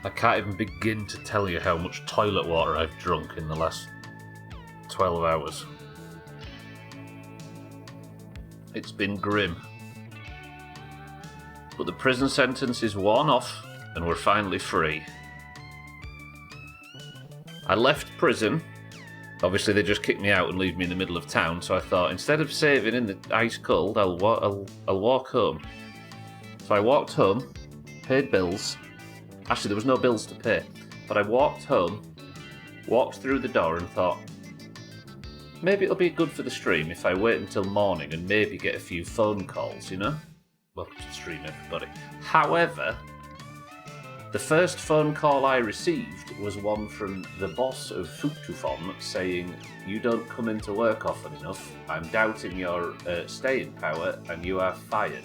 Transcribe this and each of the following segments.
I can't even begin to tell you how much toilet water I've drunk in the last 12 hours. It's been grim. But the prison sentence is worn off and we're finally free. I left prison. Obviously they just kicked me out and leave me in the middle of town, so I thought instead of saving in the ice cold, I'll walk home. So I walked home, paid bills. Actually, there was no bills to pay, but I walked home, walked through the door and thought, maybe it'll be good for the stream if I wait until morning and maybe get a few phone calls, you know? Welcome to the stream, everybody. However, the first phone call I received was one from the boss of Futufon saying, you don't come into work often enough, I'm doubting your staying power and you are fired.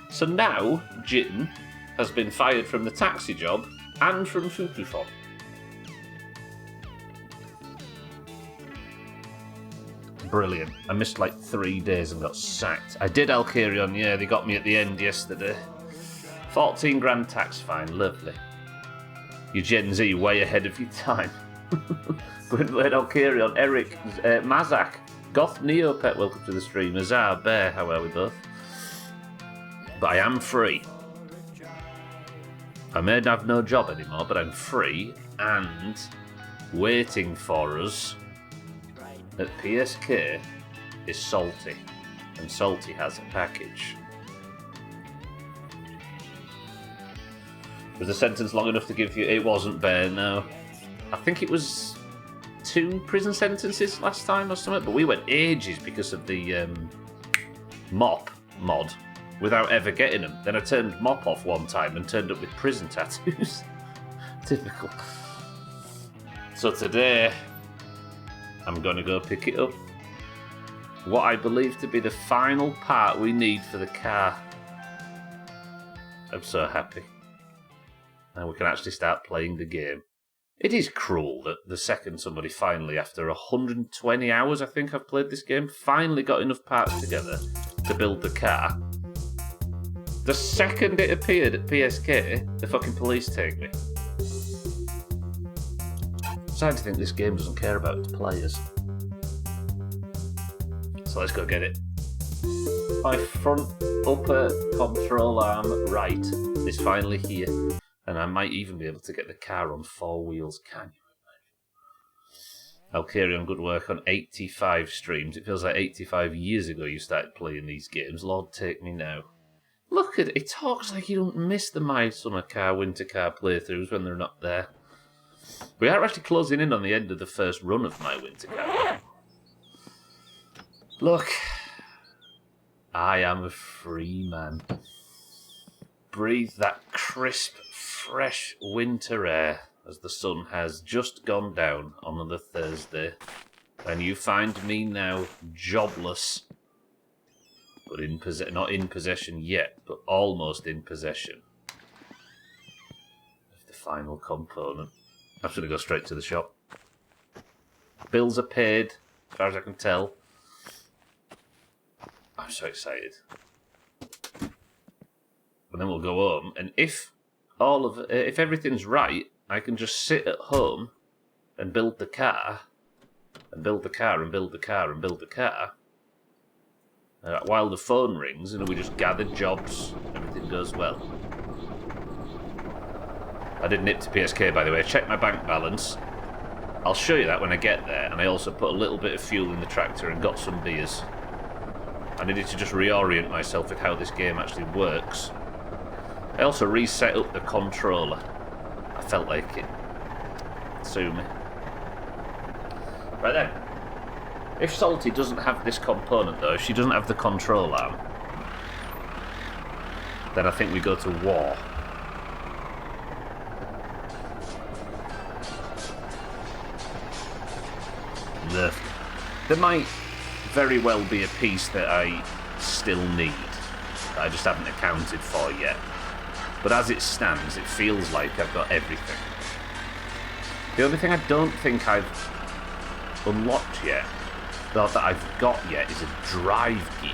So now, Jin has been fired from the taxi job and from Futufon. Brilliant. I missed like 3 days and got sacked. I did Alkarion, yeah, they got me at the end yesterday. 14 grand tax fine, lovely. You Gen Z way ahead of your time. Good word, Alkarion, Eric, Mazak, Goth Neopet, welcome to the stream. Azar, Bear, how are we both? But I am free. I may have no job anymore, but I'm free and waiting for us at PSK is Salty, and Salty has a package. Was the sentence long enough to give you? It wasn't, Bear, no. I think it was 2 prison sentences last time or something, but we went ages because of the mop mod without ever getting them. Then I turned mop off one time and turned up with prison tattoos. Typical. So today, I'm going to go pick it up. What I believe to be the final part we need for the car. I'm so happy. And we can actually start playing the game. It is cruel that the second somebody finally, after 120 hours I think I've played this game, finally got enough parts together to build the car. The second it appeared at PSK, the fucking police take me. I'm starting to think this game doesn't care about its players. So let's go get it. My front upper control arm right is finally here. And I might even be able to get the car on 4 wheels. Can you imagine? Alkarion, good work on 85 streams. It feels like 85 years ago you started playing these games. Lord, take me now. Look at it. It talks like you don't miss the My Summer Car, Winter Car playthroughs when they're not there. We are actually closing in on the end of the first run of My Winter Car. Look. I am a free man. Breathe that crisp, fresh winter air as the sun has just gone down on another Thursday. And you find me now jobless. But not in possession yet, but almost in possession of the final component. I'm just going to go straight to the shop. Bills are paid, as far as I can tell. I'm so excited. And then we'll go home, and if everything's right, I can just sit at home and build the car, and build the car, and build the car, and build the car. While the phone rings, we just gather jobs, everything goes well. I did nip to PSK, by the way. I checked my bank balance. I'll show you that when I get there, and I also put a little bit of fuel in the tractor and got some beers. I needed to just reorient myself with how this game actually works. I also reset up the controller. I felt like it. Sue me. Right then. If Salty doesn't have this component though, if she doesn't have the control arm, then I think we go to war. There might very well be a piece that I still need, that I just haven't accounted for yet. But as it stands, it feels like I've got everything. The only thing I don't think I've unlocked yet, or that I've got yet, is a drive gear.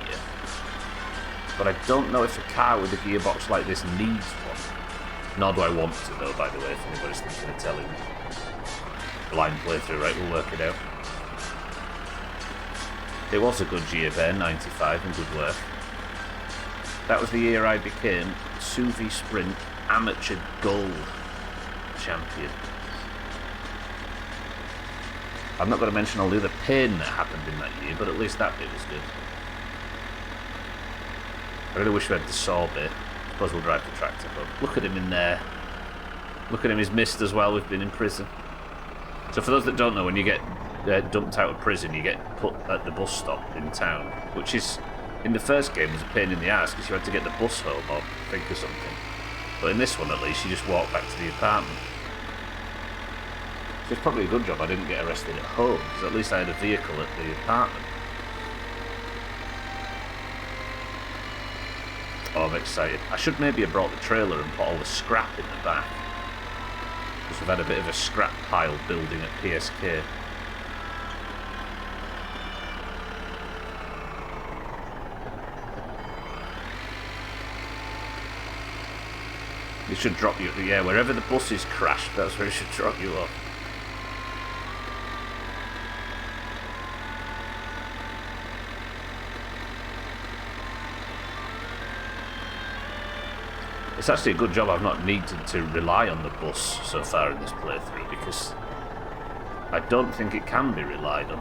but I don't know if a car with a gearbox like this needs one. Nor do I want to, though, by the way, if anybody's thinking of telling me. Blind playthrough, right, we'll work it out. It was a good year then, 95, and good work. That was the year I became Suvi Sprint Amateur Gold Champion. I'm not going to mention all the other pain that happened in that year, but at least that bit was good. I really wish we had the saw bit. I suppose we'll drive the tractor home. Look at him in there. Look at him, he's missed as well, we've been in prison. So for those that don't know, when you get dumped out of prison, you get put at the bus stop in town, which is, in the first game, was a pain in the ass because you had to get the bus home or think of something. But in this one, at least, you just walk back to the apartment. So it's probably a good job I didn't get arrested at home, because at least I had a vehicle at the apartment. Oh, I'm excited. I should maybe have brought the trailer and put all the scrap in the back. Because we've had a bit of a scrap pile building at PSK. It should drop you, yeah, wherever the buses crashed, that's where it should drop you off. It's actually a good job I've not needed to rely on the bus so far in this playthrough, because I don't think it can be relied on.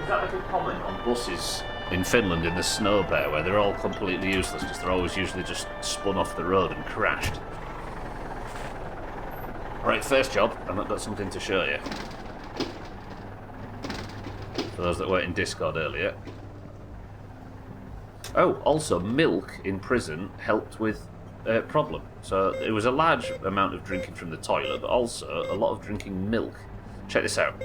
Is that like a comment on buses in Finland in the snow bear, where they're all completely useless because they're always usually just spun off the road and crashed? Right, first job, I've not got something to show you. For those that weren't in Discord earlier. Oh, also, milk in prison helped with a problem. So it was a large amount of drinking from the toilet, but also a lot of drinking milk. Check this out.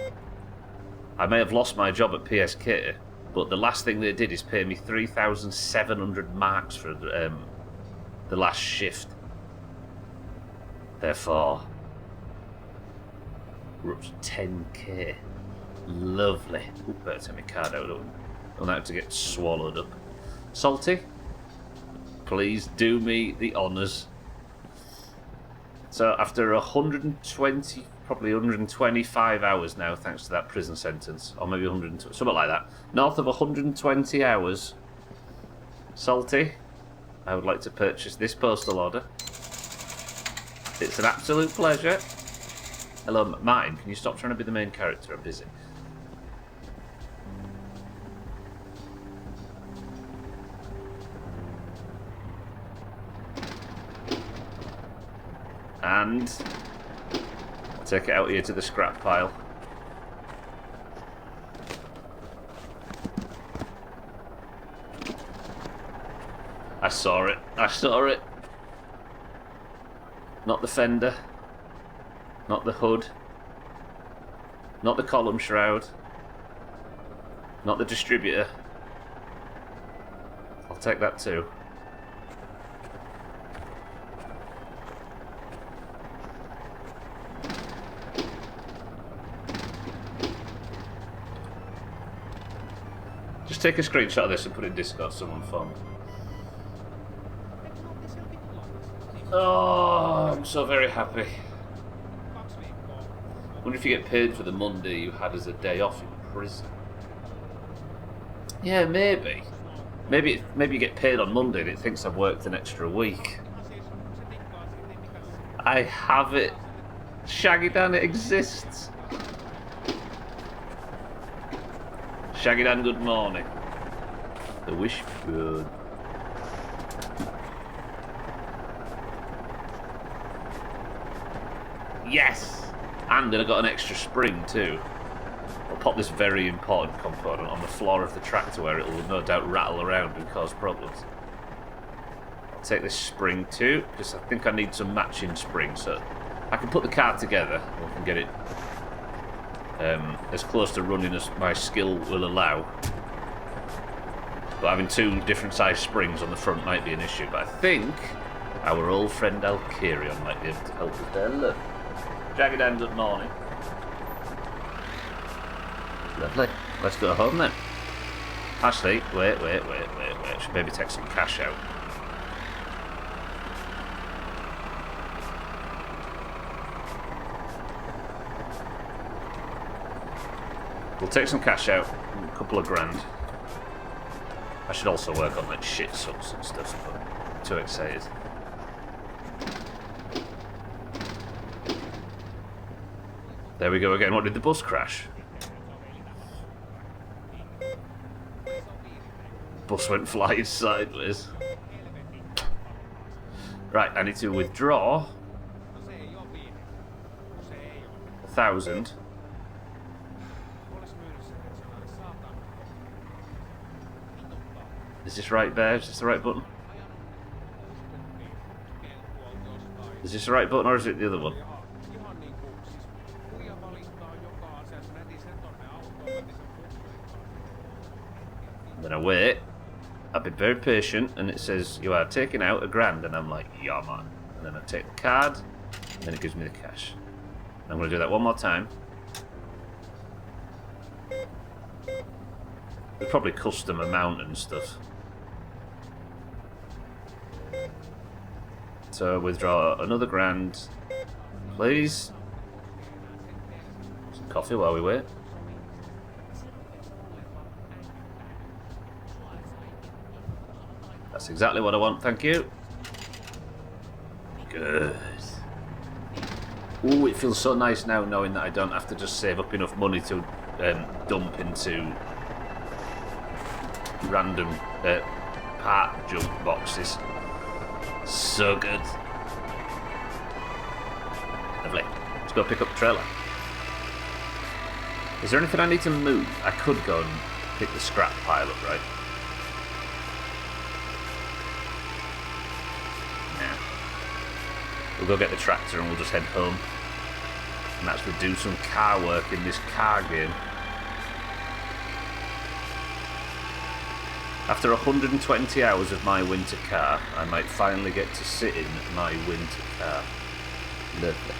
I may have lost my job at PSK, but the last thing they did is pay me 3,700 marks for the last shift. Therefore, we're up to 10k. Lovely. Ooh, better take my card out. I don't want that to get swallowed up. Salty, please do me the honours. So after 120, probably 125 hours now, thanks to that prison sentence, or maybe 120, something like that, north of 120 hours, Salty, I would like to purchase this postal order. It's an absolute pleasure. Hello, Martin, can you stop trying to be the main character? I'm busy. And take it out here to the scrap pile. I saw it. I saw it. Not the fender. Not the hood. Not the column shroud. Not the distributor. I'll take that too. Just take a screenshot of this and put it in Discord, someone for me. Oh, I'm so very happy. Wonder if you get paid for the Monday you had as a day off in prison. Yeah, maybe. Maybe you get paid on Monday and it thinks I've worked an extra week. I have it. Shaggy Dan, it exists. Shaggy Dan, good morning. The Wishbone. Yes! And then I got an extra spring too. I'll pop this very important component on the floor of the tractor where it will no doubt rattle around and cause problems. I'll take this spring too, because I think I need some matching springs, so I can put the car together and we can get it as close to running as my skill will allow. But having two different size springs on the front might be an issue, but I think our old friend Alkirion might be able to help us there. Look. Jagged End, good morning. Lovely. Let's go home then. Actually, wait. Should maybe take some cash out. We'll take some cash out, a couple of grand. I should also work on like shit subs and stuff, but I'm too excited. There we go again. What, did the bus crash? Bus went flying sideways. Right, I need to withdraw 1,000. Is this right, Bear? Is this the right button? Is this the right button or is it the other one? Then I wait. I've been very patient, and it says you are taking out £1,000, and I'm like, yeah, man. And then I take the card, and then it gives me the cash. I'm going to do that one more time. There's probably custom amount and stuff. So withdraw another £1,000, please. Some coffee while we wait. That's exactly what I want, thank you. Good. Ooh, it feels so nice now knowing that I don't have to just save up enough money to dump into random part junk boxes. So good. Lovely. Let's go pick up the trailer. Is there anything I need to move? I could go and pick the scrap pile up, right? We'll go get the tractor and we'll just head home and actually do some car work in this car game. After 120 hours of my winter car, I might finally get to sit in my winter car. Lovely.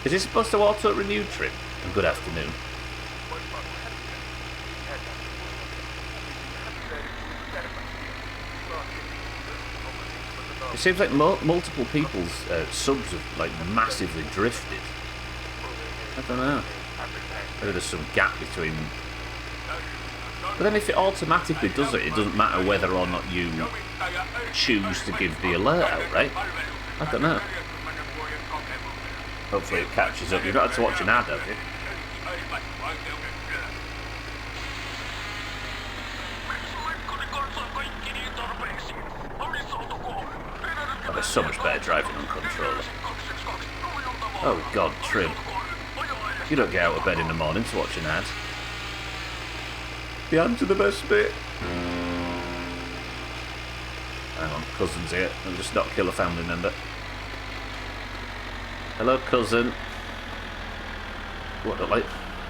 Is this supposed to auto-renew trip? And good afternoon. It seems like multiple people's subs have like massively drifted. I don't know. Maybe there's some gap between. But then if it automatically does it, it doesn't matter whether or not you choose to give the alert out, right? I don't know. Hopefully it catches up. You've not had to watch an ad, have you? Oh, there's so much better driving on controller. Oh god, trim. You don't get out of bed in the morning to watch an ad. The ads are the best bit. Hang on, cousin's here. I'll just not kill a family member. Hello, cousin. What, I don't like.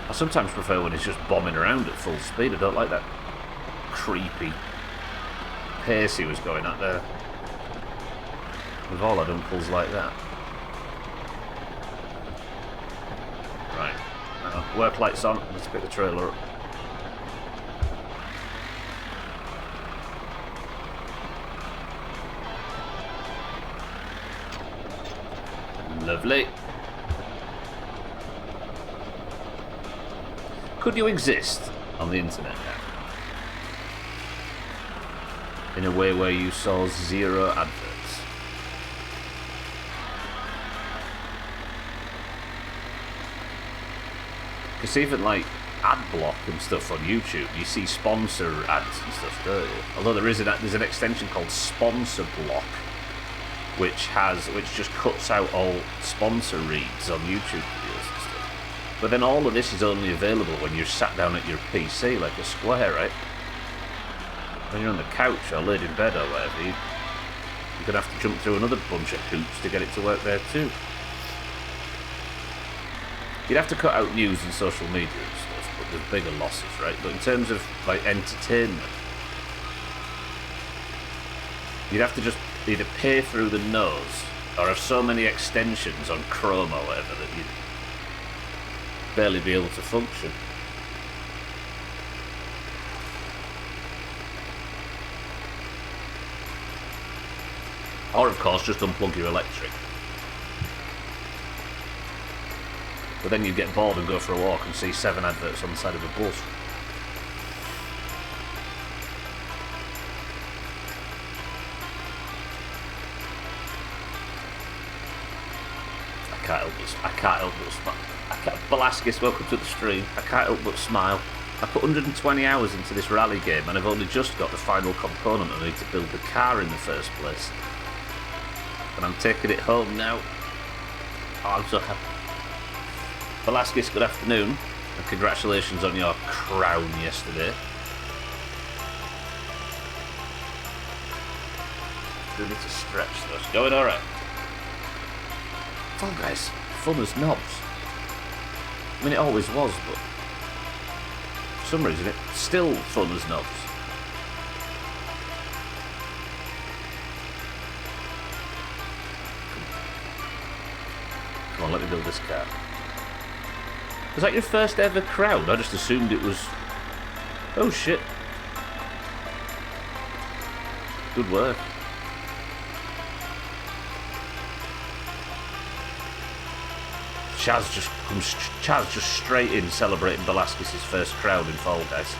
I sometimes prefer when it's just bombing around at full speed. I don't like that creepy pace he was going at there. We've all had uncles like that. Right. Work lights on. Let's pick the trailer up. Lovely. Could you exist on the internet now? In a way where you saw zero adverts? Because even like ad block and stuff on YouTube, you see sponsor ads and stuff, don't you? Although there's an extension called Sponsor Block, which just cuts out all sponsor reads on YouTube videos and stuff. But then all of this is only available when you're sat down at your PC like a square, right? When you're on the couch or laid in bed or whatever, you're gonna have to jump through another bunch of hoops to get it to work there too. You'd have to cut out news and social media and stuff, but there's bigger losses, right? But in terms of like entertainment, you'd have to just either pay through the nose or have so many extensions on Chrome or whatever that you'd barely be able to function. Or, of course, just unplug your electric. But then you'd get bored and go for a walk and see 7 adverts on the side of a bus. I can't help but smile. Velasquez, welcome to the stream. I can't help but smile. I put 120 hours into this rally game and I've only just got the final component I need to build the car in the first place. And I'm taking it home now. Oh, I'm so happy. Velasquez, good afternoon. And congratulations on your crown yesterday. Do need to stretch those. Going alright. Fall Guys, fun as knobs. I mean, it always was, but for some reason it's still fun as knobs. Come on, let me build this car. Was that your first ever crowd? I just assumed it was... Oh shit. Good work. Chaz just straight in celebrating Velasquez's first crowd in Fall Guys.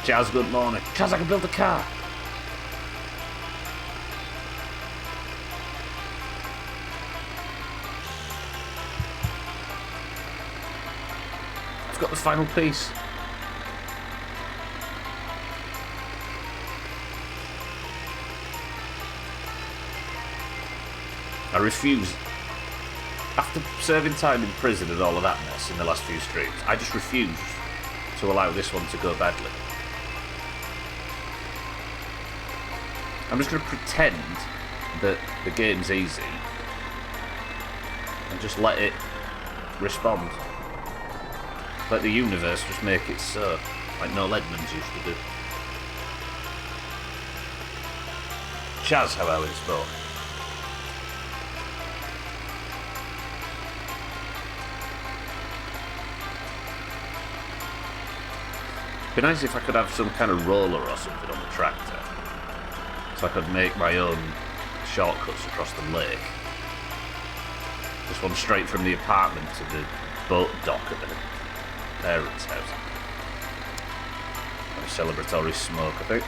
Chaz, good morning. Chaz, I can build a car. I've got the final piece. I refuse. After serving time in prison and all of that mess in the last few streams, I just refuse to allow this one to go badly. I'm just going to pretend that the game's easy and just let it respond. Let the universe just make it so, like Noel Edmonds used to do. Chaz, how are we, sport? It'd be nice if I could have some kind of roller or something on the tractor, so I could make my own shortcuts across the lake. Just one straight from the apartment to the boat dock at the parents' house. A celebratory smoke, I think.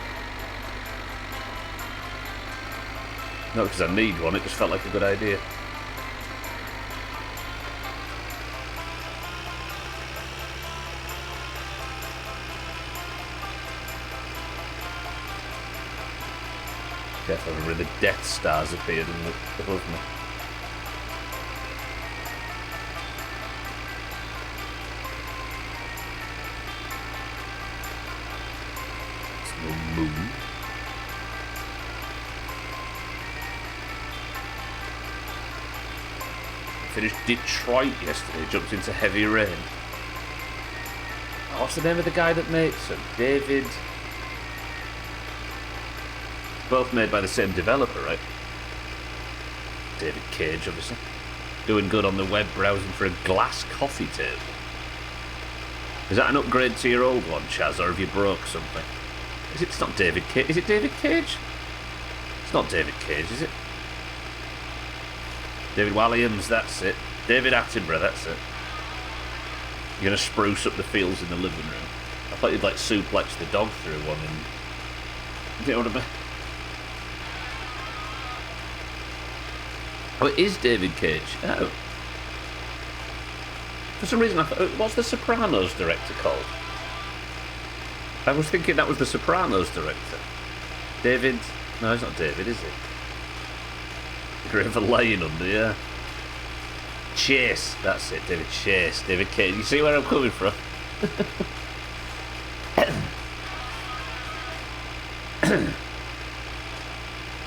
Not because I need one, it just felt like a good idea. Definitely, the Death Stars appeared above me. It's no moon. Finished Detroit yesterday, jumped into heavy rain. Oh, what's the name of the guy that makes them? David... Both made by the same developer, right? David Cage, obviously. Doing good on the web browsing for a glass coffee table. Is that an upgrade to your old one, Chaz, or have you broke something? It's not David Cage. Is it David Cage? It's not David Cage, is it? David Walliams, that's it. David Attenborough, that's it. You're going to spruce up the fields in the living room. I thought you'd like suplex the dog through one and... You know what I mean? Oh, it is David Cage. Oh. For some reason I thought, what's the Sopranos director called? I was thinking that was the Sopranos director. David... No, he's not David, is he? River Lane under, yeah. Chase, that's it, David Chase, David Cage. You see where I'm coming from?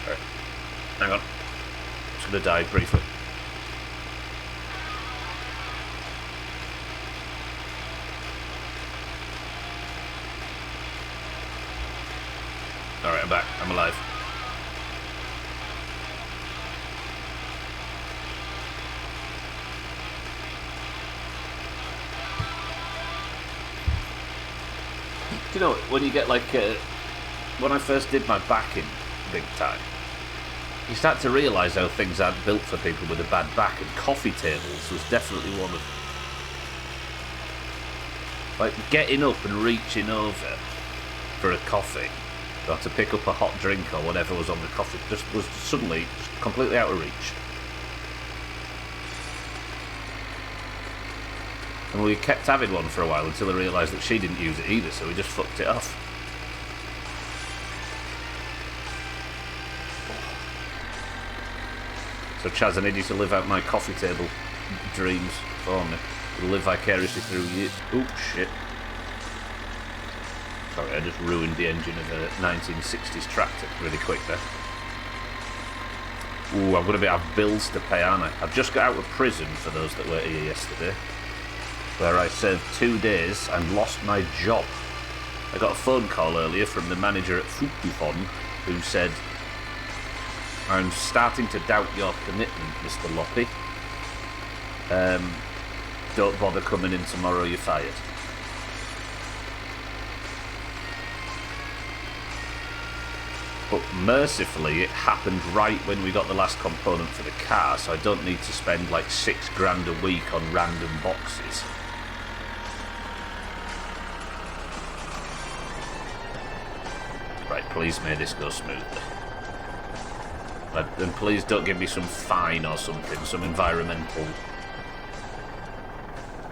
Right. Hang on. I'm just going to dive briefly. Alright, I'm back. I'm alive. You know, when you get like, when I first did my backing big time. You start to realise how things aren't built for people with a bad back, and coffee tables was definitely one of them. Like, getting up and reaching over for a coffee, or to pick up a hot drink or whatever was on the coffee, just was suddenly just completely out of reach. And we kept having one for a while until I realised that she didn't use it either, so we just fucked it off. So Chaz, I need you to live out my coffee table dreams for me. Live vicariously through you. Oop, shit. Sorry, I just ruined the engine of a 1960s tractor really quick there. Ooh, I'm going to have bills to pay, aren't I? I've just got out of prison, for those that were here yesterday, where I served 2 days and lost my job. I got a phone call earlier from the manager at Fukufon who said, "I'm starting to doubt your commitment, Mr. Loppy. Don't bother coming in tomorrow, you're fired." But mercifully, it happened right when we got the last component for the car, so I don't need to spend like $6,000 a week on random boxes. Right, please may this go smoothly. And please don't give me some fine or something, some environmental,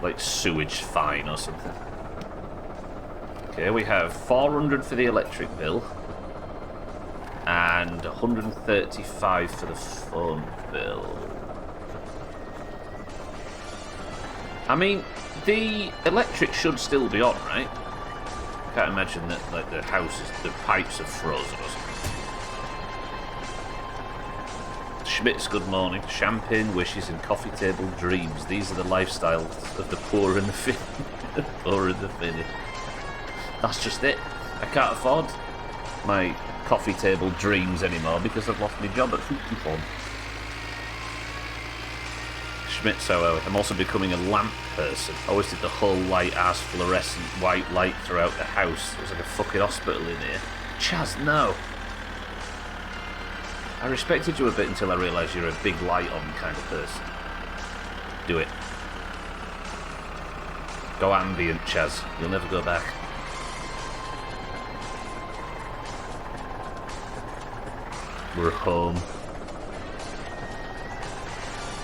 like sewage fine or something. Okay, we have 400 for the electric bill and 135 for the phone bill. I mean, the electric should still be on, right? Can't imagine that like the pipes have frozen or something. Schmitz, good morning. Champagne wishes and coffee table dreams. These are the lifestyles of the poor and the thin. Poor and the thin. That's just it. I can't afford my coffee table dreams anymore because I've lost my job at Fukufon. Schmitz, however, I'm also becoming a lamp person. I always did the whole light-ass fluorescent white light throughout the house. It was like a fucking hospital in here. Chaz, no! I respected you a bit until I realised you're a big light-on kind of person. Do it. Go ambient, Chaz. You'll never go back. We're home.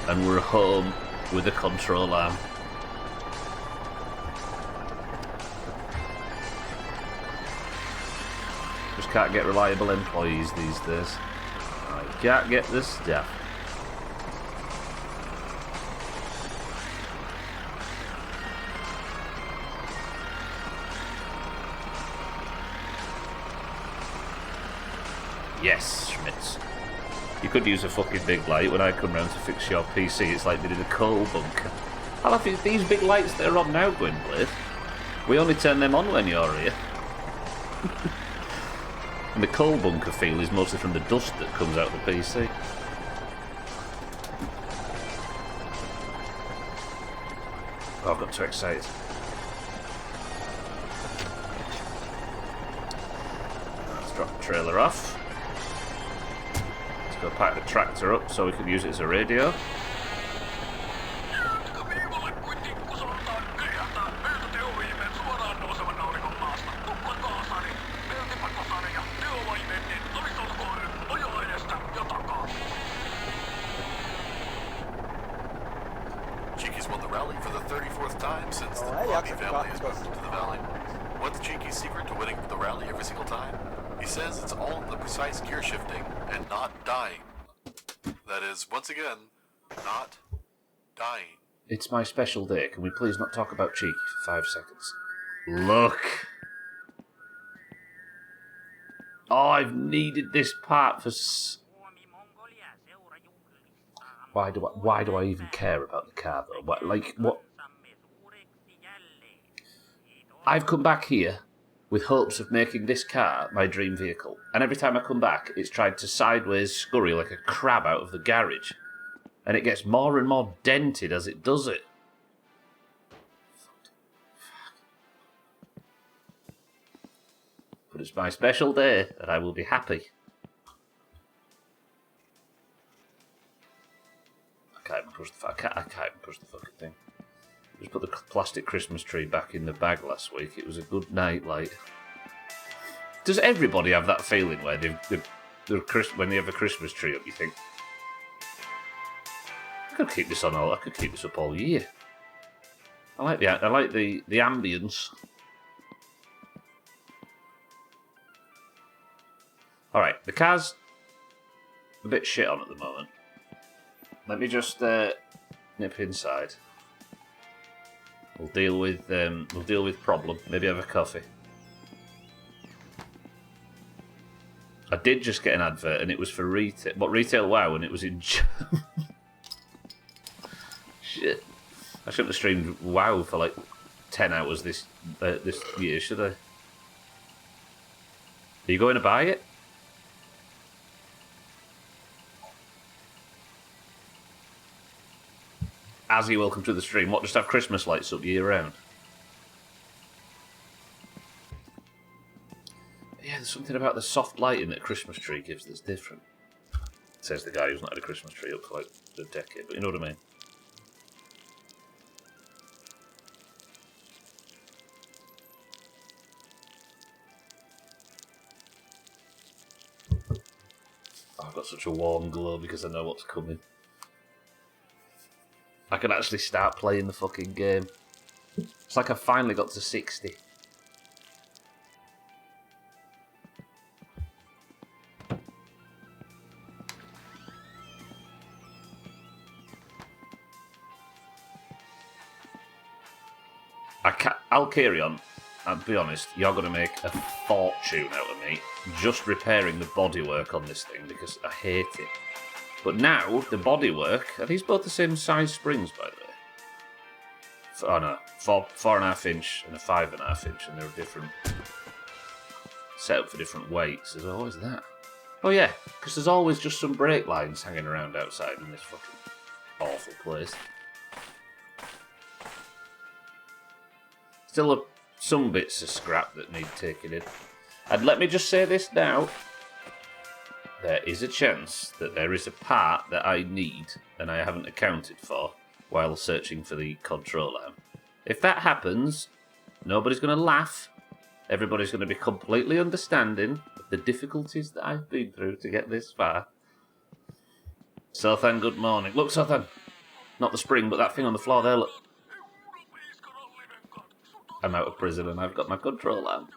And we're home with a control arm. Just can't get reliable employees these days. I can't get the staff. Yes, Schmitz. You could use a fucking big light. When I come round to fix your PC, it's like they did a coal bunker. I'll have these big lights that are on now, Gwynblade. We only turn them on when you're here. And the coal bunker feel is mostly from the dust that comes out of the PC. Oh, I've got too excited. Let's drop the trailer off. Go pack the tractor up so we can use it as a radio. Cheeky's won the rally for the 34th time since the Robbie family has moved to the valley. What's Cheeky's secret to winning the rally every single time? He says it's all in the precise gear shifting and not dying. That is, once again, not dying. It's my special day. Can we please not talk about Cheeky for 5 seconds? Look! Oh, I've needed this part for... Why do I even care about the car, though? What? I've come back here with hopes of making this car my dream vehicle. And every time I come back, it's tried to sideways scurry like a crab out of the garage. And it gets more and more dented as it does it. But it's my special day, and I will be happy push the. I can't even push the fucking thing. Just put the plastic Christmas tree back in the bag last week. It was a good night, like. Does everybody have that feeling where when they have a Christmas tree up, you think, I could keep this up all year. I like the ambience. All right, the car's a bit shit on at the moment. Let me just nip inside. We'll deal with problem. Maybe have a coffee. I did just get an advert, and it was for retail. What, Retail Wow, and it was in German. Shit. I shouldn't have streamed WoW for like 10 hours this year, should I? Are you going to buy it? Azzy, welcome to the stream. What, just have Christmas lights up year round? Yeah, there's something about the soft lighting that a Christmas tree gives that's different. Says the guy who's not had a Christmas tree up for like a decade, but you know what I mean. I've got such a warm glow because I know what's coming. I can actually start playing the fucking game. It's like I finally got to 60. I'll carry on. I'll be honest, you're going to make a fortune out of me just repairing the bodywork on this thing because I hate it. But now, the bodywork, are these both the same size springs, by the way? Oh no, 4.5 inch and a 5.5 inch, and they're different. Set up for different weights. There's always that. Oh yeah, because there's always just some brake lines hanging around outside in this fucking awful place. Still some bits of scrap that need taking in. And let me just say this now. There is a chance that there is a part that I need and I haven't accounted for while searching for the control arm. If that happens, nobody's going to laugh. Everybody's going to be completely understanding of the difficulties that I've been through to get this far. Sothan, good morning. Look, Sothan. Not the spring, but that thing on the floor there, look. I'm out of prison and I've got my control arm.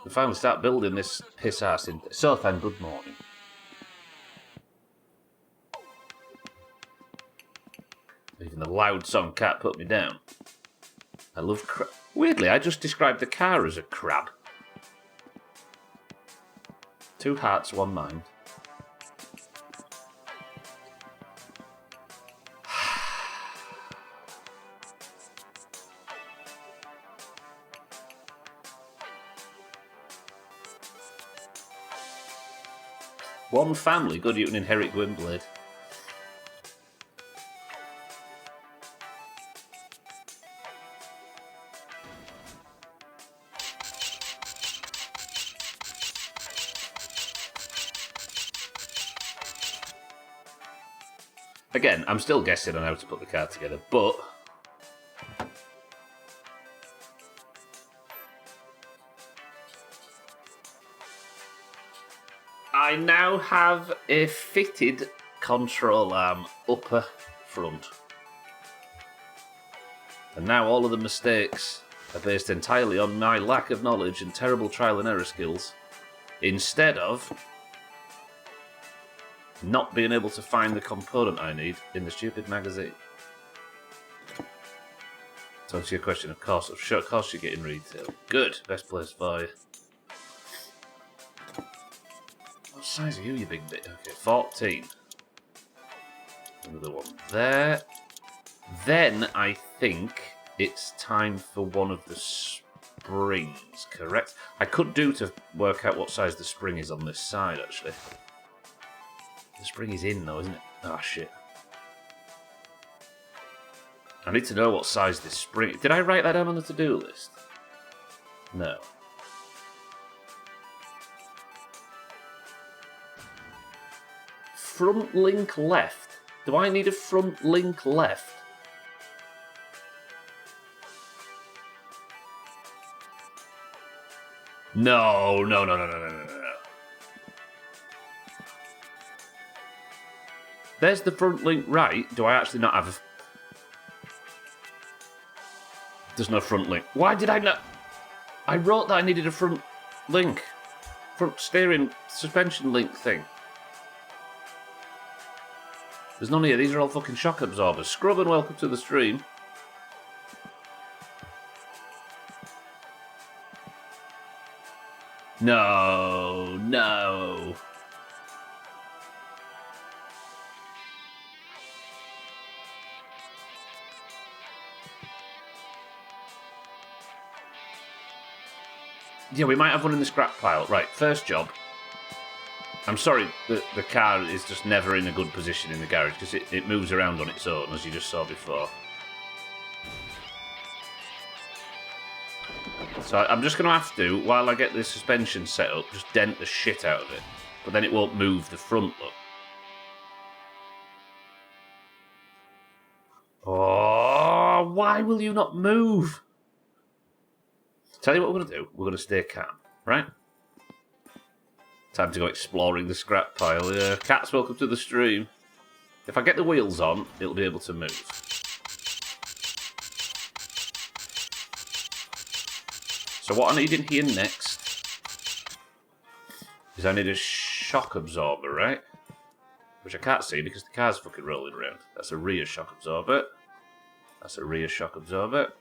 We finally start building this piss ass in. Sothan, good morning. Even the loud song can't put me down. I love crab. Weirdly, I just described the car as a crab. 2 hearts, 1 mind. One family, good you can inherit Gwynblade. Again, I'm still guessing on how to put the card together, but I now have a fitted control arm upper front. And now all of the mistakes are based entirely on my lack of knowledge and terrible trial and error skills, instead of not being able to find the component I need in the stupid magazine. To answer your question, of course you get in retail. Good, best place for you. What size are you, you big bit? Okay, 14. Another one there. Then I think it's time for one of the springs, correct? I could do to work out what size the spring is on this side, actually. The spring is in, though, isn't it? Ah, shit. I need to know what size this spring... Did I write that down on the to-do list? No. Front link left. Do I need a front link left? No. There's the front link right. Do I actually not have... There's no front link. Why did I not... I wrote that I needed a front link. Front steering suspension link thing. There's none here. These are all fucking shock absorbers. Scrub and welcome to the stream. No. Yeah, we might have one in the scrap pile. Right, first job. I'm sorry, the car is just never in a good position in the garage because it moves around on its own, as you just saw before. So I'm just going to have to, while I get the suspension set up, just dent the shit out of it. But then it won't move the front, look. Oh, why will you not move? Tell you what we're going to do. We're going to stay calm, right? Time to go exploring the scrap pile. Yeah, Cats, welcome to the stream. If I get the wheels on, it'll be able to move. So what I need in here next is I need a shock absorber, right? Which I can't see because the car's fucking rolling around. That's a rear shock absorber. That's a rear shock absorber.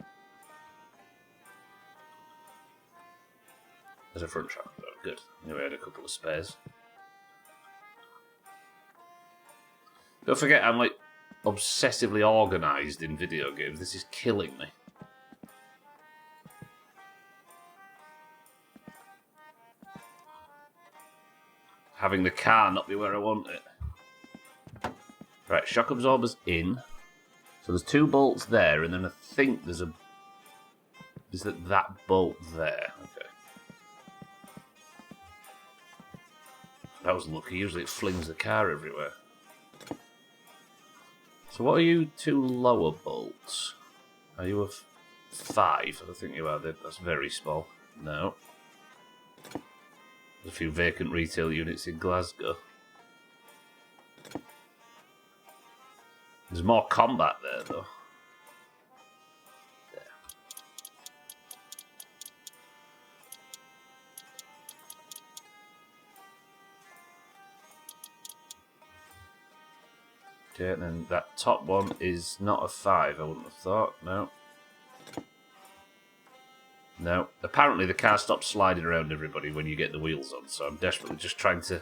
There's a front shock absorber. Good. Anyway, I had a couple of spares. Don't forget, I'm like obsessively organised in video games. This is killing me. Having the car not be where I want it. Right, shock absorber's in. So there's 2 bolts there, and then I think there's a... Is that bolt there? Okay. That was lucky. Usually it flings the car everywhere. So what are you 2 lower bolts? Are you a 5? I don't think you are. That's very small. No. There's a few vacant retail units in Glasgow. There's more combat there, though. Okay, and then that top one is not a 5, I wouldn't have thought. No. No. Apparently the car stops sliding around everybody when you get the wheels on, so I'm desperately just trying to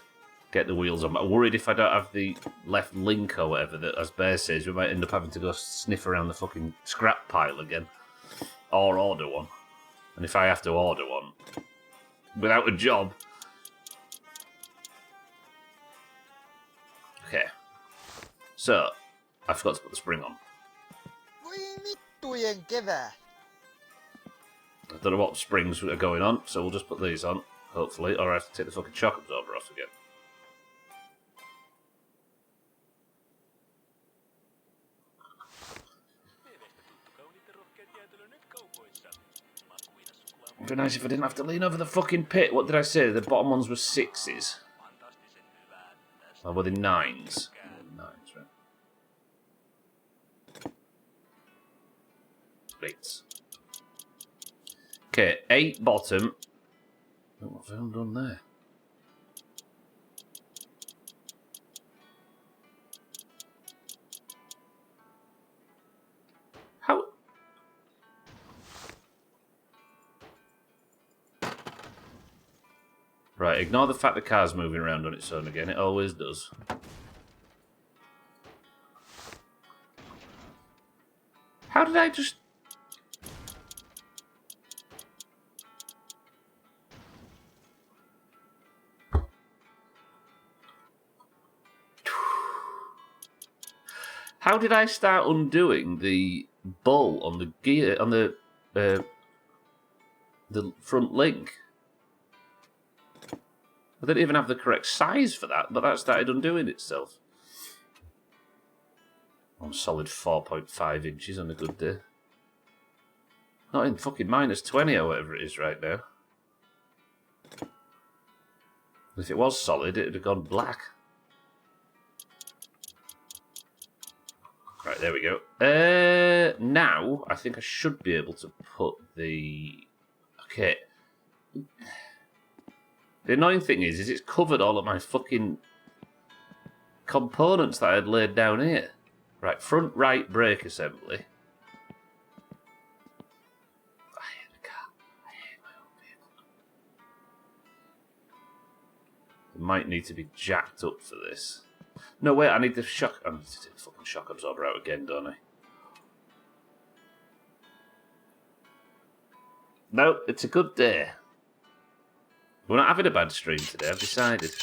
get the wheels on. I'm worried if I don't have the left link or whatever, that, as Bear says, we might end up having to go sniff around the fucking scrap pile again. Or order one. And if I have to order one without a job... Okay. So, I forgot to put the spring on. I don't know what springs are going on, so we'll just put these on, hopefully, or I have to take the fucking shock absorber off again. It'd be nice if I didn't have to lean over the fucking pit. What did I say? The bottom ones were 6s. Or were they 9s? 9s, right. 8s. Okay, 8 bottom. Oh, what have I done there? How? Right, ignore the fact the car's moving around on its own again. It always does. How did I just... How did I start undoing the bolt on the gear, on the front link? I didn't even have the correct size for that, but that started undoing itself. On solid 4.5 inches on a good day. Not in fucking -20 or whatever it is right now. If it was solid, it would have gone black. Right, there we go. Now, I think I should be able to put the... Okay. The annoying thing is it's covered all of my fucking components that I had laid down here. Right, front right brake assembly. I hate the car. I hate my own vehicle. It might need to be jacked up for this. No, wait, I need the shock... I need to take the fucking shock absorber out again, don't I? No, it's a good day. We're not having a bad stream today, I've decided.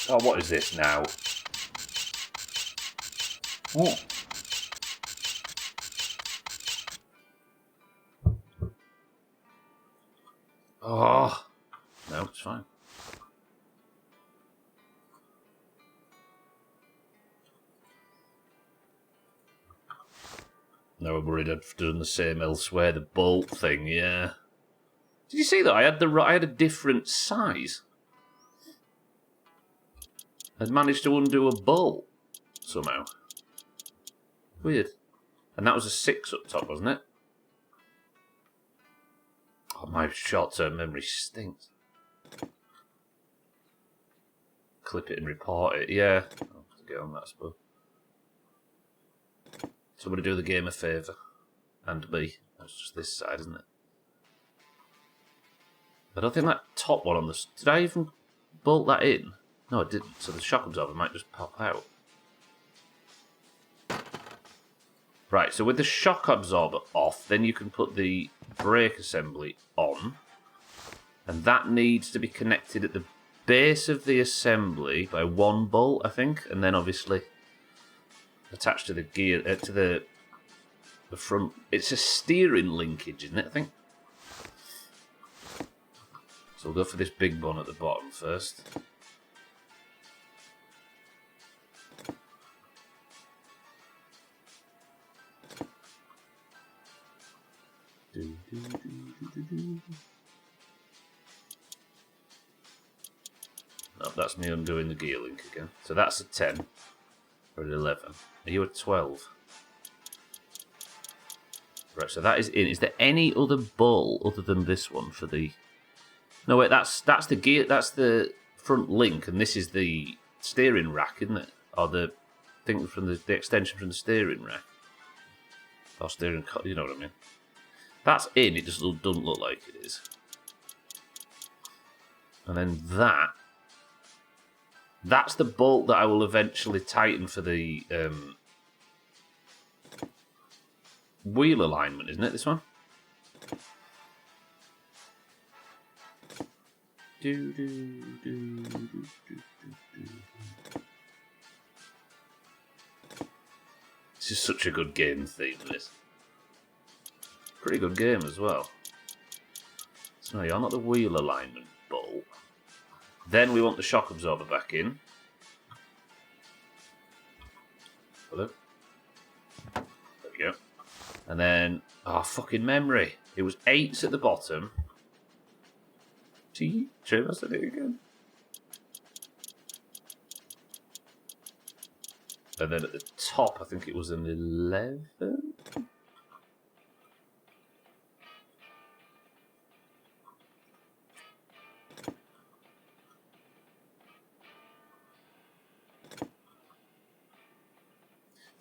Oh, what is this now? Oh. Oh. No, it's fine. No, I'm worried I've done the same elsewhere. The bolt thing, yeah. Did you see that? I had a different size. I'd managed to undo a bolt somehow. Weird. And that was a 6 up top, wasn't it? Oh, my short-term memory stinks. Clip it and report it. Yeah. I'll have to get on that, I suppose. Somebody do the game a favour. And me. That's just this side, isn't it? I don't think that top one on the... Did I even bolt that in? No, it didn't. So the shock absorber might just pop out. Right, so with the shock absorber off, then you can put the brake assembly on. And that needs to be connected at the base of the assembly by one bolt, I think. And then obviously attached to the gear, to the front. It's a steering linkage, isn't it, I think? So we'll go for this big one at the bottom first. Oh, that's me undoing the gear link again. So that's a 10 or an 11. Are you a 12? Right, so that is in. Is there any other ball other than this one for the... No, wait, that's the gear, that's the front link, and this is the steering rack, isn't it? Or the thing from the extension from the steering rack. Or steering... You know what I mean? That's in, it just doesn't look like it is. And then that's the bolt that I will eventually tighten for the wheel alignment, isn't it, this one? This is such a good game theme, this. Pretty good game as well. So no, you're not the wheel alignment bolt. Then we want the shock absorber back in. Hello? There we go. And then, fucking memory. It was 8s at the bottom. True, I said it again. And then at the top, I think it was an 11.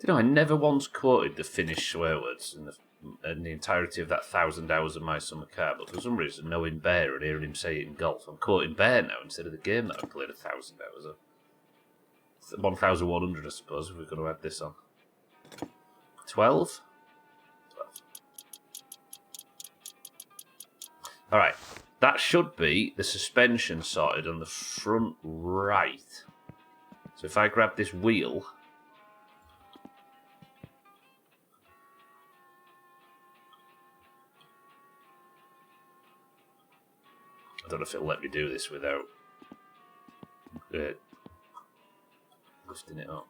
You know, I never once quoted the Finnish swear words in the entirety of that 1,000 hours of My Summer Car, but for some reason, knowing Bear and hearing him say it in golf, I'm quoting Bear now instead of the game that I played 1,000 hours of. 1,100, I suppose, if we're going to add this on. 12? 12. Alright, that should be the suspension sorted on the front right. So if I grab this wheel... I don't know if it'll let me do this without lifting it up.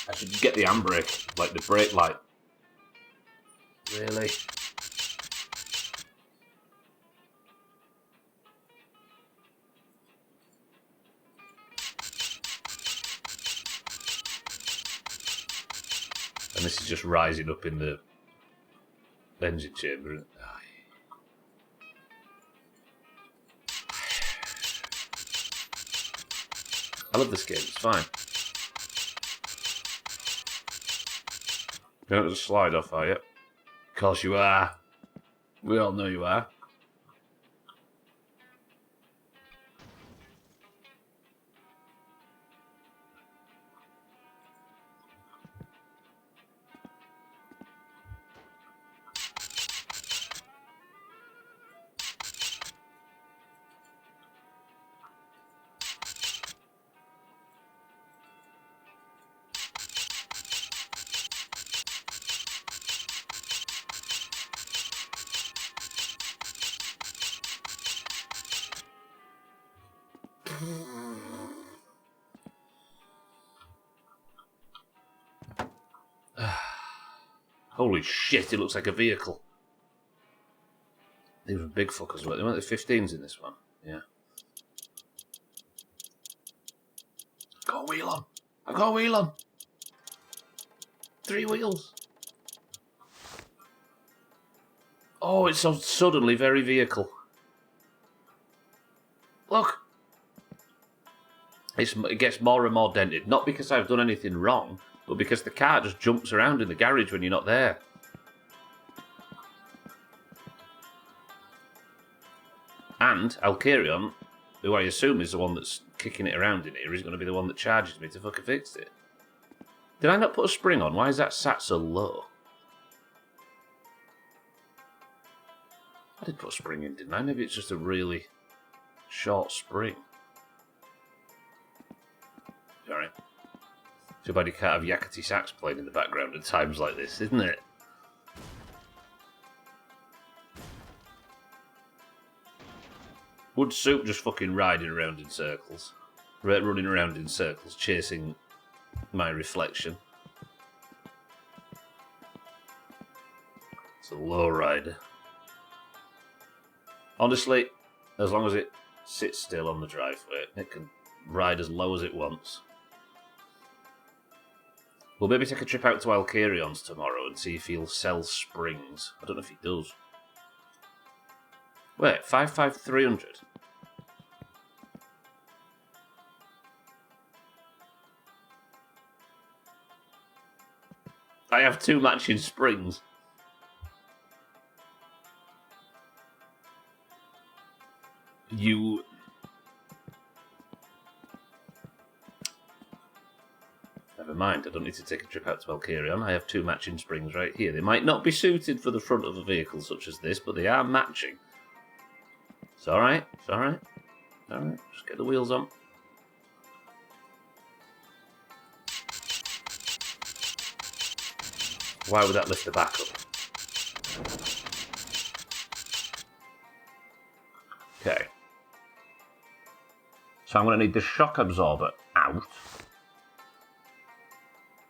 I should get the handbrake, like the brake light. Really? And this is just rising up in the engine chamber, isn't it? I love this game, it's fine. You don't just slide off, are you? Of course you are. We all know you are. Holy shit, it looks like a vehicle. These were big fuckers, weren't they? Weren't there 15s in this one? Yeah. Got a wheel on. I've got a wheel on. 3 wheels. Oh, it's so suddenly very vehicle. Look. It gets more and more dented. Not because I've done anything wrong, but because the car just jumps around in the garage when you're not there. And Alkarion, who I assume is the one that's kicking it around in here, is going to be the one that charges me to fucking fix it. Did I not put a spring on? Why is that sat so low? I did put a spring in, didn't I? Maybe it's just a really short spring. Sorry. Too bad you can't have Yakety sax playing in the background at times like this, isn't it? Would Soup just fucking riding around in circles? Running around in circles, chasing my reflection. It's a low rider. Honestly, as long as it sits still on the driveway, it can ride as low as it wants. We'll maybe take a trip out to Alkarion's tomorrow and see if he'll sell springs. I don't know if he does. Wait, 55300. I have 2 matching springs. You... Never mind, I don't need to take a trip out to Alkarion. I have 2 matching springs right here. They might not be suited for the front of a vehicle such as this, but they are matching. It's alright, it's alright. Alright, just get the wheels on. Why would that lift the back up? Okay. So I'm going to need the shock absorber out.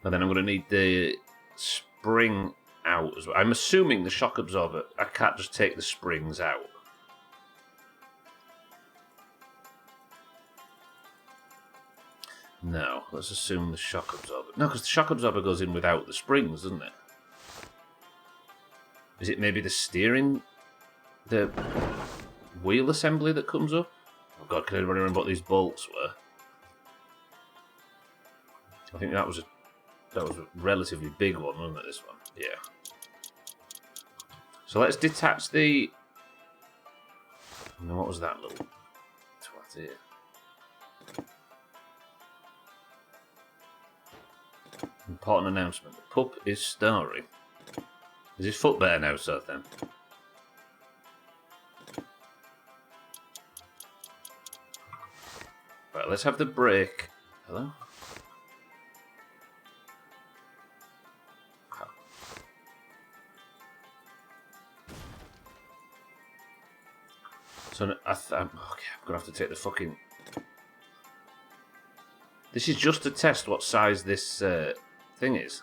And then I'm going to need the spring out as well. I'm assuming the shock absorber, I can't just take the springs out. No, let's assume the shock absorber. No, because the shock absorber goes in without the springs, doesn't it? Is it maybe the steering, the wheel assembly that comes up? Oh god, can anybody remember what these bolts were? I think that was a relatively big one, wasn't it, this one? Yeah. So let's detach the... What was that little twat here? Important announcement. The pup is starring. Is his foot better now, sir, then? Right, let's have the brake. Hello? So okay, I'm gonna have to take the fucking. This is just to test what size this thing is.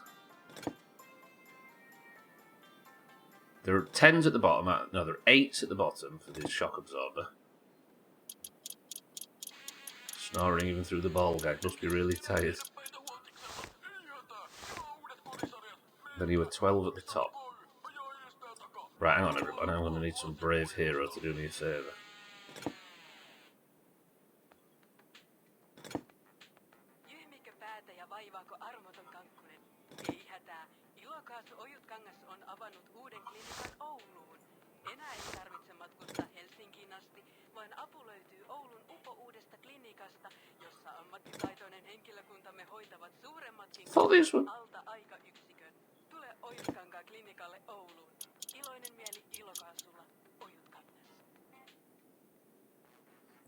There are 10s at the bottom. No, there are 8s at the bottom for this shock absorber. Snoring even through the ball gag. Must be really tired. Then you were 12 at the top. Right, hang on everybody. I'm going to need some brave hero to do me a favour. Thought this one.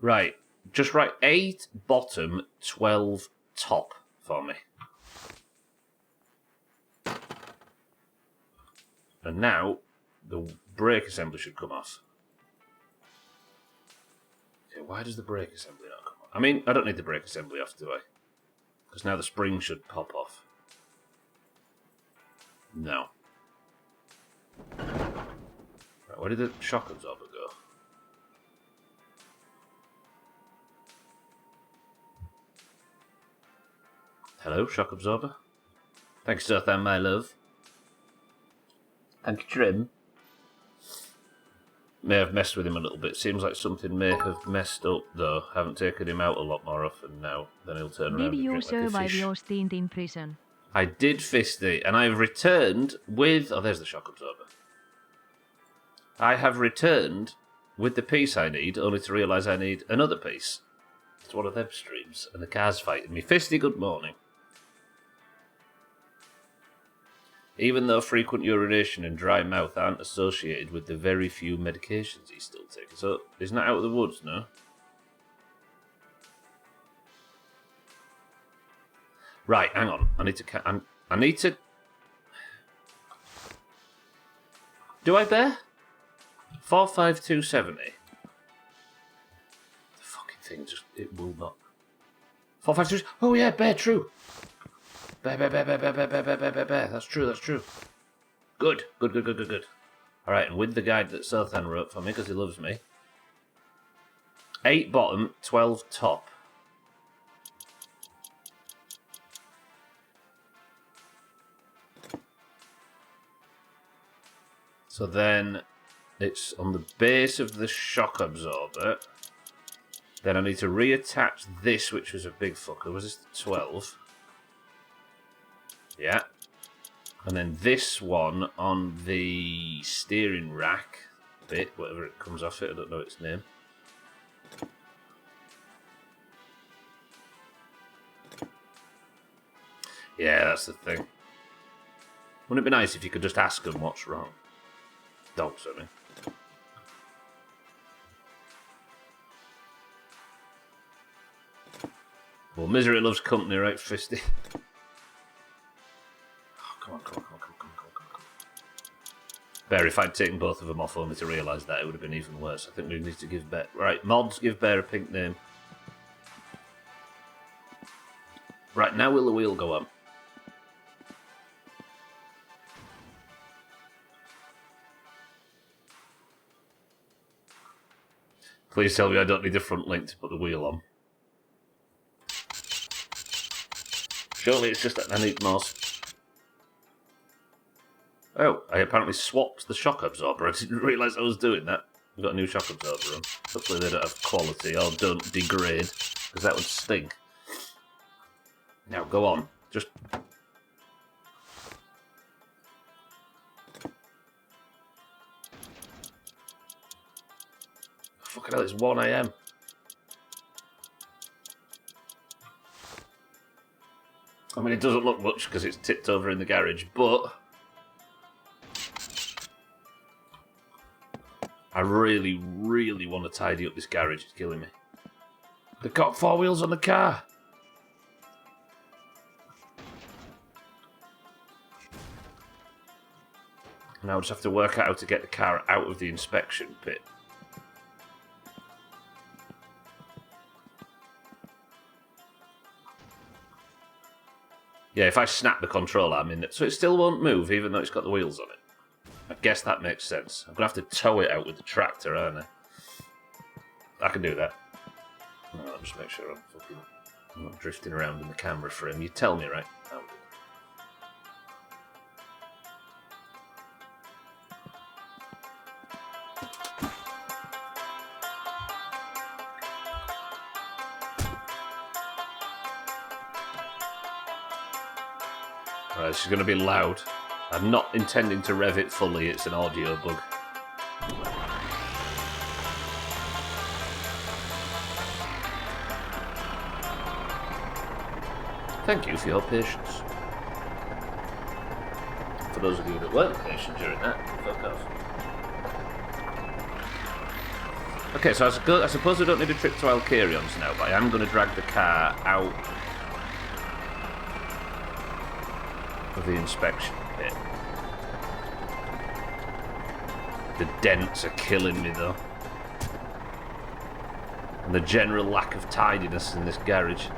Right, just write 8 bottom, 12 top for me. And now the brake assembly should come off. Okay, why does the brake assembly not come off? I mean, I don't need the brake assembly off, do I? Because now the spring should pop off. No. Right, where did the shock absorber go? Hello, shock absorber. Thanks, Sothan, my love. Thank you, Trim. May have messed with him a little bit. Seems like something may have messed up, though. Haven't taken him out a lot more often now. Then he'll turn around and drink like a fish. Did you survive your stint in prison? I did, Fisty, and I've returned with... Oh, there's the shock absorber. I have returned with the piece I need, only to realise I need another piece. It's one of them streams, and the car's fighting me. Fisty, good morning. Even though frequent urination and dry mouth aren't associated with the very few medications he's still taking. So, he's not out of the woods, no? Right, hang on. I need to... Do I bear? 45270. The fucking thing just... It will not... 452... Oh yeah, bear, true. Bear. That's true. Good. Alright, and with the guide that Sothan wrote for me, because he loves me. 8 bottom, 12 top. So then, it's on the base of the shock absorber. Then I need to reattach this, which was a big fucker. Was this the 12? Yeah. And then this one on the steering rack bit, whatever it comes off it, I don't know its name. Yeah, that's the thing. Wouldn't it be nice if you could just ask them what's wrong? Dogs, I mean. Well, misery loves company, right, Fisty? Come on. Bear, if I'd taken both of them off only to realise that, it would have been even worse. I think we need to give Bear... Right, mods, give Bear a pink name. Right, now will the wheel go on? Please tell me I don't need a front link to put the wheel on. Surely it's just that I need more... Oh, I apparently swapped the shock absorber. I didn't realise I was doing that. I've got a new shock absorber on. Hopefully they don't have quality or don't degrade, because that would stink. Now, go on. Just... Fucking hell, it's 1 AM. I mean, it doesn't look much because it's tipped over in the garage, but... I really, really want to tidy up this garage. It's killing me. They've got 4 wheels on the car. Now I just have to work out how to get the car out of the inspection pit. Yeah, if I snap the control arm in it, so it still won't move even though it's got the wheels on it. I guess that makes sense. I'm going to have to tow it out with the tractor, aren't I? I can do that. No, I'll just make sure I'm not drifting around in the camera frame. You tell me, right? Right, this is going to be loud. I'm not intending to rev it fully, it's an audio bug. Thank you for your patience. For those of you that weren't patient during that, fuck off. Okay, so I suppose I don't need a trip to Alcarion's now, but I am going to drag the car out of the inspection pit. The dents are killing me though. And the general lack of tidiness in this garage.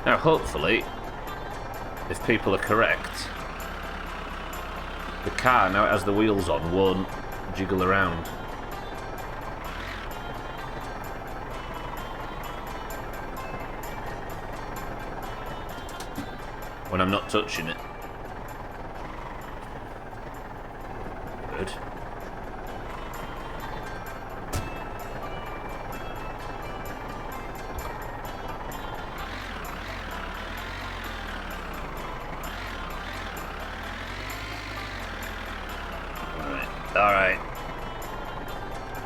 Now hopefully, if people are correct, the car, now it has the wheels on, won't jiggle around. When I'm not touching it. Good. Alright.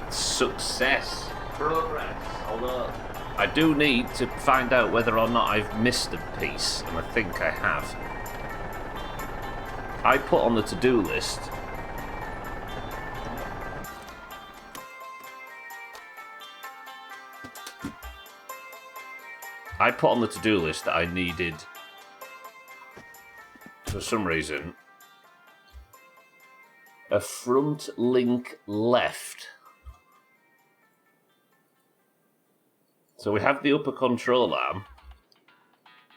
Success. Progress. Although I do need to find out whether or not I've missed a piece, and I think I have. I put on the to-do list that I needed, for some reason, a front link left. So we have the upper control arm,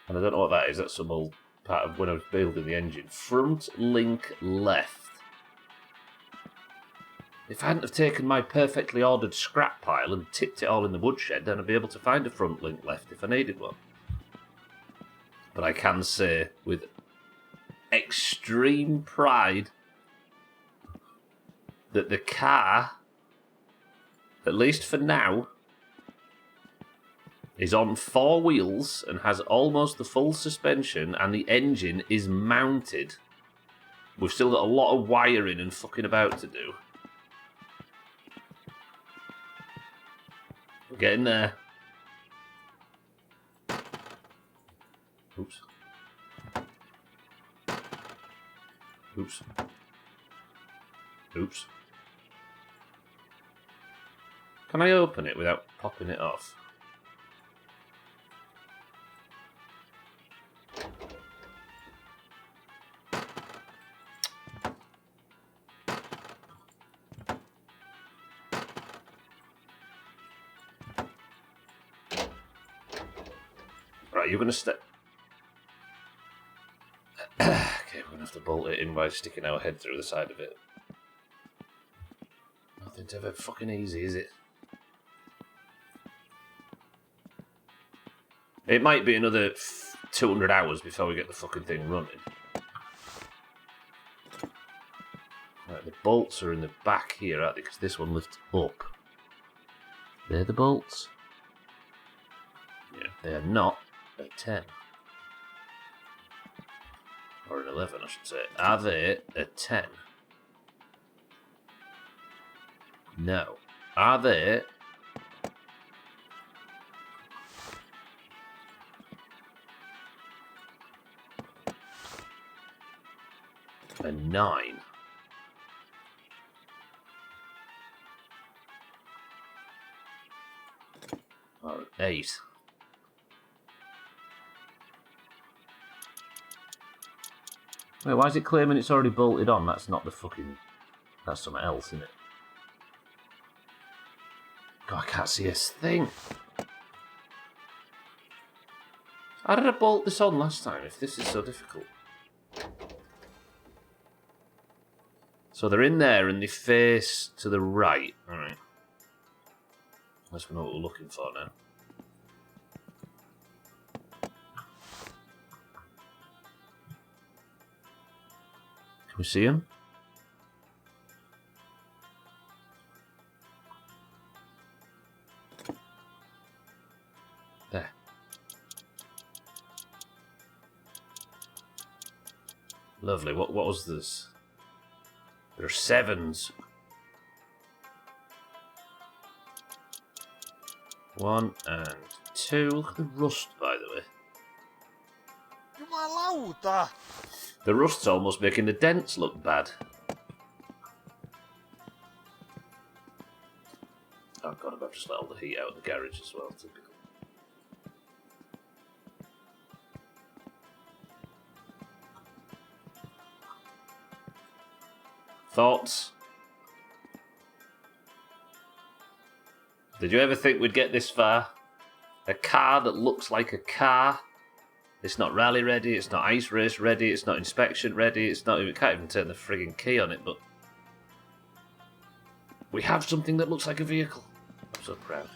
and I don't know what that is. That's some old part of when I was building the engine. Front link left. If I hadn't have taken my perfectly ordered scrap pile and tipped it all in the woodshed, then I'd be able to find a front link left if I needed one. But I can say with extreme pride that the car, at least for now, is on 4 wheels and has almost the full suspension, and the engine is mounted. We've still got a lot of wiring and fucking about to do. We're getting there. Oops. Oops. Oops. Can I open it without popping it off? Right, you're going to step... Okay, we're going to have to bolt it in by sticking our head through the side of it. Nothing's ever fucking easy, is it? It might be another 200 hours before we get the fucking thing running. Right, the bolts are in the back here, aren't they? Because this one lifts up. They're the bolts? Yeah, they are not a 10. Or an 11, I should say. Are they a 10? No. Are they a 9? Or an 8? Wait, why is it claiming it's already bolted on? That's not the fucking That's something else, isn't it? God, I can't see a thing. How did I bolt this on last time if this is so difficult? So they're in there and they face to the right. Alright. Unless we know what we're looking for now. Can we see them? There. Lovely. What was this? There are 7s. 1 and 2. Look at the rust, by the way. The rust's almost making the dents look bad. Oh god, I've just let all the heat out of the garage as well. Typical. Thoughts? Did you ever think we'd get this far? A car that looks like a car. It's not rally ready, it's not ice race ready, it's not inspection ready, it's not even, can't even turn the frigging key on it, but we have something that looks like a vehicle. I'm so proud.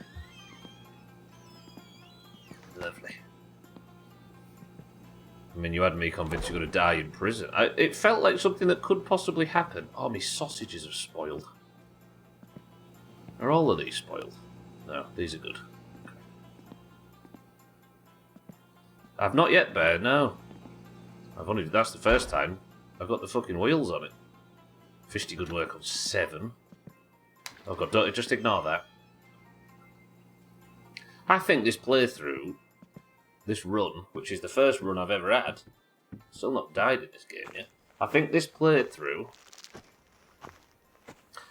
Lovely. I mean, you had me convinced you're going to die in prison. It felt like something that could possibly happen. Oh, my sausages are spoiled. Are all of these spoiled? No, these are good. I've not yet, Bear, no. That's the first time I've got the fucking wheels on it. 50 good work on 7. Oh god, don't just ignore that. I think this playthrough, this run, which is the first run I've ever had, still not died in this game yet. I think this playthrough...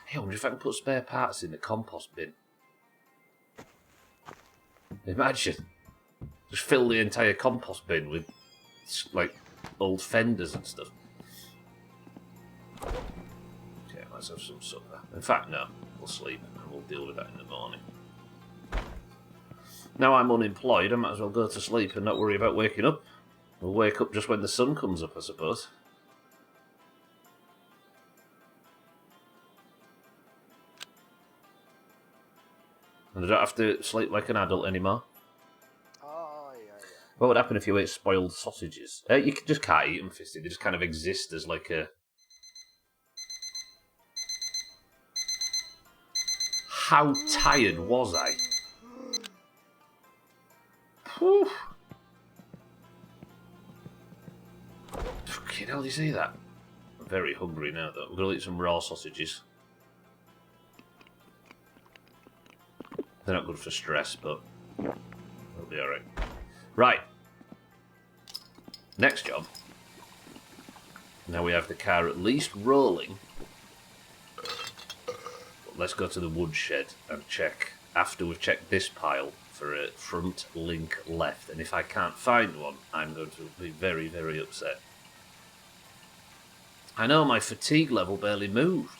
Hey, I wonder if I can put spare parts in the compost bin. Imagine. Just fill the entire compost bin with, like, old fenders and stuff. Okay, let's have some supper. In fact, no. We'll sleep and we'll deal with that in the morning. Now I'm unemployed, I might as well go to sleep and not worry about waking up. We'll wake up just when the sun comes up, I suppose. And I don't have to sleep like an adult anymore. What would happen if you ate spoiled sausages? You just can't eat them, Fisty. They just kind of exist as like a... How tired was I? Whew. Fucking hell, do you see that? I'm very hungry now, though. We're going to eat some raw sausages. They're not good for stress, but they'll be alright. Right. Next job. Now we have the car at least rolling. But let's go to the woodshed and check, after we've checked this pile, for a front link left. And if I can't find one, I'm going to be very, very upset. I know my fatigue level barely moved.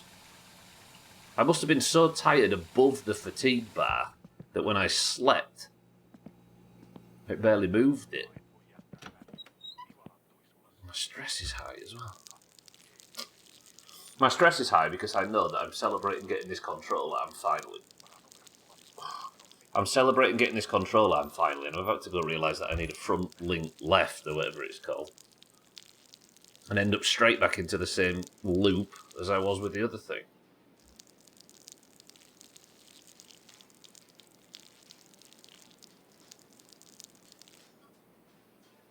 I must have been so tired above the fatigue bar that when I slept, it barely moved it. My stress is high as well. My stress is high because I know that I'm celebrating getting this controller I'm finally. I'm celebrating getting this controller I'm finally, and I'm about to go realise that I need a front link left or whatever it's called. And end up straight back into the same loop as I was with the other thing.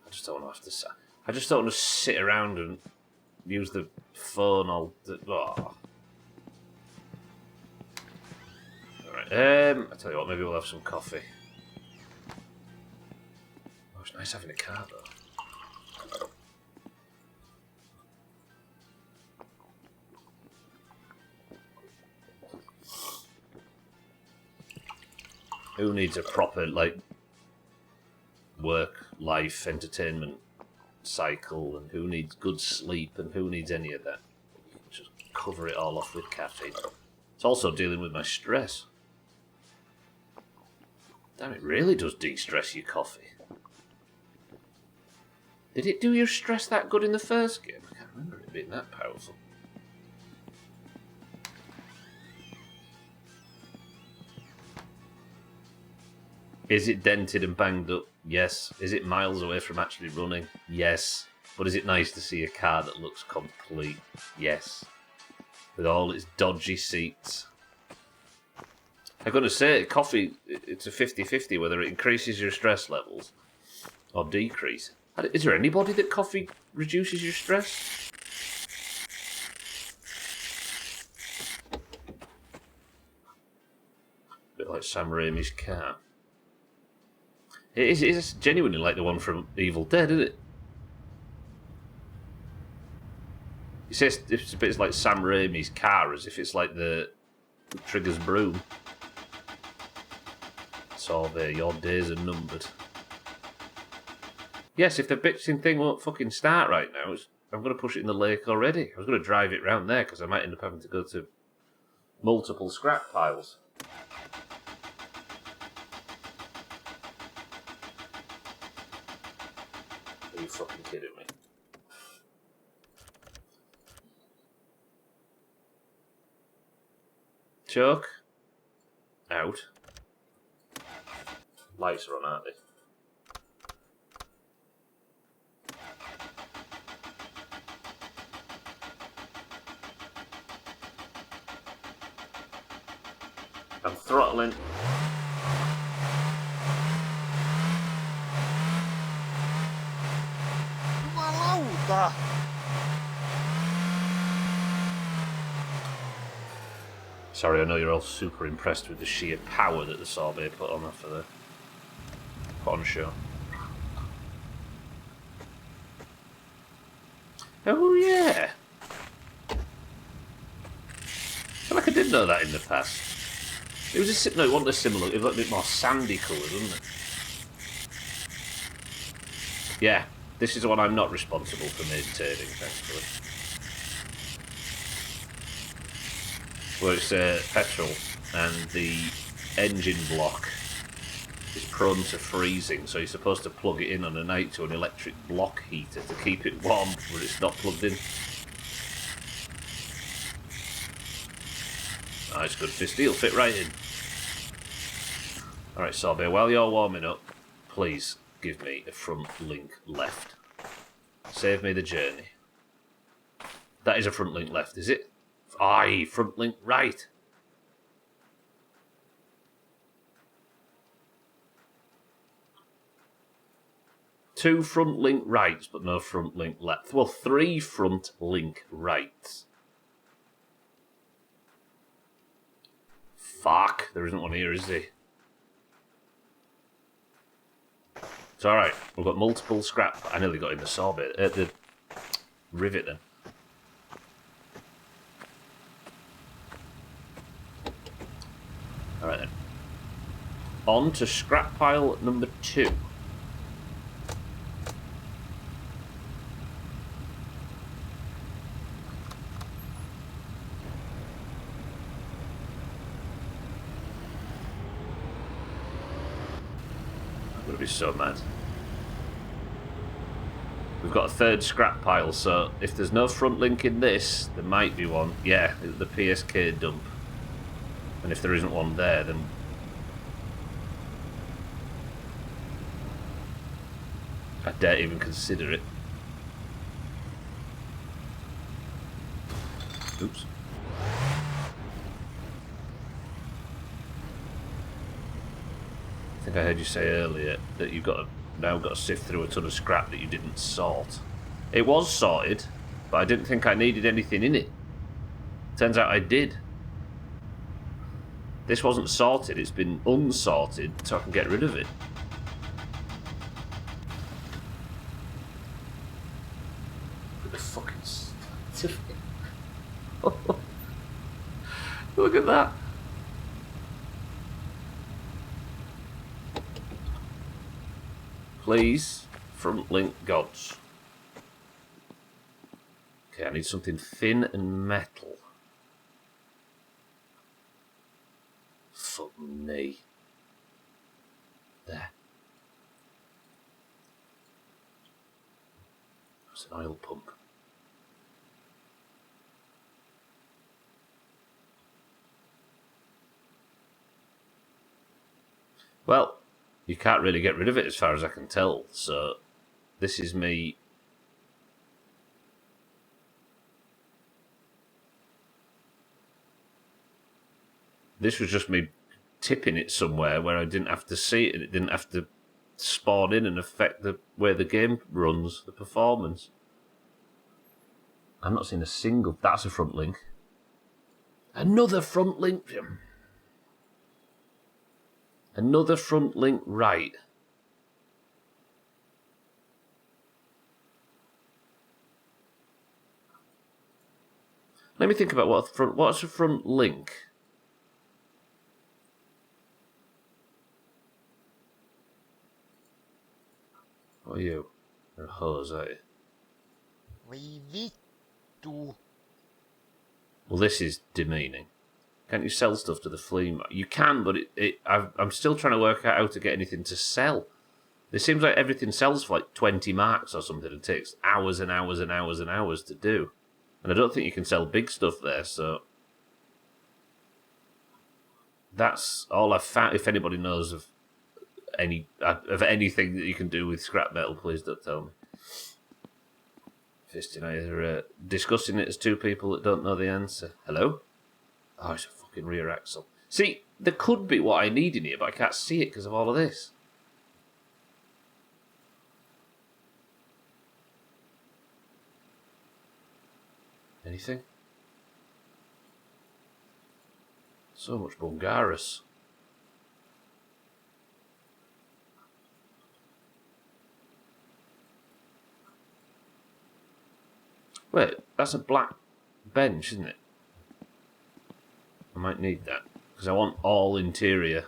I just don't want to sit around and use the phone all the... Oh. Alright, I tell you what, maybe we'll have some coffee. Oh, it's nice having a car though. Who needs a proper, like, work, life, entertainment cycle, and who needs good sleep, and who needs any of that? Just cover it all off with caffeine. It's also dealing with my stress. Damn, it really does de-stress your coffee. Did it do your stress that good in the first game? I can't remember it being that powerful. Is it dented and banged up? Yes. Is it miles away from actually running? Yes. But is it nice to see a car that looks complete? Yes. With all its dodgy seats. I'm going to say, coffee, it's a 50-50 whether it increases your stress levels or decrease. Is there anybody that coffee reduces your stress? A bit like Sam Raimi's car. It is genuinely like the one from Evil Dead, isn't it? It says it's a bit like Sam Raimi's car, as if it's like the Trigger's broom. So there, your days are numbered. Yes, if the bitching thing won't fucking start right now, I'm going to push it in the lake already. I was going to drive it round there because I might end up having to go to multiple scrap piles. Are you fucking kidding me? Choke. Out. Lights are on, aren't they? I'm throttling. Jumalauta! Sorry, I know you're all super impressed with the sheer power that the sorbet put on for the on show. Oh yeah! I feel like I did know that in the past. It was it wasn't a similar. It looked a bit more sandy coloured, wasn't it? Yeah, this is the one I'm not responsible for maintaining, thankfully. Where it's petrol and the engine block is prone to freezing, so you're supposed to plug it in on a night to an electric block heater to keep it warm when it's not plugged in. Nice, good fisty, it'll fit right in. Alright, Sorbet, while you're warming up, please give me a front link left. Save me the journey. That is a front link left, is it? Aye, front link right. Two front link rights, but no front link left. Well, three front link rights. Fuck, there isn't one here, is there? It's alright, we've got multiple scrap. I nearly got in the sorbet, the rivet then. Alright then. On to scrap pile number 2. I'm going to be so mad. We've got a third scrap pile, so if there's no front link in this, there might be one. Yeah, the PSK dump. And if there isn't one there, then... I dare even consider it. Oops. I think I heard you say earlier that you've now got to sift through a ton of scrap that you didn't sort. It was sorted, but I didn't think I needed anything in it. Turns out I did. This wasn't sorted, it's been unsorted so I can get rid of it. Look at the fucking stuff. Look at that. Please, front link gods. Okay, I need something thin and metal. knee. There. It's an oil pump. Well, you can't really get rid of it as far as I can tell, so this is me. This was just me tipping it somewhere where I didn't have to see it and it didn't have to spawn in and affect the way the game runs, the performance. I'm not seeing a single... That's a front link. Another front link. Another front link right. Let me think about what's a front link. What are you? You're a hose, aren't you? Well, this is demeaning. Can't you sell stuff to the flea market? You can, but I'm still trying to work out how to get anything to sell. It seems like everything sells for like 20 marks or something. It takes hours and hours and hours and hours to do. And I don't think you can sell big stuff there, so... That's all I've found. If anybody knows of anything that you can do with scrap metal, please don't tell me. Fisting either discussing it as two people that don't know the answer. Hello? Oh, it's a fucking rear axle. See, there could be what I need in here, but I can't see it because of all of this. Anything? So much Bulgaris. Wait, that's a black bench, isn't it? I might need that, because I want all interior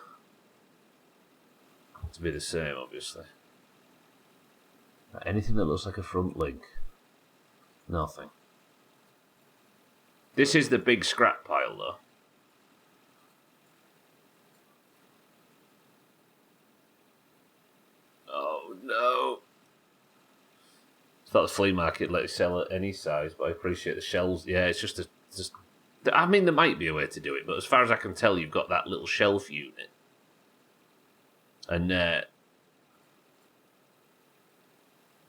to be the same, obviously. Anything that looks like a front link? Nothing. This is the big scrap pile, though. Oh, no. I thought the flea market let you sell at any size, but I appreciate the shelves. Yeah, it's just I mean, there might be a way to do it, but as far as I can tell, you've got that little shelf unit. And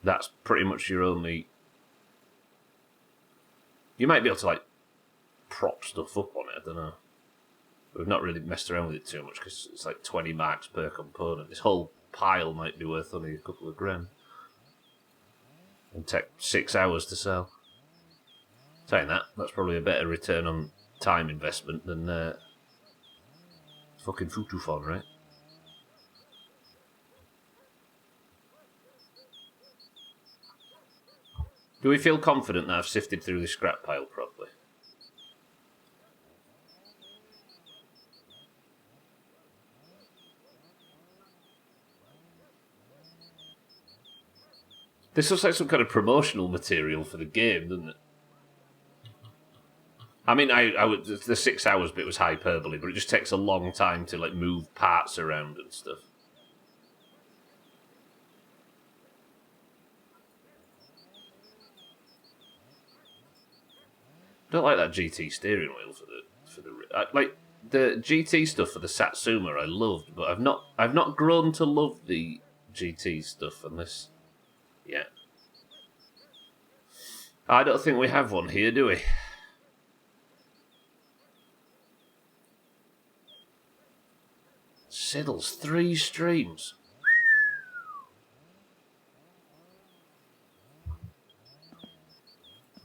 that's pretty much your only... You might be able to, like, prop stuff up on it, I don't know. We've not really messed around with it too much, because it's like 20 marks per component. This whole pile might be worth only a couple of grand. And take 6 hours to sell. Saying that, that's probably a better return on time investment than fucking Futufon, right? Do we feel confident that I've sifted through the scrap pile properly? This looks like some kind of promotional material for the game, doesn't it? I mean, I would, the 6 hours bit was hyperbole, but it just takes a long time to like move parts around and stuff. I don't like that GT steering wheel for the like the GT stuff for the Satsuma I loved, but I've not grown to love the GT stuff unless yet. I don't think we have one here, do we? Siddles, 3 streams.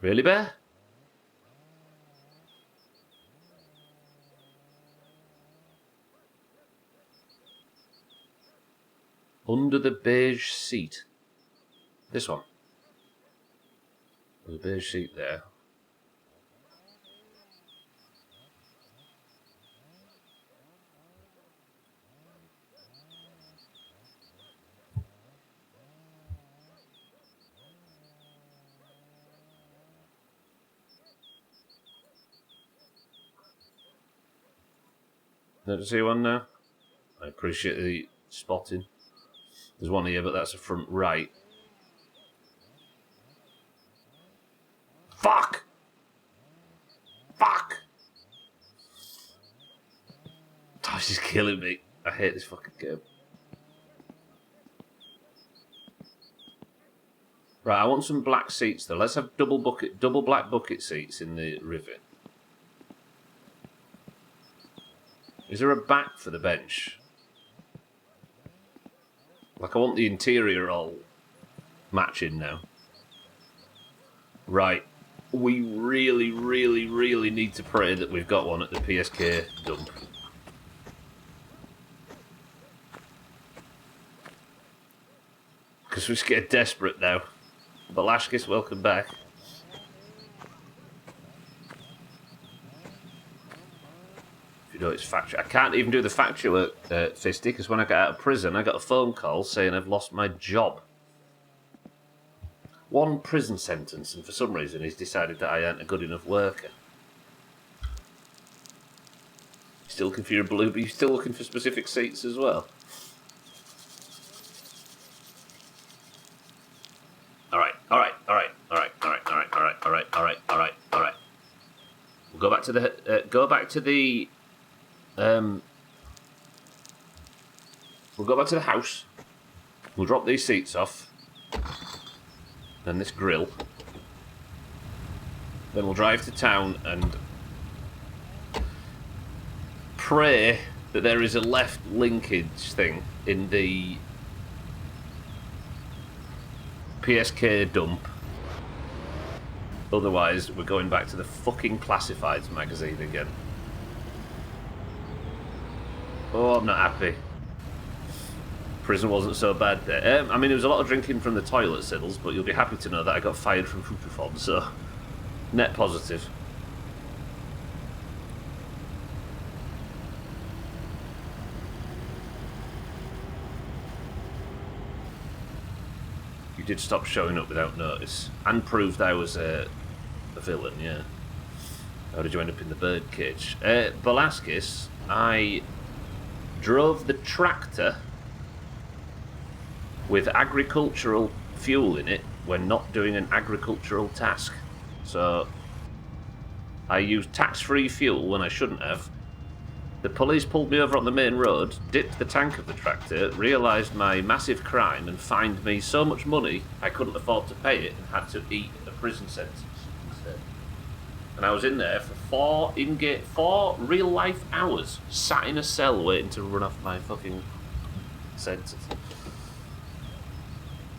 Really, Bear? Under the beige seat. This one. There's a beige seat there. Don't you see one now? I appreciate the spotting. There's one here, but that's a front right. Fuck! Fuck! Oh, this is killing me. I hate this fucking game. Right, I want some black seats though. Let's have double black bucket seats in the river. Is there a back for the bench? Like, I want the interior all matching now. Right. We really, really, really need to pray that we've got one at the PSK dump. Because we're just getting desperate now. Balashkis, welcome back. If you know it's factory. I can't even do the factory work, Fisty, because when I got out of prison, I got a phone call saying I've lost my job. One prison sentence, and for some reason he's decided that I ain't a good enough worker. Still looking for your blue, but you're still looking for specific seats as well. Alright. We'll go back to the we'll go back to the house. We'll drop these seats off. And this grill. Then we'll drive to town and pray that there is a left linkage thing in the PSK dump. Otherwise, we're going back to the fucking Classifieds magazine again. Oh, I'm not happy. Prison wasn't so bad there. I mean, there was a lot of drinking from the toilet sills, but you'll be happy to know that I got fired from Futafon, so net positive. You did stop showing up without notice, and proved I was a villain, yeah. How did you end up in the birdcage? Velasquez, I drove the tractor with agricultural fuel in it when not doing an agricultural task. So I used tax-free fuel when I shouldn't have. The police pulled me over on the main road, dipped the tank of the tractor, realised my massive crime and fined me so much money I couldn't afford to pay it and had to eat a prison sentence instead. And I was in there for 4 real-life hours, sat in a cell waiting to run off my fucking sentence.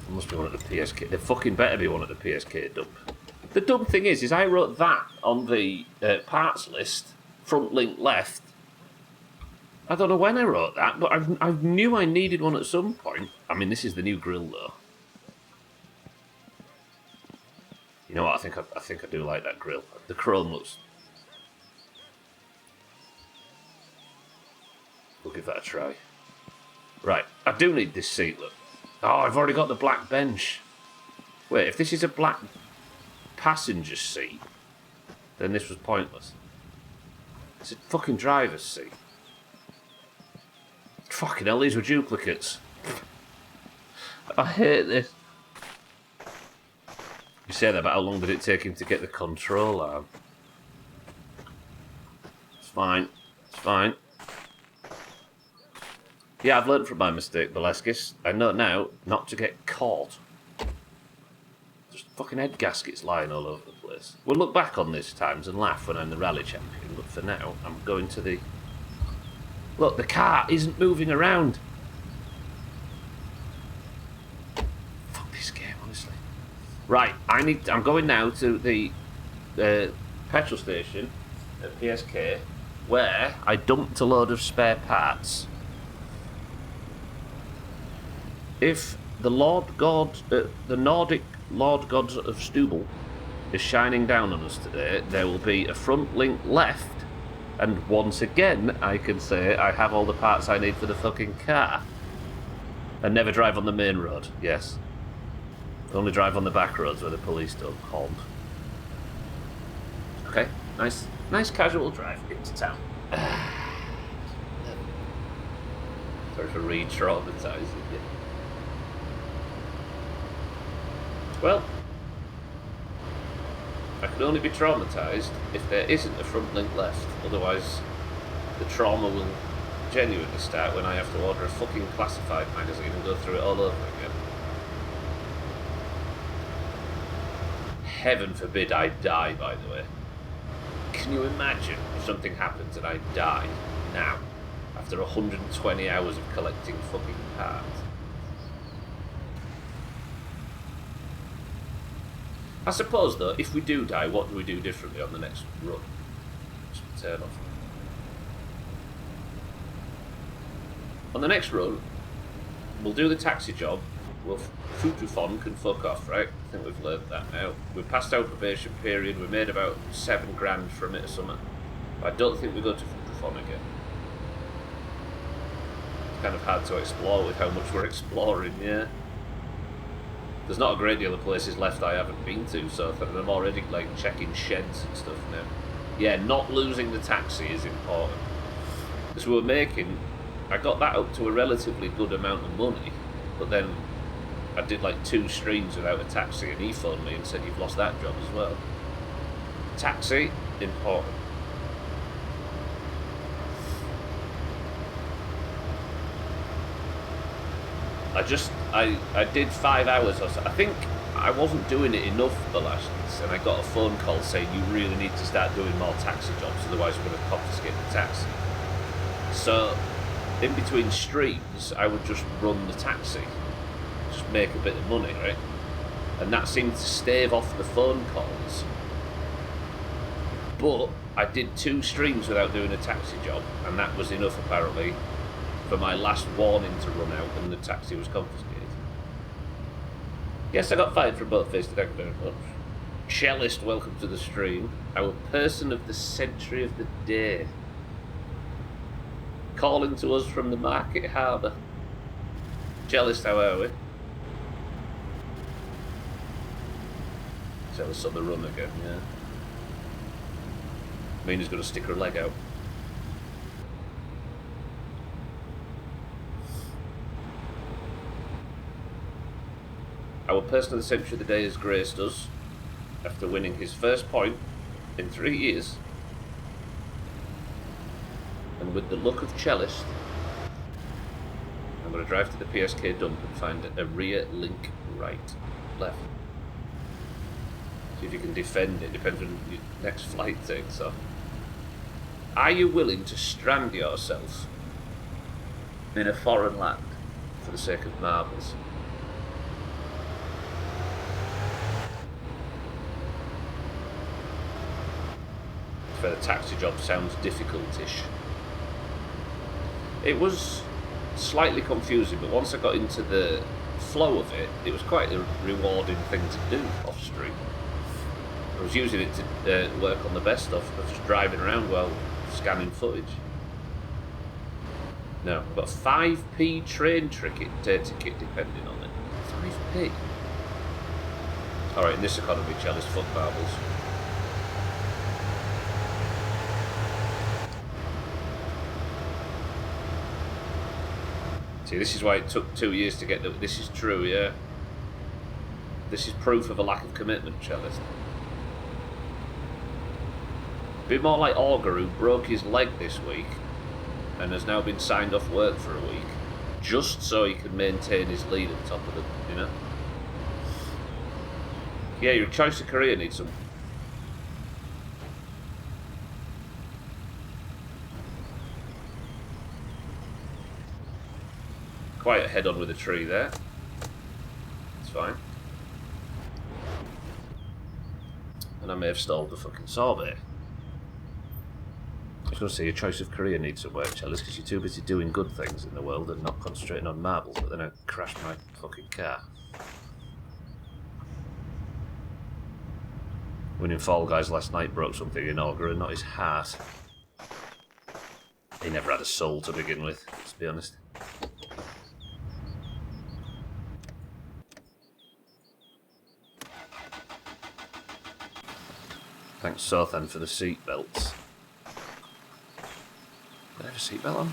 There must be one at the PSK. There fucking better be one at the PSK dump. The dumb thing is I wrote that on the parts list, front link left. I don't know when I wrote that, but I knew I needed one at some point. I mean, this is the new grill, though. You know what? I think I do like that grill. The chrome looks. We'll give that a try. Right, I do need this seat. Look. Oh, I've already got the black bench. Wait, if this is a black passenger seat, then this was pointless. It's a fucking driver's seat. Fucking hell, these were duplicates. I hate this. You say that, but how long did it take him to get the control arm? It's fine. It's fine. Yeah, I've learned from my mistake, Velasquez. I know now not to get caught. Just fucking head gaskets lying all over the place. We'll look back on this times and laugh when I'm the rally champion, but for now, I'm going to the... Look, the car isn't moving around. Fuck this game, honestly. Right, I'm going now to the petrol station at PSK, where I dumped a load of spare parts. If the Lord God, the Nordic Lord God of Stubble is shining down on us today, there will be a front link left. And once again, I can say I have all the parts I need for the fucking car. And never drive on the main road, yes. Only drive on the back roads where the police don't hold. Okay, nice casual drive into town. Sorry for re-traumatising you. Well, I can only be traumatised if there isn't a front link left. Otherwise, the trauma will genuinely start when I have to order a fucking classified magazine and go through it all over again. Heaven forbid I die, by the way. Can you imagine if something happens and I die now, after 120 hours of collecting fucking parts? I suppose, though, if we do die, what do we do differently on the next run? Just turn off. On the next run, we'll do the taxi job. Well, Futufon can fuck off, right? I think we've learned that now. We've passed our probation period. We made about 7 grand from it or something. But I don't think we go to Futufon again. It's kind of hard to explore with how much we're exploring, yeah. There's not a great deal of places left I haven't been to, so I'm already like checking sheds and stuff now. Yeah, not losing the taxi is important. Because we were making, I got that up to a relatively good amount of money, but then I did like 2 streams without a taxi, and he phoned me and said, you've lost that job as well. Taxi, important. I did 5 hours or so. I think I wasn't doing it enough the last weeks, and I got a phone call saying you really need to start doing more taxi jobs, otherwise we're going to confiscate the taxi. So, in between streams, I would just run the taxi, just make a bit of money, right? And that seemed to stave off the phone calls. But I did 2 streams without doing a taxi job, and that was enough apparently for my last warning to run out and the taxi was confiscated. Yes, I got fired from both faces, thank you very much. Cellist, welcome to the stream. Our person of the century of the day. Calling to us from the Market Harbour. Cellist, how are we? Cellist on the run again, yeah. Mina's going to stick her leg out. Our person of the century of the day has graced us after winning his first point in 3 years. And with the luck of Cellist, I'm going to drive to the PSK dump and find a rear link right, left. See if you can defend it, depends on your next flight takes off. Are you willing to strand yourself in a foreign land for the sake of marbles? The taxi job sounds difficult-ish. It was slightly confusing, but once I got into the flow of it, it was quite a rewarding thing to do off-stream. I was using it to work on the best stuff. I was just driving around while scanning footage. No, I've got 5p train ticket depending on it. 5p? Alright, in this economy, Cellist, fuck marbles. See, this is why it took 2 years to get... This is true, yeah. This is proof of a lack of commitment, Cellist. A bit more like Augur, who broke his leg this week and has now been signed off work for a week, just so he could maintain his lead at the top of the... you know? Yeah, your choice of career needs some... Quite a head-on with a tree there. It's fine. And I may have stalled the fucking sorbet. I was going to say your choice of career needs some work, Cellist, because you're too busy doing good things in the world and not concentrating on marbles, but then I crashed my fucking car. Winning Fall Guys last night broke something in Augur and not his heart. He never had a soul to begin with, let's be honest. Thanks, Sothan, for the seatbelts. Did I have a seatbelt on?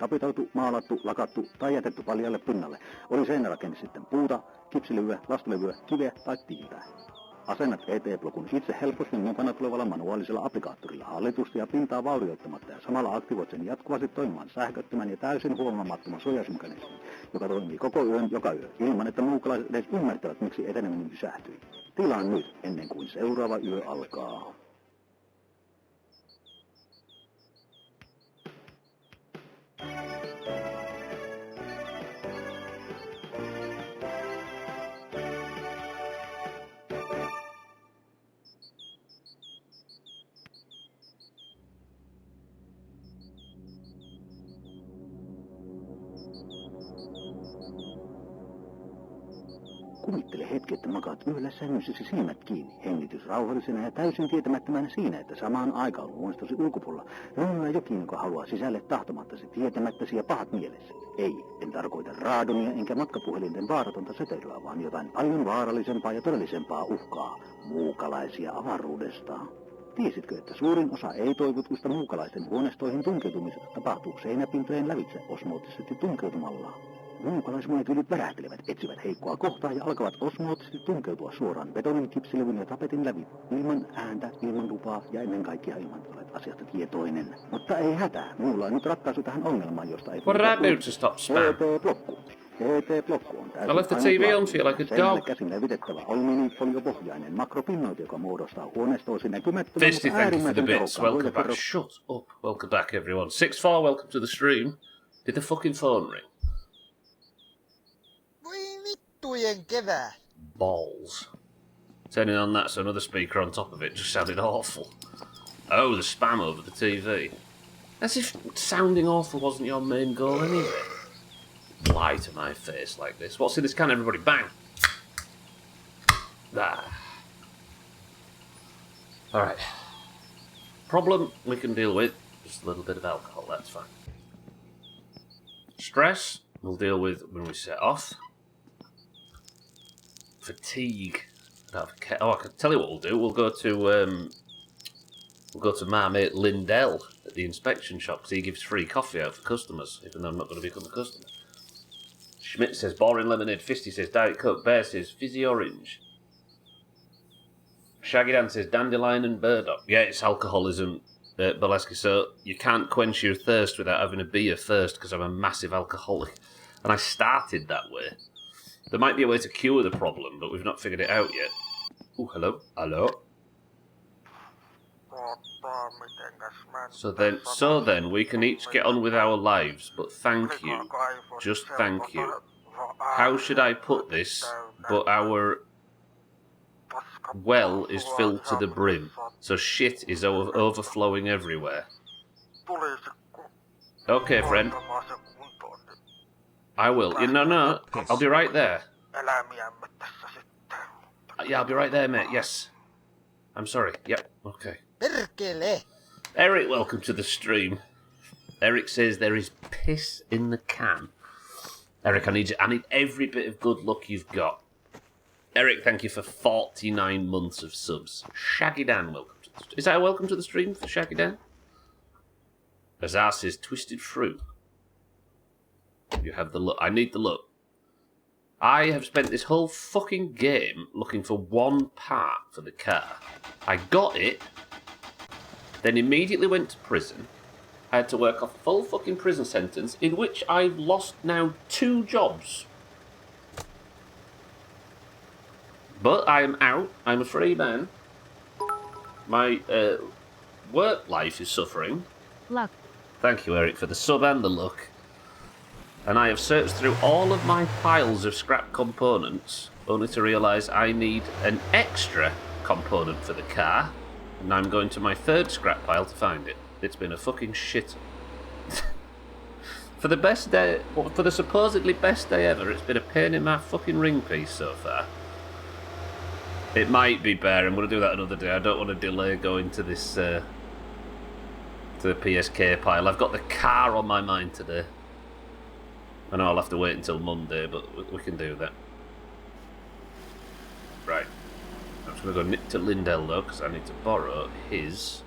tapetoitu, maalattu, lakattu tai jätetty paljalle pinnalle. Oli seinärakenne sitten puuta, kipsilevyä, lastulevyä, kiveä tai tiiltä. Asennat ET-blokun itse helposti mukana tulevalla manuaalisella applikaattorilla hallitusti ja pintaa vaurioittamatta ja samalla aktivoit sen jatkuvasti toimimaan sähköttömän ja täysin huomaamattoman suojausmekanismin, joka toimii koko yön joka yö ilman, että muukalaiset edes ymmärtävät, miksi eteneminen pysähtyi. Tilaa nyt ennen kuin seuraava yö alkaa. Kuvittele hetki, että makaat yöllä sängyssäsi silmät kiinni, hengitys rauhallisena ja täysin tietämättömänä siinä, että samaan aikaan luonnostosi ulkopuolella rönnyää jokin, joka haluaa sisälle tahtomattasi, tietämättäsi ja pahat mielessä. Ei, en tarkoita raadonia enkä matkapuhelinten vaaratonta söteilyä, vaan jotain paljon vaarallisempaa ja todellisempaa uhkaa, muukalaisia avaruudesta. Tiesitkö, että suurin osa ei-toivotusta muukalaisten huoneistoihin tunkeutumisesta tapahtuu seinäpintojen lävitse osmoottisesti tunkeutumalla? Muukalaismonetyylit värähtelevät, etsivät heikkoa kohtaa ja alkavat osmoottisesti tunkeutua suoraan betonin, kipsilevyn ja tapetin läpi. Ilman ääntä, ilman lupaa ja ennen kaikkea ilman olet asiasta tietoinen. Mutta ei hätää, minulla on nyt ratkaisu tähän ongelmaan, josta ei... What did I do to stop spam? ET-blokku. ET-blokku on täysin... I left the TV on so you like a dog. Käsin levitettävä aluminifoliopohjainen makropinnoite, joka muodostaa huoneistoosi näkymättömän, Fisty, thank you for the bits. Welcome back. Shut up. Welcome back, everyone. 6-4, welcome to the stream. Did the fucking phone ring? Vittujen kevää. Balls. Turning on that so another speaker on top of it just sounded awful. Oh, the spam over the TV. As if sounding awful wasn't your main goal anyway. Lie to my face like this. What's in this can, everybody? Bang! Ah. Alright. Problem we can deal with. Just a little bit of alcohol, that's fine. Stress, we'll deal with when we set off. Fatigue. I can tell you what we'll do. We'll go to my mate Lindell at the inspection shop because he gives free coffee out for customers, even though I'm not going to become a customer. Schmidt says boring lemonade. Fisty says Diet Coke. Bear says fizzy orange. Shaggy Dan says dandelion and burdock. Yeah, it's alcoholism, Boleski. So you can't quench your thirst without having a beer first because I'm a massive alcoholic. And I started that way. There might be a way to cure the problem, but we've not figured it out yet. Oh, hello. Hello. So then, we can each get on with our lives, but thank you. Just thank you. How should I put this? But our well is filled to the brim, so shit is overflowing everywhere. Okay, friend. I will. No, I'll be right there. Yeah, I'll be right there, mate. Yes. I'm sorry. Yep. Okay. Perkele! Eric, welcome to the stream. Eric says there is piss in the can. Eric, I need every bit of good luck you've got. Eric, thank you for 49 months of subs. Shaggy Dan, welcome to the stream. Is that a welcome to the stream for Shaggy Dan? Azar says twisted fruit. You have the look. I need the look. I have spent this whole fucking game looking for one part for the car. I got it, then immediately went to prison. I had to work off a full fucking prison sentence in which I've lost now 2 jobs. But I am out. I'm a free man. My work life is suffering. Luck. Thank you, Eric, for the sub and the look. And I have searched through all of my piles of scrap components, only to realise I need an extra component for the car, and I'm going to my 3rd scrap pile to find it. It's been a fucking shit. For the supposedly best day ever, it's been a pain in my fucking ring piece so far. It might be Bear. I'm going to do that another day. I don't want to delay going to this, to the PSK pile. I've got the car on my mind today. I know I'll have to wait until Monday, but we can do that. Right. I'm just going to go nip to Lindell, though, because I need to borrow his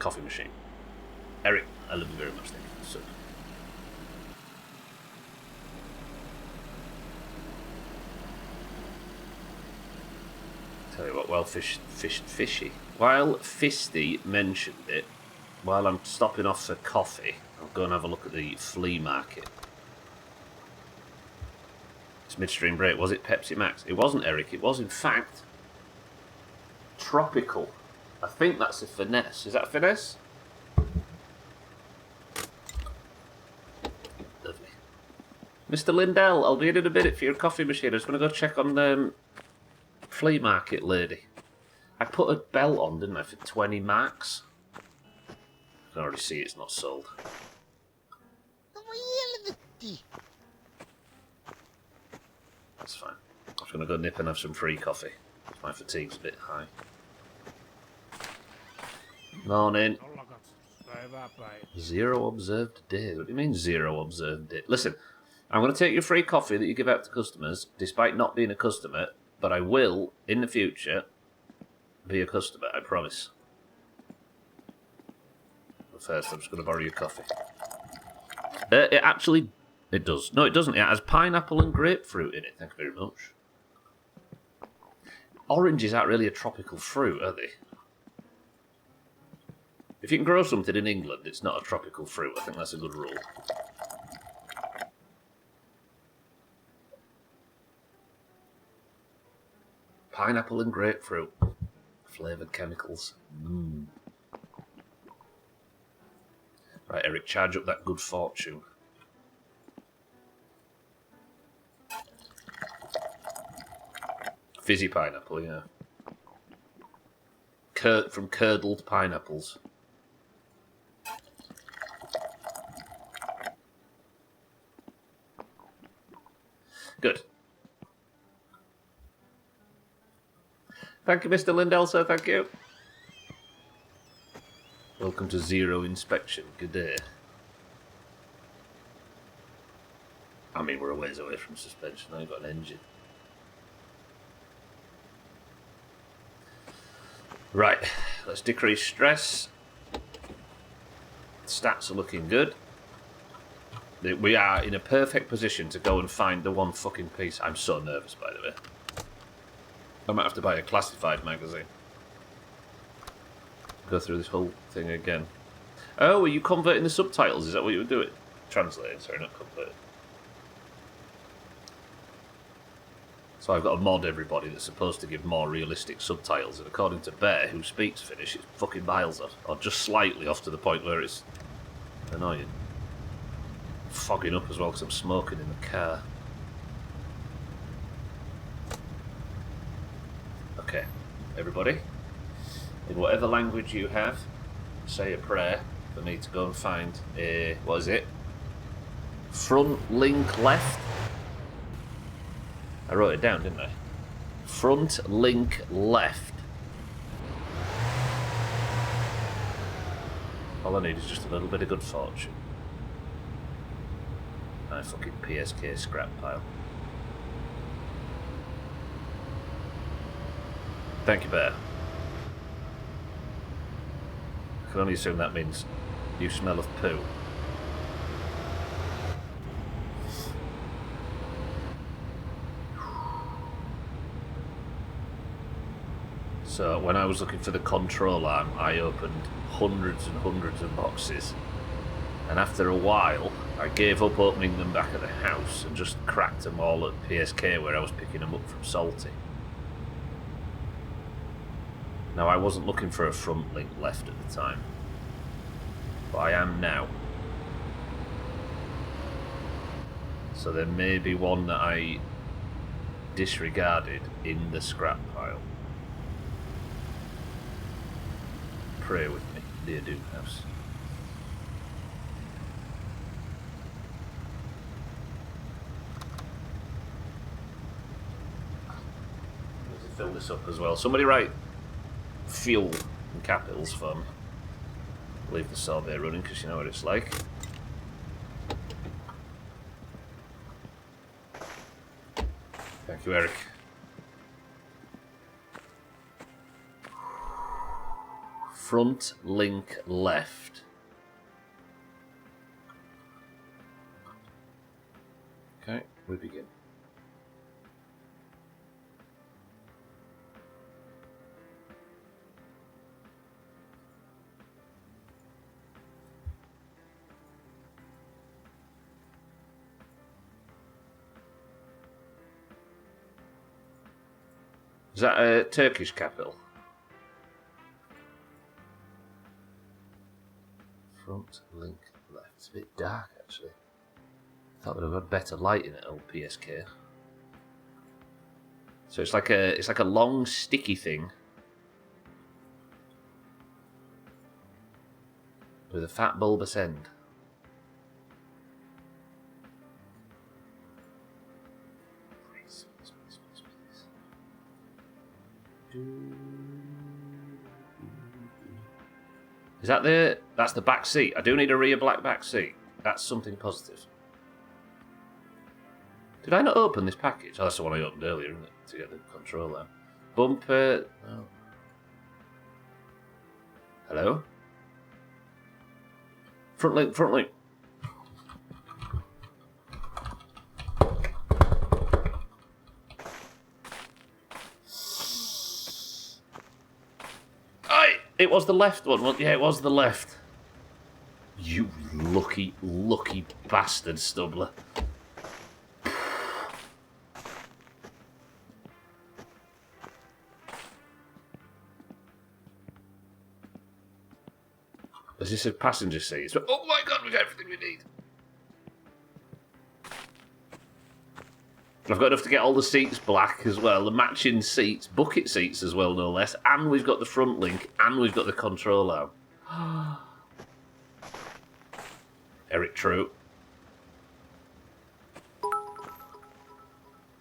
coffee machine. Eric, I love you very much. Thank you. So, Tell you what, while Fisty mentioned it, while I'm stopping off for coffee, I'll go and have a look at the flea market. It's midstream break. Was it Pepsi Max? It wasn't, Eric. It was, in fact, Tropical. I think that's a finesse. Is that a finesse? Lovely. Mr. Lindell, I'll be in a minute for your coffee machine. I just want to go check on the flea market lady. I put a belt on, didn't I, for 20 marks? I can already see it's not sold. That's fine. I'm just going to go nip and have some free coffee. My fatigue's a bit high. Morning. Zero observed days. What do you mean zero observed days? Listen, I'm going to take your free coffee that you give out to customers, despite not being a customer, but I will, in the future, be a customer, I promise. But first, I'm just going to borrow your coffee. It does. No, it doesn't. It has pineapple and grapefruit in it. Thank you very much. Oranges aren't really a tropical fruit, are they? If you can grow something in England, it's not a tropical fruit. I think that's a good rule. Pineapple and grapefruit. Flavoured chemicals. Right, Eric, charge up that good fortune. Fizzy pineapple, yeah. From curdled pineapples. Good. Thank you, Mr. Lindell, sir. Thank you. Welcome to Zero Inspection. Good day. I mean, we're a ways away from suspension. I've got an engine. Right, let's decrease stress. Stats are looking good. We are in a perfect position to go and find the one fucking piece. I'm so nervous, by the way. I might have to buy a classified magazine. Go through this whole thing again. Oh, are you converting the subtitles? Is that what you were doing? Translating, sorry, not converting. So I've got a mod, everybody, that's supposed to give more realistic subtitles, and according to Bear, who speaks Finnish, it's fucking miles off, or just slightly off to the point where it's annoying. Fogging up as well because I'm smoking in the car. Okay, everybody, in whatever language you have, say a prayer for me to go and find a, what is it? Front link left? I wrote it down, didn't I? Front link left. All I need is just a little bit of good fortune. My fucking PSK scrap pile. Thank you, Bear. I can only assume that means you smell of poo. So when I was looking for the control arm, I opened hundreds and hundreds of boxes. And after a while, I gave up opening them back at the house and just cracked them all at PSK where I was picking them up from Salty. Now, I wasn't looking for a front link left at the time, but I am now. So there may be one that I disregarded in the scrap pile. Pray with me, dear Doomhaus. Let's fill this up as well. Somebody write fuel in capitals for me. Leave the sorbet running because you know what it's like. Thank you, Eric. Front link left. Okay, we begin. Is that a Turkish capital? Front link left. It's a bit dark actually. Thought we'd have had better light in it, old PSK. So it's like a long sticky thing with a fat bulbous end. Is that that's the back seat? I do need a rear black back seat. That's something positive. Did I not open this package? Oh, that's the one I opened earlier, isn't it? To get the controller. Bumper. Oh. Hello? Front link, front link. It was the left one. Well, yeah, it was the left. You lucky, lucky bastard, Stubbler. Is this a passenger seat? Oh my god, we got everything we need. I've got enough to get all the seats black as well, the matching seats, bucket seats as well, no less, and we've got the front link, and we've got the control arm. Eric True.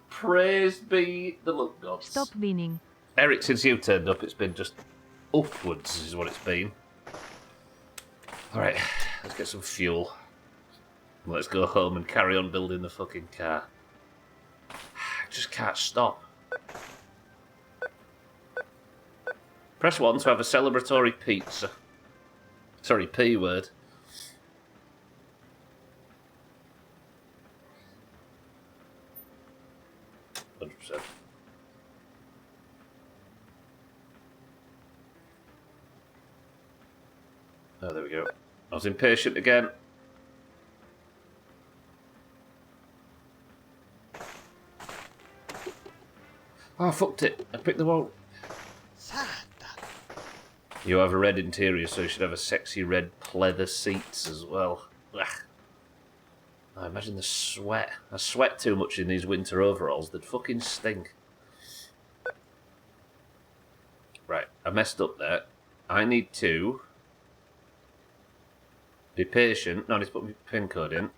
Praise be the luck gods. Stop winning. Eric, since you've turned up, it's been just upwards is what it's been. Alright, let's get some fuel. Let's go home and carry on building the fucking car. I just can't stop. Press 1 to have a celebratory pizza. Sorry, P word. %. Oh, there we go. I was impatient again. Oh, I fucked it. I picked the wrong. You have a red interior, so you should have a sexy red pleather seats as well. Ugh. I imagine the sweat. I sweat too much in these winter overalls. They'd fucking stink. Right, I messed up there. I need to be patient. No, I need to put my PIN code in.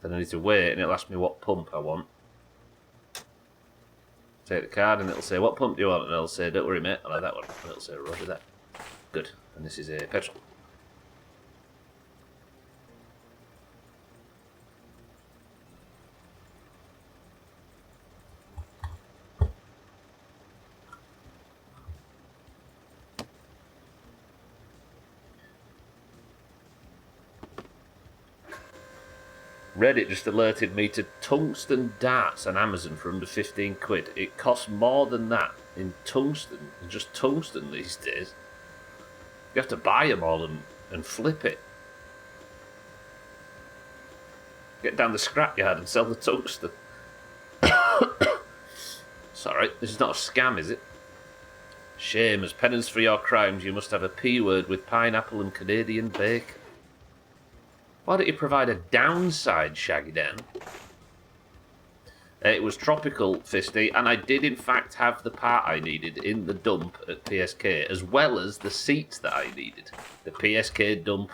Then I need to wait and it'll ask me what pump I want. Take the card and it'll say, what pump do you want? And it'll say, don't worry mate, I'll have that one. And it'll say, roger that. Good. And this is a petrol. Reddit just alerted me to tungsten darts on Amazon for under 15 quid. It costs more than that in tungsten, just tungsten these days. You have to buy them all and flip it. Get down the scrapyard and sell the tungsten. Sorry, this is not a scam, is it? Shame, as penance for your crimes, you must have a P word with pineapple and Canadian bacon. Why don't you provide a downside, Shaggy Dan? It was tropical, Fisty, and I did in fact have the part I needed in the dump at PSK, as well as the seats that I needed. The PSK dump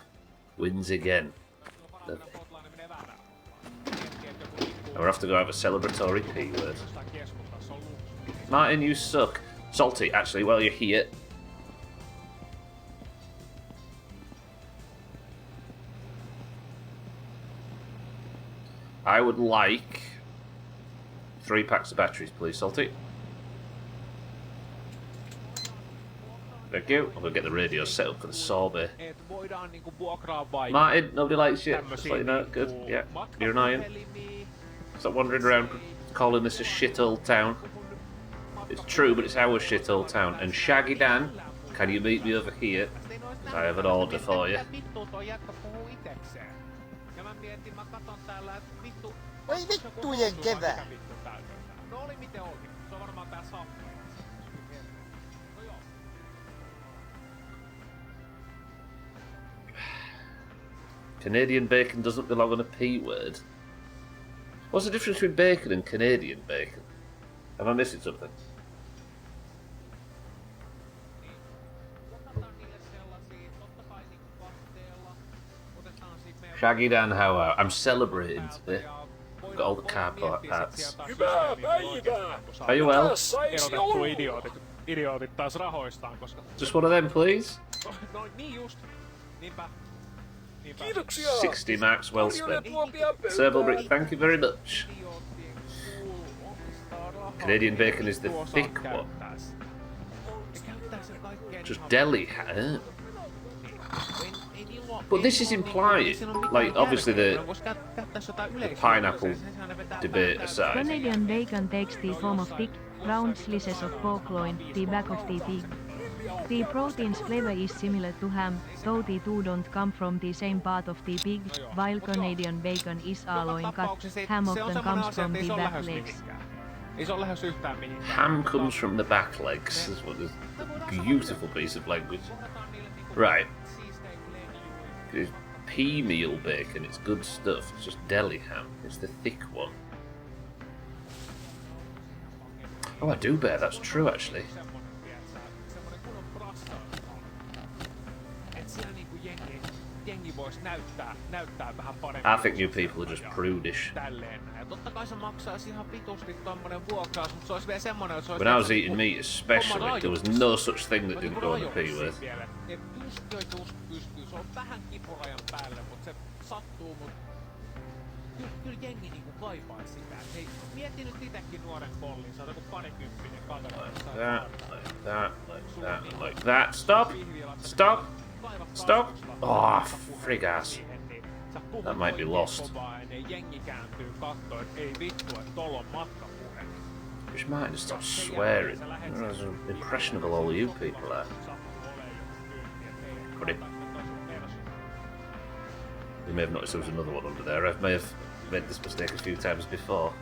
wins again. Lovely. We'll have to go have a celebratory P word. Martin, you suck. Salty, actually, while you're here, I would like 3 packs of batteries, please, Salty. Thank you. I'm going to get the radio set up for the sorbet. Martin, nobody likes you. Just let you know. Good. Yeah. You're annoying. Stop wandering around calling this a shit old town. It's true, but it's our shit old town. And Shaggy Dan, can you meet me over here? I have an order for you. Ja mä mietin, mä katon täällä, että vittu... Oi vittujen kevää! No oli miten oli. Se on varmaan tää sappi. No joo. Canadian bacon doesn't belong on a P word. What's the difference between bacon and Canadian bacon? Am I missing something? Shaggy Dan, how are I'm celebrating today. I've got all the car parts. Are you well? Erotettu idiootit taas rahoistaan, koska... Just one of them, please. No niin just. Niinpä. 60 marks well spent. Servalbrick, thank you very much. Canadian bacon is the thick one. Just deli ham. But this is implying, like, obviously the pineapple debate aside. Canadian bacon takes the form of thick, round slices of pork loin, the back of the pig. The protein's flavor is similar to ham, though the two don't come from the same part of the pig, while Canadian bacon is a loin cut. Ham often comes from the back legs. Ei se ole lähes yhtään mihinkään. Ham comes from the back legs. This one is a beautiful piece of language. Right. It's pea meal bacon, it's good stuff. It's just deli ham. It's the thick one. Oh, I do bear, that's true actually. I think you people are just prudish. When I was eating meat especially, there was no such thing that didn't go on the P word. Like that. Stop! Stop! Stop! Oh, frig ass. That might be lost. Which might just stop swearing. As impressionable all you people are. Got it. You may have noticed there was another one under there. I may have made this mistake a few times before.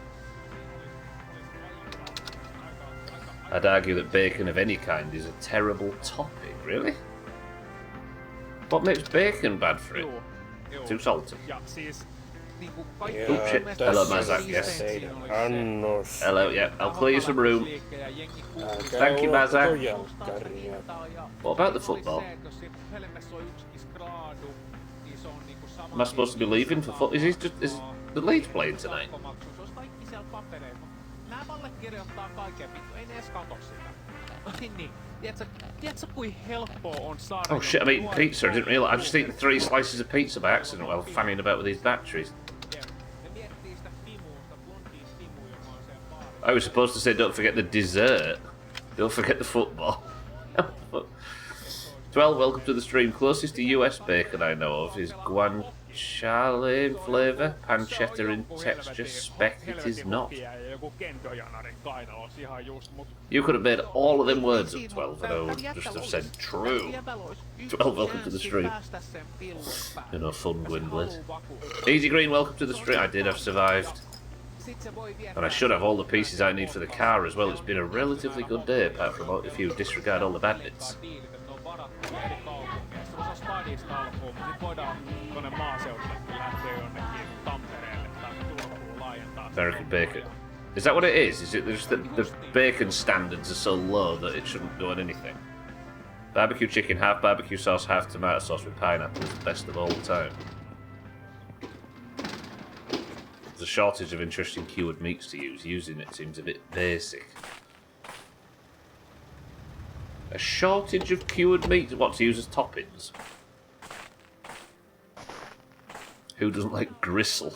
I'd argue that bacon of any kind is a terrible topping, really? What makes bacon bad for it? Too salty. Oh shit. Hello, Mazak, yes. Hello, yeah. I'll clear you some room. Thank you, Mazak. What about the football? Am I supposed to be leaving for foot? Is the Leeds playing tonight? Oh shit, I'm eating pizza, I didn't realise. I've just eaten 3 slices of pizza by accident while fanning about with these batteries. I was supposed to say don't forget the dessert. Don't forget the football. 12, welcome to the stream. Closest to US bacon I know of is guanciale in flavour, pancetta in texture, speck it is not. You could have made all of them words up, 12, and I would just have said true. 12, welcome to the stream. You know, fun dwindlers. Easy Green, welcome to the stream. I did, I've survived. And I should have all the pieces I need for the car as well. It's been a relatively good day, apart from if you disregard all the bad bits. American bacon. Is that what it is? Is it just that the bacon standards are so low that it shouldn't go on anything? Barbecue chicken, half barbecue sauce, half tomato sauce with pineapple is the best of all time. There's a shortage of interesting cured meats to use. Using it seems a bit basic. A shortage of cured meat? What, to use as toppings? Who doesn't like gristle?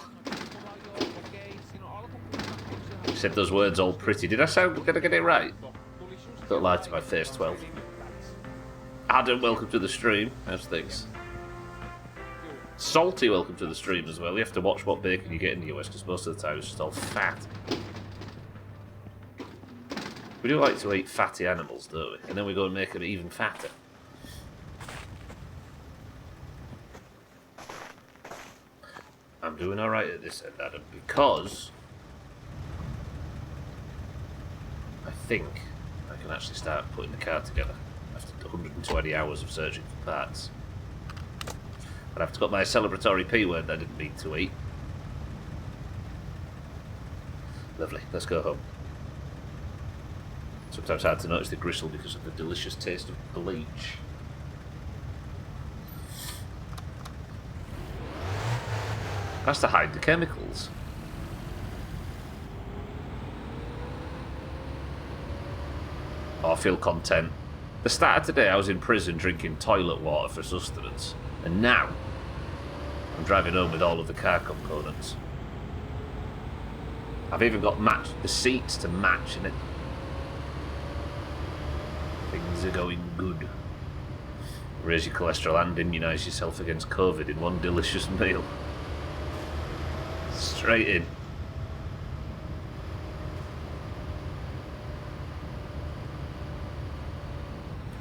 You said those words all pretty. Did I get it right? Don't lie to my face, 12. Adam, welcome to the stream. How's things? Salty, welcome to the stream as well. You have to watch what bacon you get in the US because most of the time it's just all fat. We do like to eat fatty animals, don't we? And then we go and make them even fatter. I'm doing alright at this end, Adam, because I think I can actually start putting the car together after 120 hours of searching for parts. But I've got my celebratory P word I didn't mean to eat. Lovely, let's go home. Sometimes hard to notice the gristle because of the delicious taste of bleach. That's to hide the chemicals. Oh, I feel content. The start of today I was in prison drinking toilet water for sustenance. And now I'm driving home with all of the car components. I've even got the seats to match in it. Things are going good. Raise your cholesterol and immunise yourself against COVID in one delicious meal. Straight in.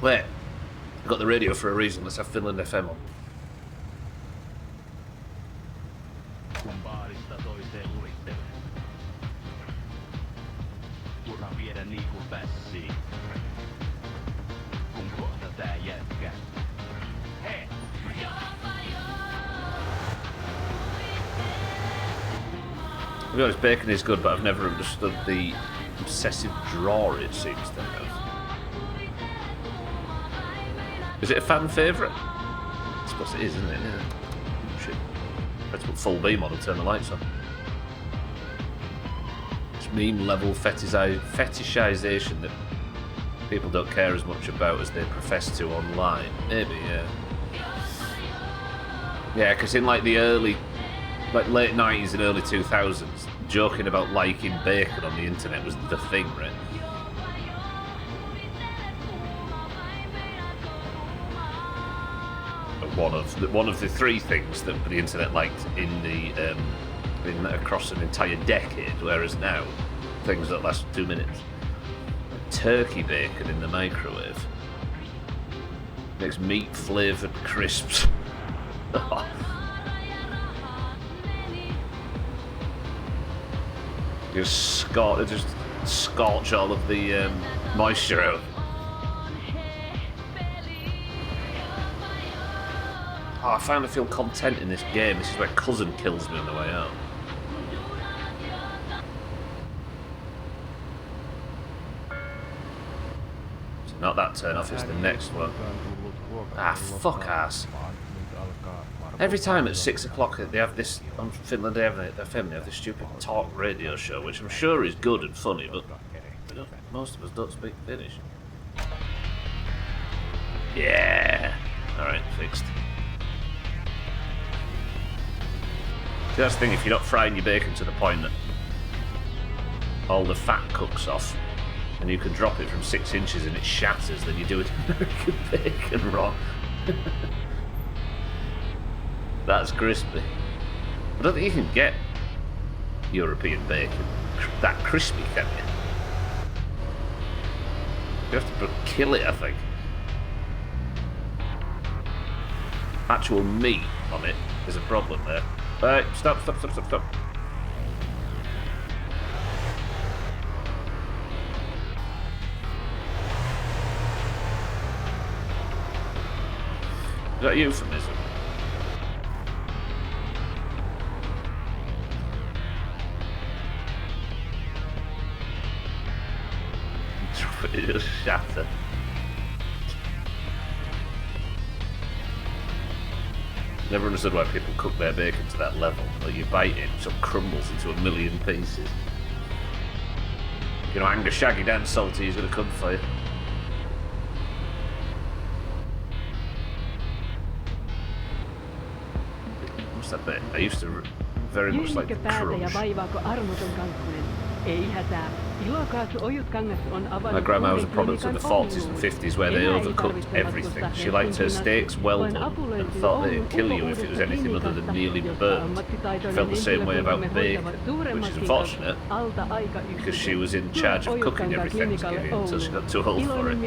Wait, I've got the radio for a reason. Let's have Finland FM on. Kun baarista toiseen luistelee. Turha viedä niinku pässiin. Kun kohta tää jätkä. Hei! To be honest, bacon is good, but I've never understood the obsessive draw it seems to have. Is it a fan favourite? I suppose it is, isn't it? Yeah. Shit. Let's put full beam on and turn the lights on. It's meme level fetishization that people don't care as much about as they profess to online. Maybe, yeah. Yeah, because in like the early, like late 90s and early 2000s, joking about liking bacon on the internet was the thing, right? One of the three things that the internet liked across an entire decade, whereas now things that last 2 minutes. Turkey bacon in the microwave makes meat flavoured crisps. Just scorch all of the moisture out. Oh, I finally feel content in this game. This is where Cousin kills me on the way out. So not that turn off, it's the next one. Ah, fuck ass. Every time at 6 o'clock they have this, on Finland FM, they have this stupid talk radio show, which I'm sure is good and funny, but most of us don't speak Finnish. Yeah! Alright, fixed. See, that's the thing, if you're not frying your bacon to the point that all the fat cooks off, and you can drop it from 6 inches and it shatters, then you do it American bacon wrong. That's crispy. I don't think you can get European bacon that crispy, can you? You have to kill it, I think. Actual meat on it is a problem there. Right, stop. Is that a euphemism? It just shattered. Never understood why people cook their bacon to that level. Like you bite it, so it crumbles into a million pieces. You know, Anger Shaggy Dan Salty is going to come for you. What's that bit? I used to very much like the crunch. My grandma was a product of the 40s and 50s where they overcooked everything. She liked her steaks well done and thought they'd kill you if it was anything other than nearly burnt. She felt the same way about bacon, which is unfortunate because she was in charge of cooking every Thanksgiving until she got too old for it.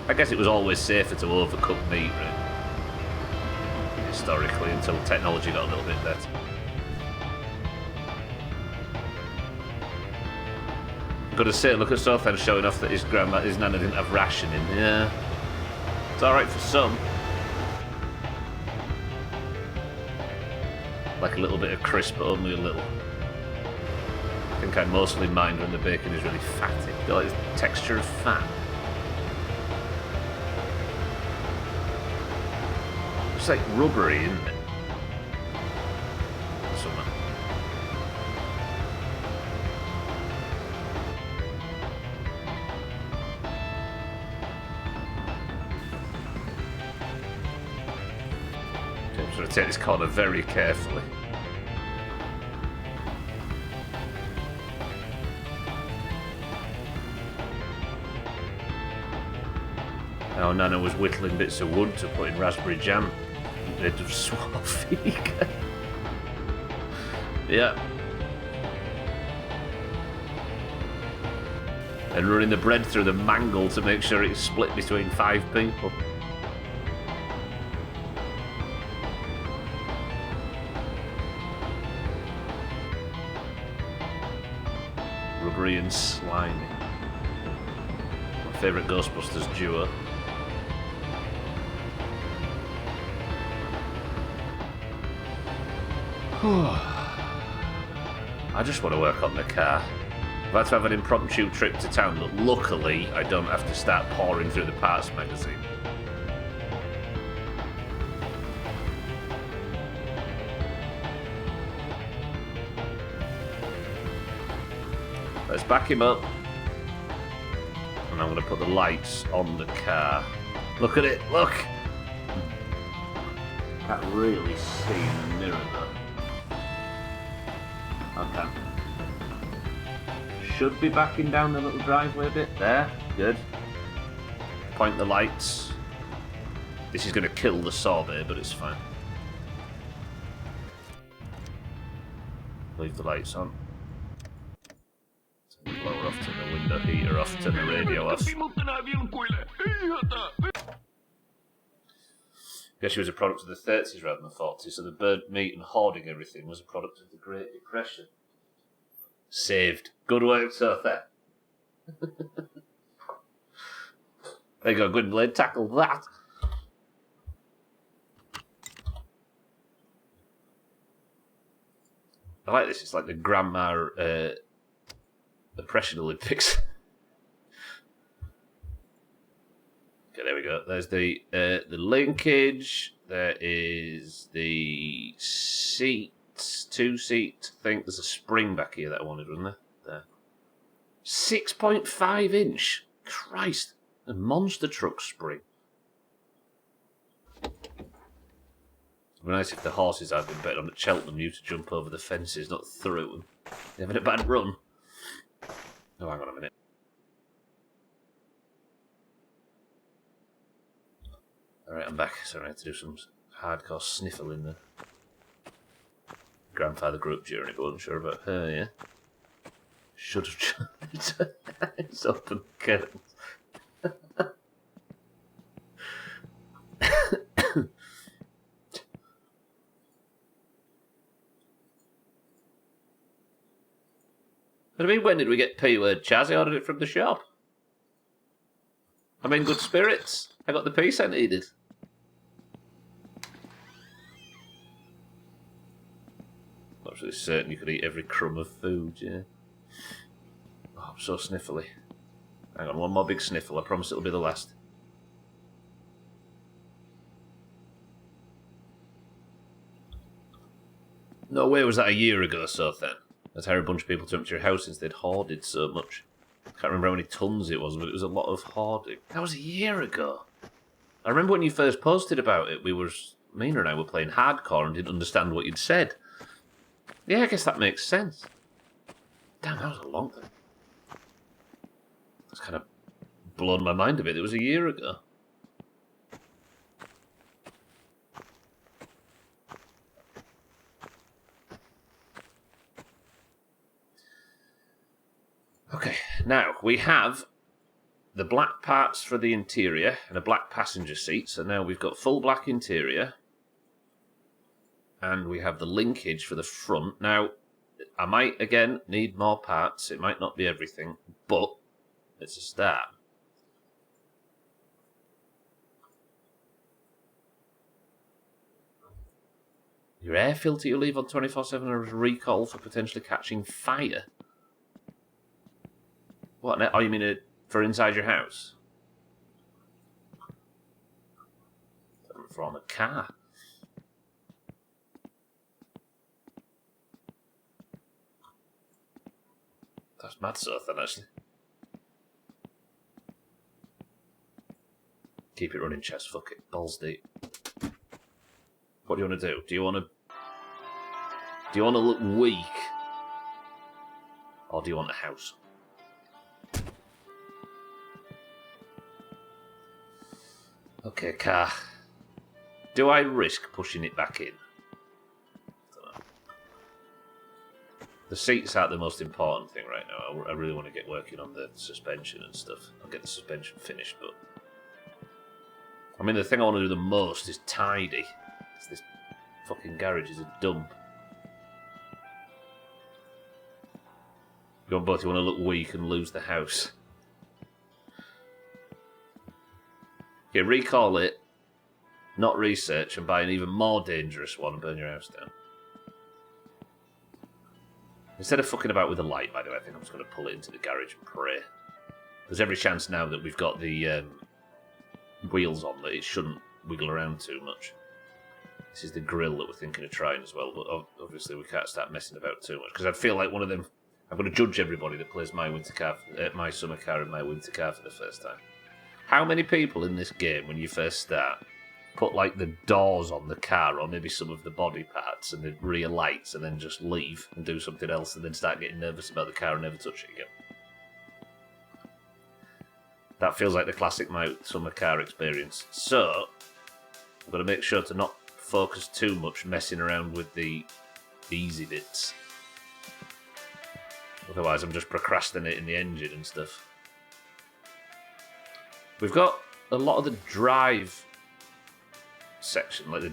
I guess it was always safer to overcook meat, right? historically, until technology got a little bit better. I've got to say, look at Southend showing off that his nana didn't have rationing. Yeah, it's alright for some. Like a little bit of crisp, but only a little. I think I mostly mind when the bacon is really fatty. You like the texture of fat. It's like rubbery, isn't it? Something. Okay, I'm just going to take this corner very carefully. Our Nana was whittling bits of wood to put in raspberry jam. Made of Swafiga. Yeah. And running the bread through the mangle to make sure it's split between 5 people. Rubbery and slimy. My favourite Ghostbusters duo. I just want to work on the car. I've had to have an impromptu trip to town, but luckily I don't have to start pouring through the parts magazine. Let's back him up. And I'm going to put the lights on the car. Look at it, look! Can't really see in the mirror though. Okay. Should be backing down the little driveway a bit. There. Good. Point the lights. This is going to kill the sorbet, but it's fine. Leave the lights on. Turn the blower off, turn the window heater off, turn the radio off. I guess she was a product of the 30s rather than the 40s, so the bird meat and hoarding everything was a product of the Great Depression. Saved. Good work, Sophie. There you go, Gwynblade, tackle that. I like this, it's like the Grandma Oppression Olympics. Okay, there we go. There's the linkage. There is the seat, 2-seat. I think there's a spring back here that I wanted, wasn't there? There. 6.5 inch. Christ, a monster truck spring. It'd be nice if the horses had been better on at Cheltenham, you to jump over the fences, not through them. They're having a bad run. Oh, hang on a minute. Alright, I'm back. Sorry, I had to do some hardcore sniffling there. Grandfather grew up during it, but wasn't sure about her, yeah? Should have tried. It's open curtains. But I mean, when did we get P-word, Chaz? I ordered it from the shop. I'm in good spirits. I got the piece I needed. I'm absolutely certain you could eat every crumb of food, yeah. Oh, I'm so sniffly. Hang on, one more big sniffle. I promise it'll be the last. No way was that a year ago, so then. That's how a bunch of people took to your house since they'd hoarded so much. I can't remember how many tons it was, but it was a lot of hoarding. That was a year ago. I remember when you first posted about it, Mina and I were playing hardcore and didn't understand what you'd said. Yeah, I guess that makes sense. Damn, that was a long thing. That's kind of blown my mind a bit. It was a year ago. Okay, now we have the black parts for the interior and a black passenger seat. So now we've got full black interior. And we have the linkage for the front. Now, I might, again, need more parts. It might not be everything, but it's a start. Your air filter you leave on 24/7 is recall for potentially catching fire. What? Oh, you mean for inside your house? From a car. That's mad stuff, then, actually. Keep it running, chest. Fuck it. Balls deep. What do you want to do? Do you want to look weak? Or do you want a house? Okay, car. Do I risk pushing it back in? Dunno. The seats aren't the most important thing right now. I really want to get working on the suspension and stuff. I'll get the suspension finished, but... I mean, the thing I want to do the most is tidy. This fucking garage is a dump. You want to look weak and lose the house. Okay, recall it, not research, and buy an even more dangerous one and burn your house down. Instead of fucking about with the light, by the way, I think I'm just going to pull it into the garage and pray. There's every chance now that we've got the wheels on that it shouldn't wiggle around too much. This is the grill that we're thinking of trying as well, but obviously we can't start messing about too much, because I'd feel like one of them... I'm going to judge everybody that plays my my summer car and my winter car for the first time. How many people in this game, when you first start, put like the doors on the car or maybe some of the body parts and the rear lights and then just leave and do something else and then start getting nervous about the car and never touch it again? That feels like the classic my summer car experience. So, I've got to make sure to not focus too much messing around with the easy bits. Otherwise I'm just procrastinating the engine and stuff. We've got a lot of the drive section, like the...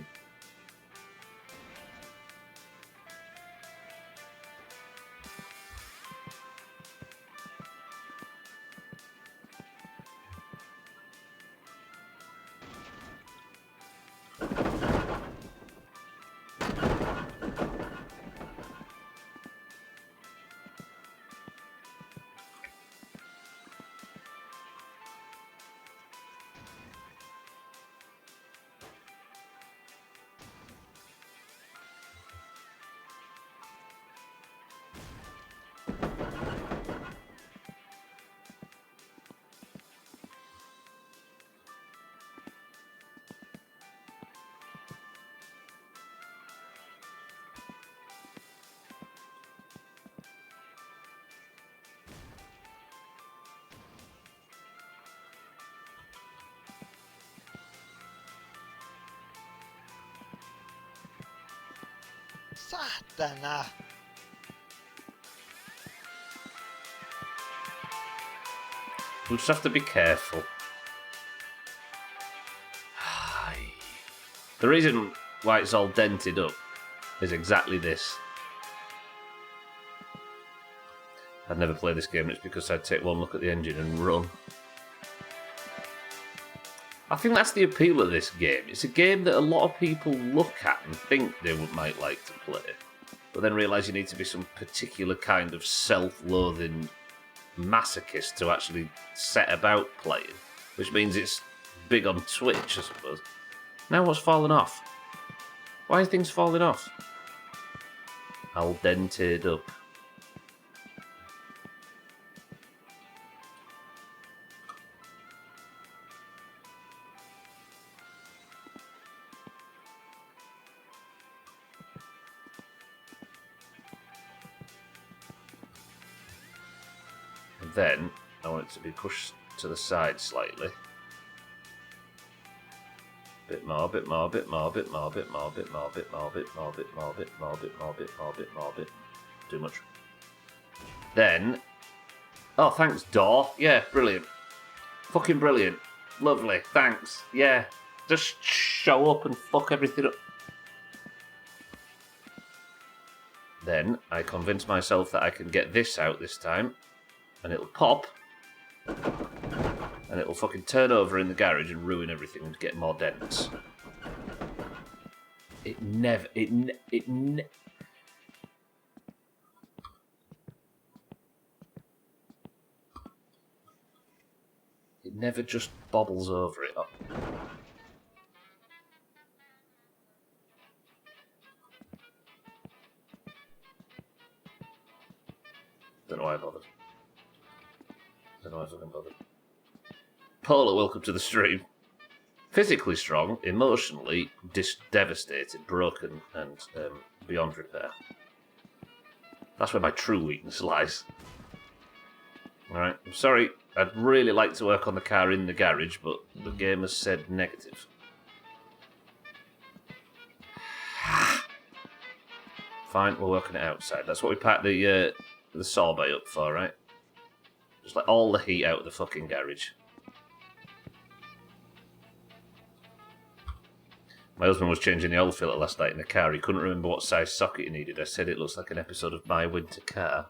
Saatana! We'll just have to be careful. The reason why it's all dented up is exactly this. I'd never play this game, and it's because I'd take one look at the engine and run. I think that's the appeal of this game. It's a game that a lot of people look at and think they might like to play, but then realise you need to be some particular kind of self-loathing masochist to actually set about playing, which means it's big on Twitch, I suppose. Now what's fallen off? Why are things falling off? All dented up. And then I want it to be pushed to the side slightly. Bit more, bit more, bit more, bit more, bit more, bit more, bit more, bit more, bit more, bit more, bit more, bit more, bit more, bit. Too much. Then, oh, thanks, door. Yeah, brilliant. Fucking brilliant. Lovely. Thanks. Yeah. Just show up and fuck everything up. Then I convince myself that I can get this out this time, and it'll pop, and it'll fucking turn over in the garage and ruin everything and get more dents. It never just bobbles over it. Don't know why I bothered. Don't know why I fucking bothered. Paula, welcome to the stream. Physically strong, emotionally devastated, broken, and beyond repair. That's where my true weakness lies. Alright, I'm sorry. I'd really like to work on the car in the garage, but the game has said negative. Fine, we're working it outside. That's what we packed the sorbet up for, right? Just let all the heat out of the fucking garage. My husband was changing the oil filter last night in the car. He couldn't remember what size socket he needed. I said it looks like an episode of My Winter Car.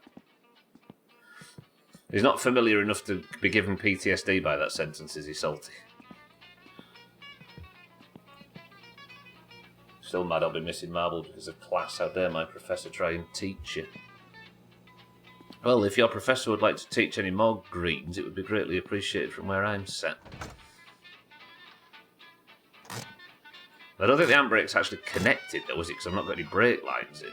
He's not familiar enough to be given PTSD by that sentence, is he, Salty? Still mad I'll be missing marble because of class. How dare my professor try and teach you? Well, if your professor would like to teach any more greens, it would be greatly appreciated from where I'm sat. I don't think the handbrake's actually connected, though, is it? Because I've not got any brake lines in.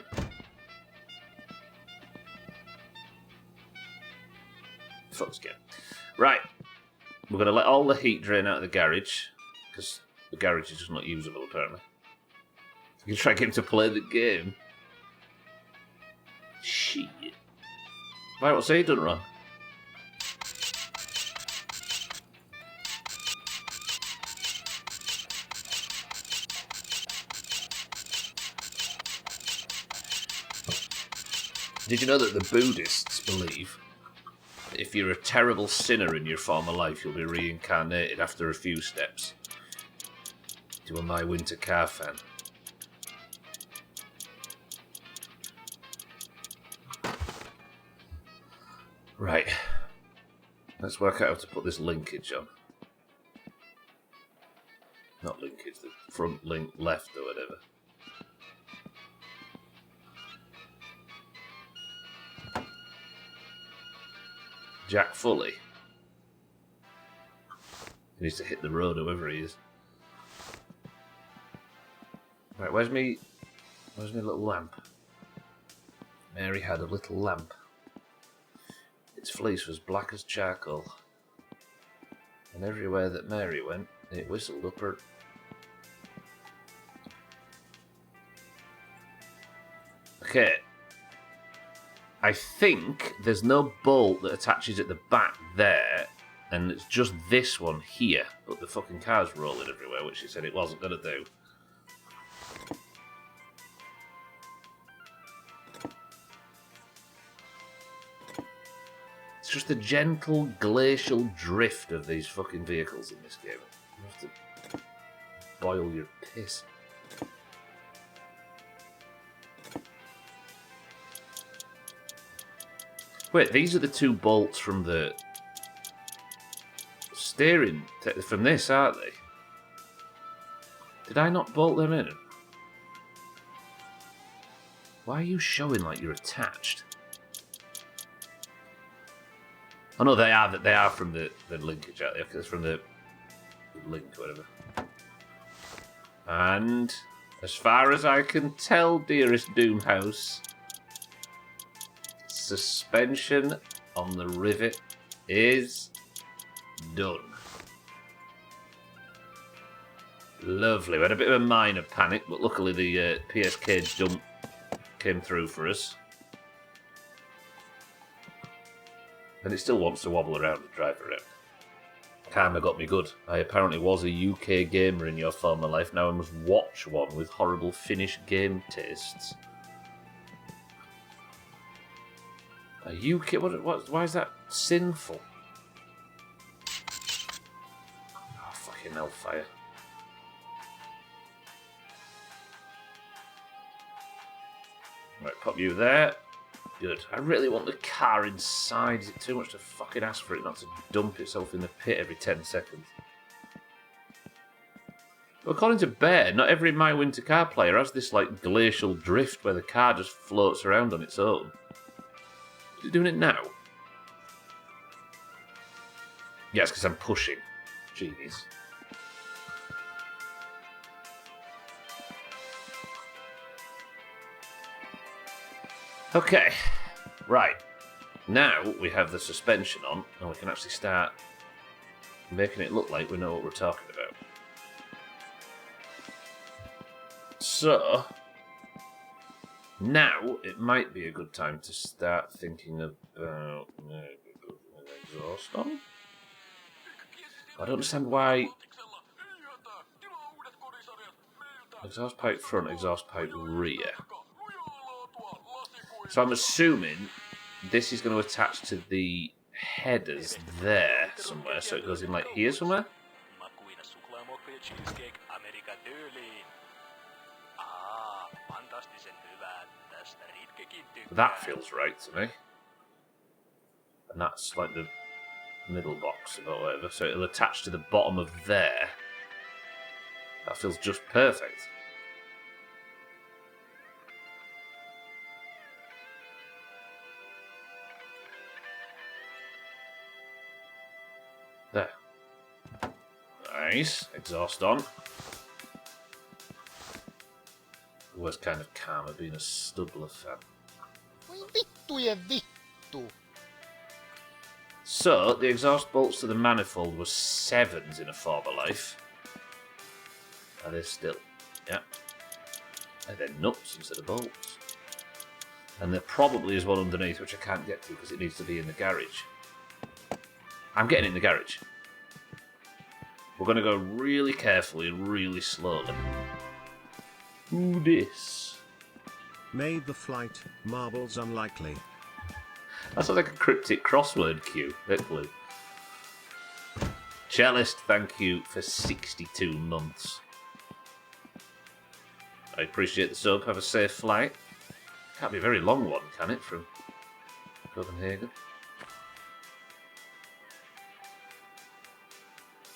Fuck's game. Right. We're going to let all the heat drain out of the garage, because the garage is just not usable, apparently. You can try and get him to play the game. Shit. Right, what's he done wrong? Did you know that the Buddhists believe that if you're a terrible sinner in your former life, you'll be reincarnated after a few steps? To a My Winter Car fan. Right. Let's work out how to put this linkage on. Not linkage, the front link left or whatever. Jack Foley. He needs to hit the road, whoever he is. Right, where's me little lamp? Mary had a little lamp. Its fleece was black as charcoal. And everywhere that Mary went, it whistled up her... Okay. I think there's no bolt that attaches at the back there, and it's just this one here, but the fucking car's rolling everywhere, which he said it wasn't going to do. It's just the gentle glacial drift of these fucking vehicles in this game. You have to boil your piss. Wait, these are the two bolts from the steering from this, aren't they? Did I not bolt them in? Why are you showing like you're attached? Oh no, they are from the linkage out there, because it's from the link or whatever. And as far as I can tell, dearest Doomhaus, suspension on the rivet is done. Lovely. We had a bit of a minor panic, but luckily the PSK dump came through for us. And it still wants to wobble around and drive around. Karma got me good. I apparently was a UK gamer in your former life. Now I must watch one with horrible Finnish game tastes. A UK? Why is that sinful? Oh, fucking hellfire. Right, pop you there. Good. I really want the car inside. Is it too much to fucking ask for it not to dump itself in the pit every 10 seconds? Well, according to Bear, not every My Winter Car player has this, like, glacial drift where the car just floats around on its own. Is it doing it now? Yes, because I'm pushing. Genius. Okay, right. Now we have the suspension on, and we can actually start making it look like we know what we're talking about. So, now it might be a good time to start thinking about exhaust on. I don't understand why exhaust pipe front, exhaust pipe rear. So I'm assuming this is going to attach to the headers there somewhere, so it goes in like here somewhere. That feels right to me. And that's like the middle box or whatever, so it'll attach to the bottom of there. That feels just perfect. There. Nice. Exhaust on. Worst kind of karma being a Studler fan. Vittujen vittu. So, the exhaust bolts to the manifold were 7s in a former life. Are they still? Yeah. And they're nuts instead of bolts. And there probably is one underneath which I can't get to because it needs to be in the garage. I'm getting in the garage. We're going to go really carefully and really slowly. Ooh, this. Made the flight, marbles unlikely. That sounds like a cryptic crossword cue. Hopefully. Cellist, thank you for 62 months. I appreciate the sub. Have a safe flight. Can't be a very long one, can it, from Copenhagen?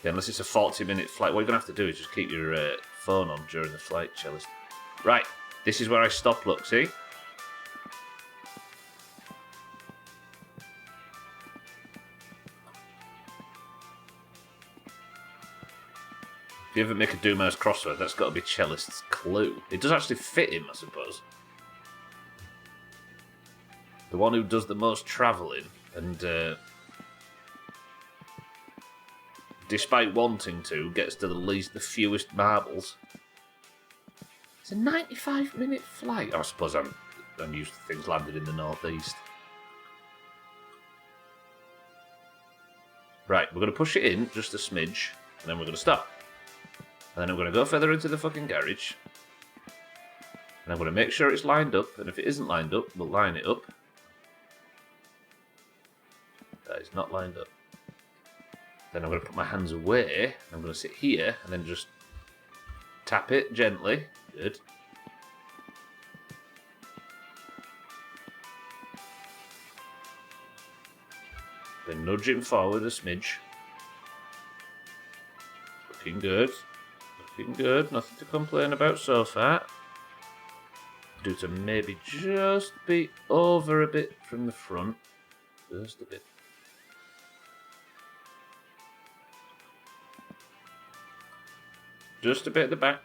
Yeah, unless it's a 40-minute flight. What you're going to have to do is just keep your phone on during the flight, Cellist. Right, this is where I stop, look, see? If you ever make a Doomhaus crossword, that's got to be Cellist's clue. It does actually fit him, I suppose. The one who does the most travelling and, despite wanting to, gets to the fewest marbles. It's a 95-minute flight. I suppose I'm used to things landed in the northeast. Right, we're going to push it in just a smidge, and then we're going to stop. And then I'm going to go further into the fucking garage. And I'm going to make sure it's lined up, and if it isn't lined up, we'll line it up. That is not lined up. Then I'm going to put my hands away. I'm going to sit here and then just tap it gently. Good. Then nudge him forward a smidge. Looking good. Looking good. Nothing to complain about so far. Do to maybe just be over a bit from the front. Just a bit. Just a bit at the back.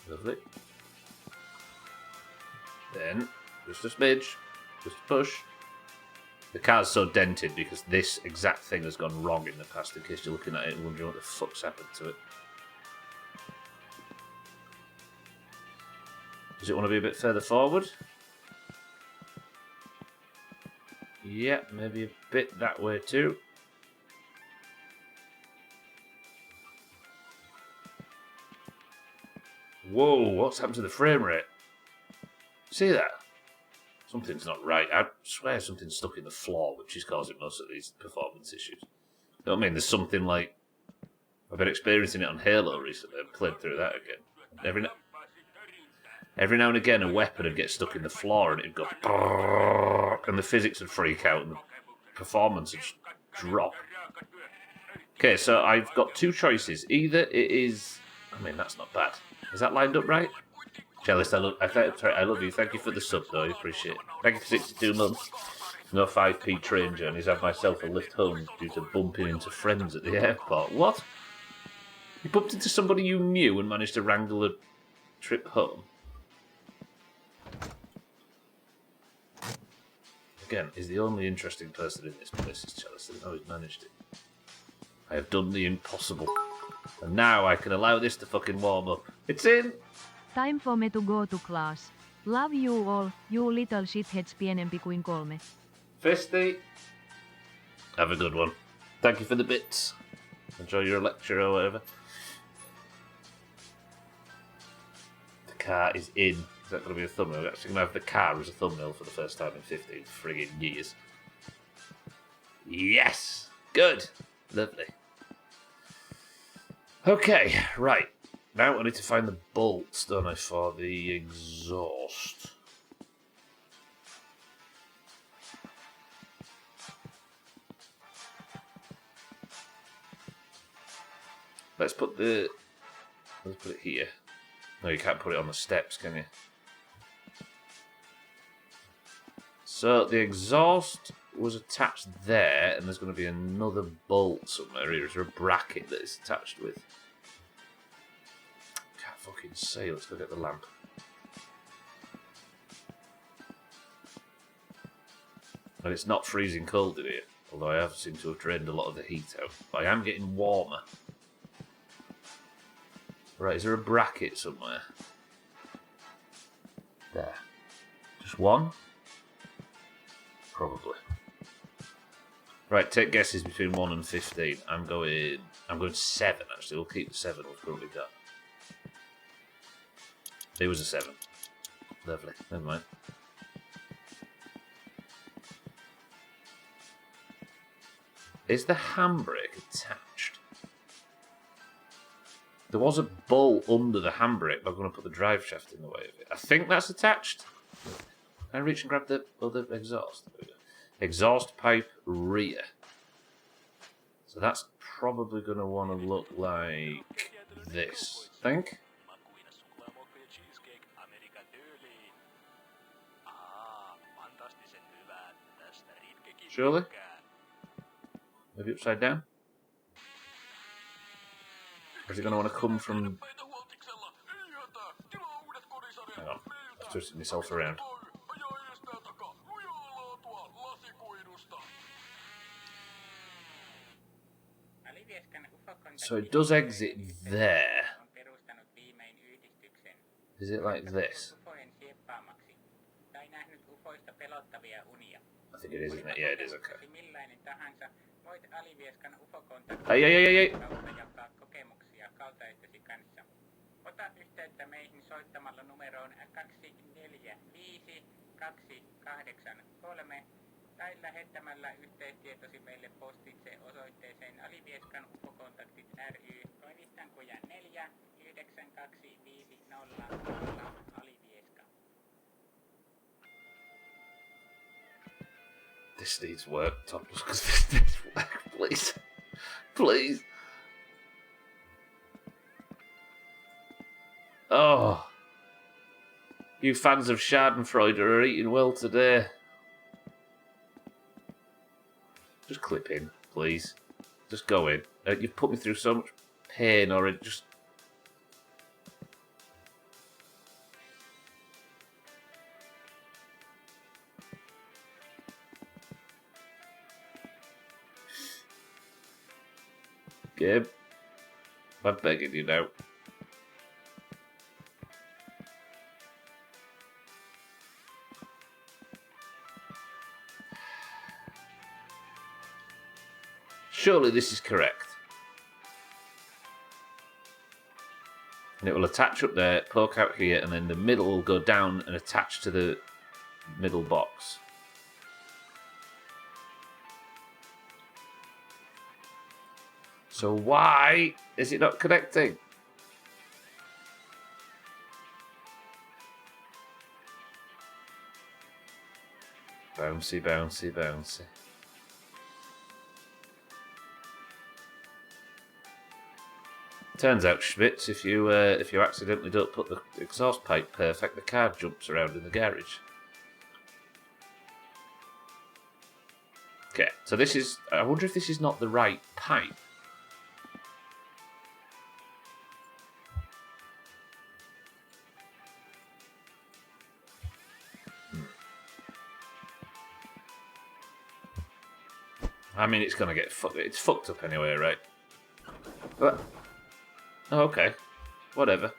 Lovely. Then, just a smidge. Just a push. The car's so dented because this exact thing has gone wrong in the past, in case you're looking at it and wondering what the fuck's happened to it. Does it want to be a bit further forward? Yeah, maybe a bit that way too. Whoa, what's happened to the frame rate? See that? Something's not right. I swear something's stuck in the floor, which is causing most of these performance issues. You know what I mean? There's something like... I've been experiencing it on Halo recently. I've played through that again. Every now and again, a weapon would get stuck in the floor and it'd go, brrrr, and the physics would freak out and the performance would drop. Okay, so I've got two choices. Either it is... I mean, that's not bad. Is that lined up right? Cellist, I love you. Thank you for the sub, though. I appreciate it. Thank you for 62 months. No 5p train journeys. Have myself a lift home due to bumping into friends at the airport. What? You bumped into somebody you knew and managed to wrangle a trip home? Again, he's the only interesting person in this place, is Chalice. I know he's managed it. I have done the impossible. And now I can allow this to fucking warm up. It's in! Time for me to go to class. Love you all, you little shitheads pienempi kuin 3. Fisty! Have a good one. Thank you for the bits. Enjoy your lecture or whatever. The car is in. Is that going to be a thumbnail? We're actually going to have the car as a thumbnail for the first time in 15 friggin' years. Yes! Good! Lovely. Okay, right. Now I need to find the bolts, don't I, for the exhaust. Let's put it here. No, you can't put it on the steps, can you? So the exhaust was attached there, and there's going to be another bolt somewhere here. Is there a bracket that it's attached with? Can't fucking see. Let's go get the lamp. And it's not freezing cold in here, although I have seemed to have drained a lot of the heat out. But I am getting warmer. Right, is there a bracket somewhere? There. Just one? Probably. Right, take guesses between 1 and 15. I'm going 7, actually. We'll keep the 7 we've currently got. It was a 7. Lovely. Never mind. Is the handbrake attached? There was a bolt under the handbrake, but I'm going to put the drive shaft in the way of it. I think that's attached. Can I reach and grab the other exhaust? There we go. Exhaust pipe rear. So that's probably going to want to look like this, I think. Surely? Maybe upside down? Or is it going to want to come from... Hang on, I'm twisting myself around. So it does exit there. Is it like this? I think it is, isn't it? Yeah, it is, okay. Hey. Ota yhteyttä meihin soittamalla numeroon 245283 tai lähettämällä yhteystietosi meille postitse osoitteeseen Alivieskan ufokontaktit ry, toimistankuja 4 9250 Alivieska. This needs work, Thomas, because this needs work, please. Please. Oh. You fans of Schadenfreude are eating well today. Just clip in, please. Just go in. You've put me through so much pain already. Just... Gabe, I'm begging you now. Surely this is correct. And it will attach up there, poke out here, and then the middle will go down and attach to the middle box. So why is it not connecting? Bouncy, bouncy, bouncy. Turns out, Schmitz, if you accidentally don't put the exhaust pipe perfect, the car jumps around in the garage. Okay, so this is... I wonder if this is not the right pipe. I mean, it's gonna get fucked. It's fucked up anyway, right? But, oh, okay, whatever.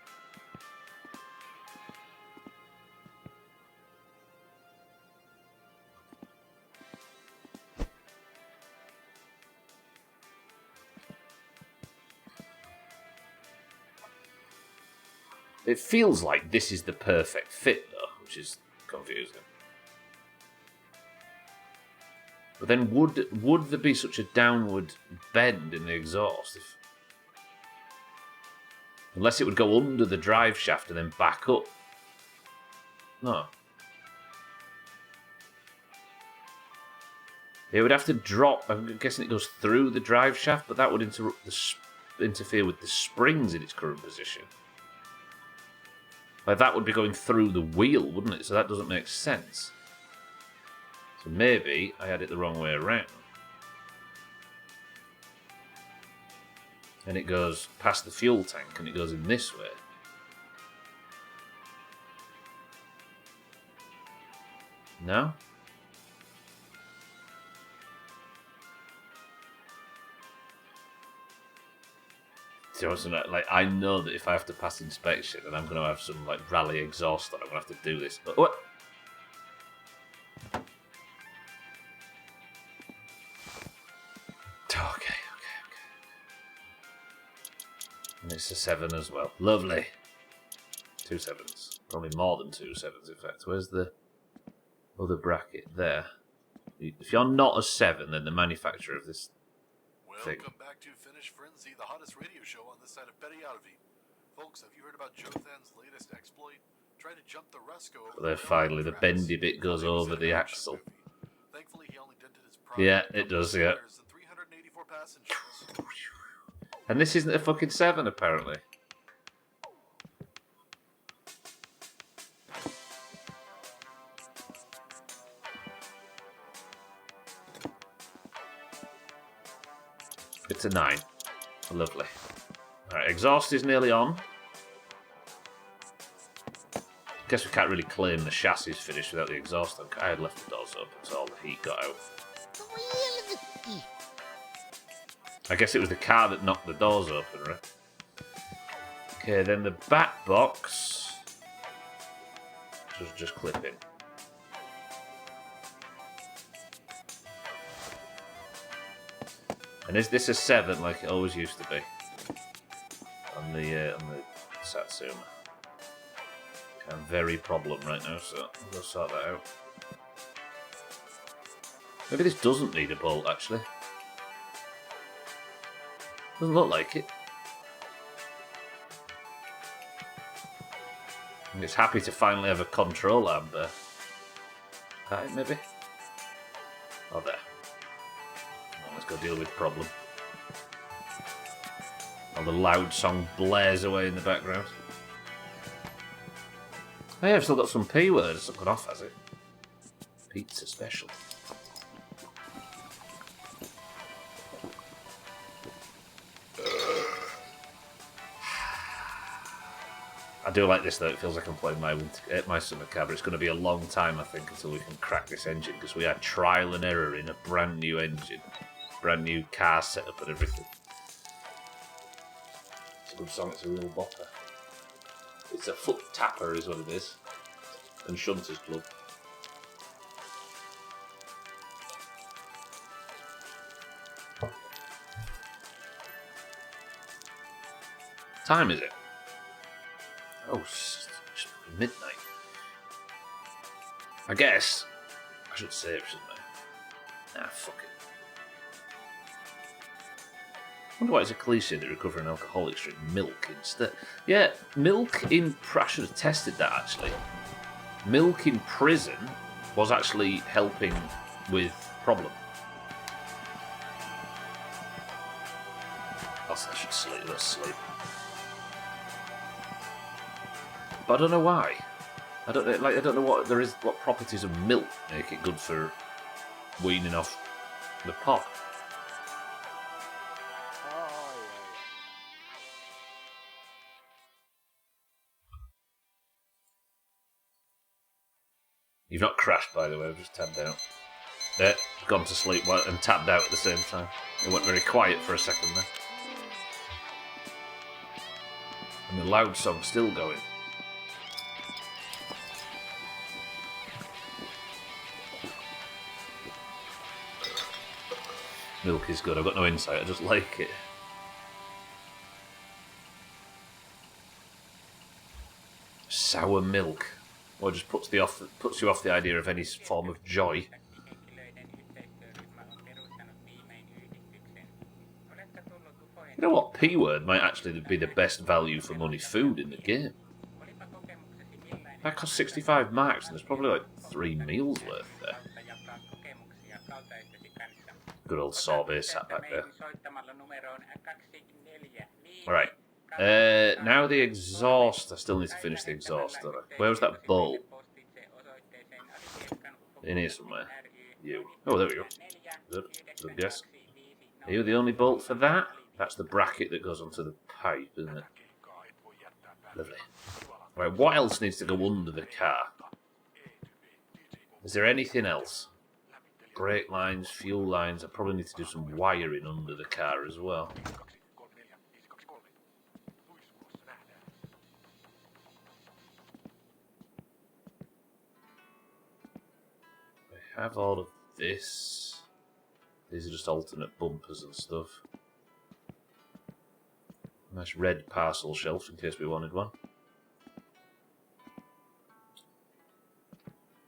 It feels like this is the perfect fit, though, which is confusing. But then, would there be such a downward bend in the exhaust? Unless it would go under the drive shaft and then back up. No. It would have to drop. I'm guessing it goes through the drive shaft, but that would interfere with the springs in its current position. Like, that would be going through the wheel, wouldn't it? So that doesn't make sense. So maybe I had it the wrong way around. And it goes past the fuel tank and it goes in this way. No? So like, I know that if I have to pass inspection and I'm going to have some like rally exhaust on, I'm going to have to do this. But what? Okay. And it's a 7 as well. Lovely. 2 7s. Probably more than 2 7s, in fact. Where's the other bracket? There. If you're not a 7, then the manufacturer of this thing. Welcome back to Finish Frenzy, the hottest radio show on this side of Betty Outavie. Folks, have you heard about Jothan's latest exploit? Try to jump the Resco over There, finally, the bendy bit goes over the axle. Thankfully, he only dented his Yeah, it does, yeah. 384 passengers. And this isn't a fucking 7, apparently. It's a 9. Lovely. Alright, exhaust is nearly on. Guess we can't really claim the chassis is finished without the exhaust on. I had left the doors open, so all the heat got out. I guess it was the car that knocked the doors open, right? Okay, then the back box. Just clip in. And is this a 7 like it always used to be? On the Satsuma. I'm very problem right now, so I'll go sort that out. Maybe this doesn't need a bolt, actually. Doesn't look like it. And it's happy to finally have a control arm there. That maybe? Oh, there. Well, let's go deal with problem. While the loud song blares away in the background. Oh yeah, I've still got some P words. It's not gone off, has it? Pizza special. I do like this though. It feels like I'm playing my summer car, but it's going to be a long time, I think, until we can crack this engine because we had trial and error in a brand new engine, brand new car setup and everything. It's a good song. It's a real bopper. It's a foot tapper, is what it is, and Shunters Club. Time is it? Oh, it's midnight. I guess I should save, shouldn't I? Nah, fuck it. I wonder why it's a cliche that recovering alcoholics drink milk instead. Yeah, milk in... I should have tested that, actually. Milk in prison was actually helping with problem. I should sleep. Let's sleep. But I don't know why. I don't know what properties of milk make it good for weaning off the pot. You've not crashed, by the way. I've just tapped out. Gone to sleep and tapped out at the same time. It went very quiet for a second there. And the loud song's still going. Milk is good. I've got no insight. I just like it. Sour milk. Well, it just puts you off the idea of any form of joy. You know what? P-word might actually be the best value for money food in the game. That costs 65 marks and there's probably like 3 meals worth there. Good old sorbet sat back there. Alright. Now the exhaust. I still need to finish the exhaust, don't I? Where was that bowl? In here somewhere. You. Oh, there we go. Good. Good guess. Are you the only bolt for that? That's the bracket that goes onto the pipe, isn't it? Lovely. Right, what else needs to go under the car? Is there anything else? Brake lines, fuel lines. I probably need to do some wiring under the car as well. I have all of this. These are just alternate bumpers and stuff. Nice red parcel shelf in case we wanted one.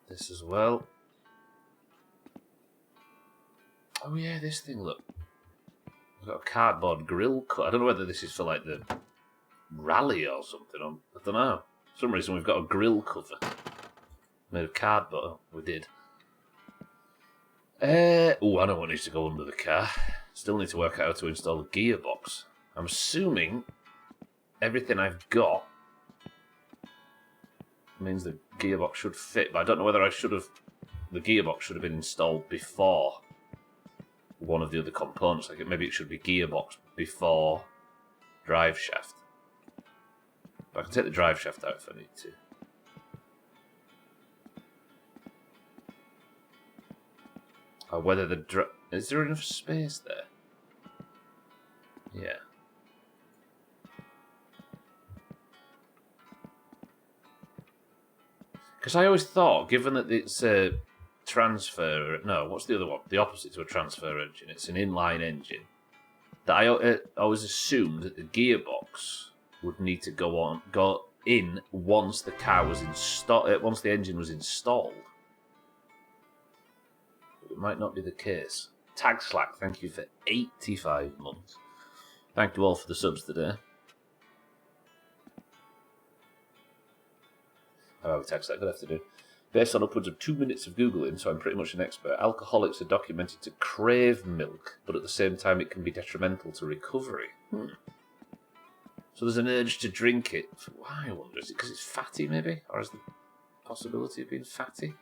This as well. Oh yeah, this thing, look. I've got a cardboard grill cut. I don't know whether this is for like the rally or something. I don't know. For some reason we've got a grill cover made of cardboard. Oh, we did. Oh, I know what needs to go under the car. Still need to work out how to install a gearbox. I'm assuming everything I've got means the gearbox should fit, but I don't know whether the gearbox should have been installed before one of the other components. Like maybe it should be gearbox before drive shaft. But I can take the drive shaft out if I need to. Or whether is there enough space there? Yeah. Because I always thought, given that it's a transfer... No, what's the other one? The opposite to a transfer engine. It's an inline engine. That I always assumed that the gearbox would need to go in once the car was installed, once the engine was installed. It might not be the case. Tag Slack, thank you for 85 months. Thank you all for the subs today. However, Tag Slack, good afternoon. Based on upwards of 2 minutes of Googling, so I'm pretty much an expert, alcoholics are documented to crave milk, but at the same time it can be detrimental to recovery. So there's an urge to drink it. Why, I wonder? Is it because it's fatty, maybe? Or is the possibility of being fatty?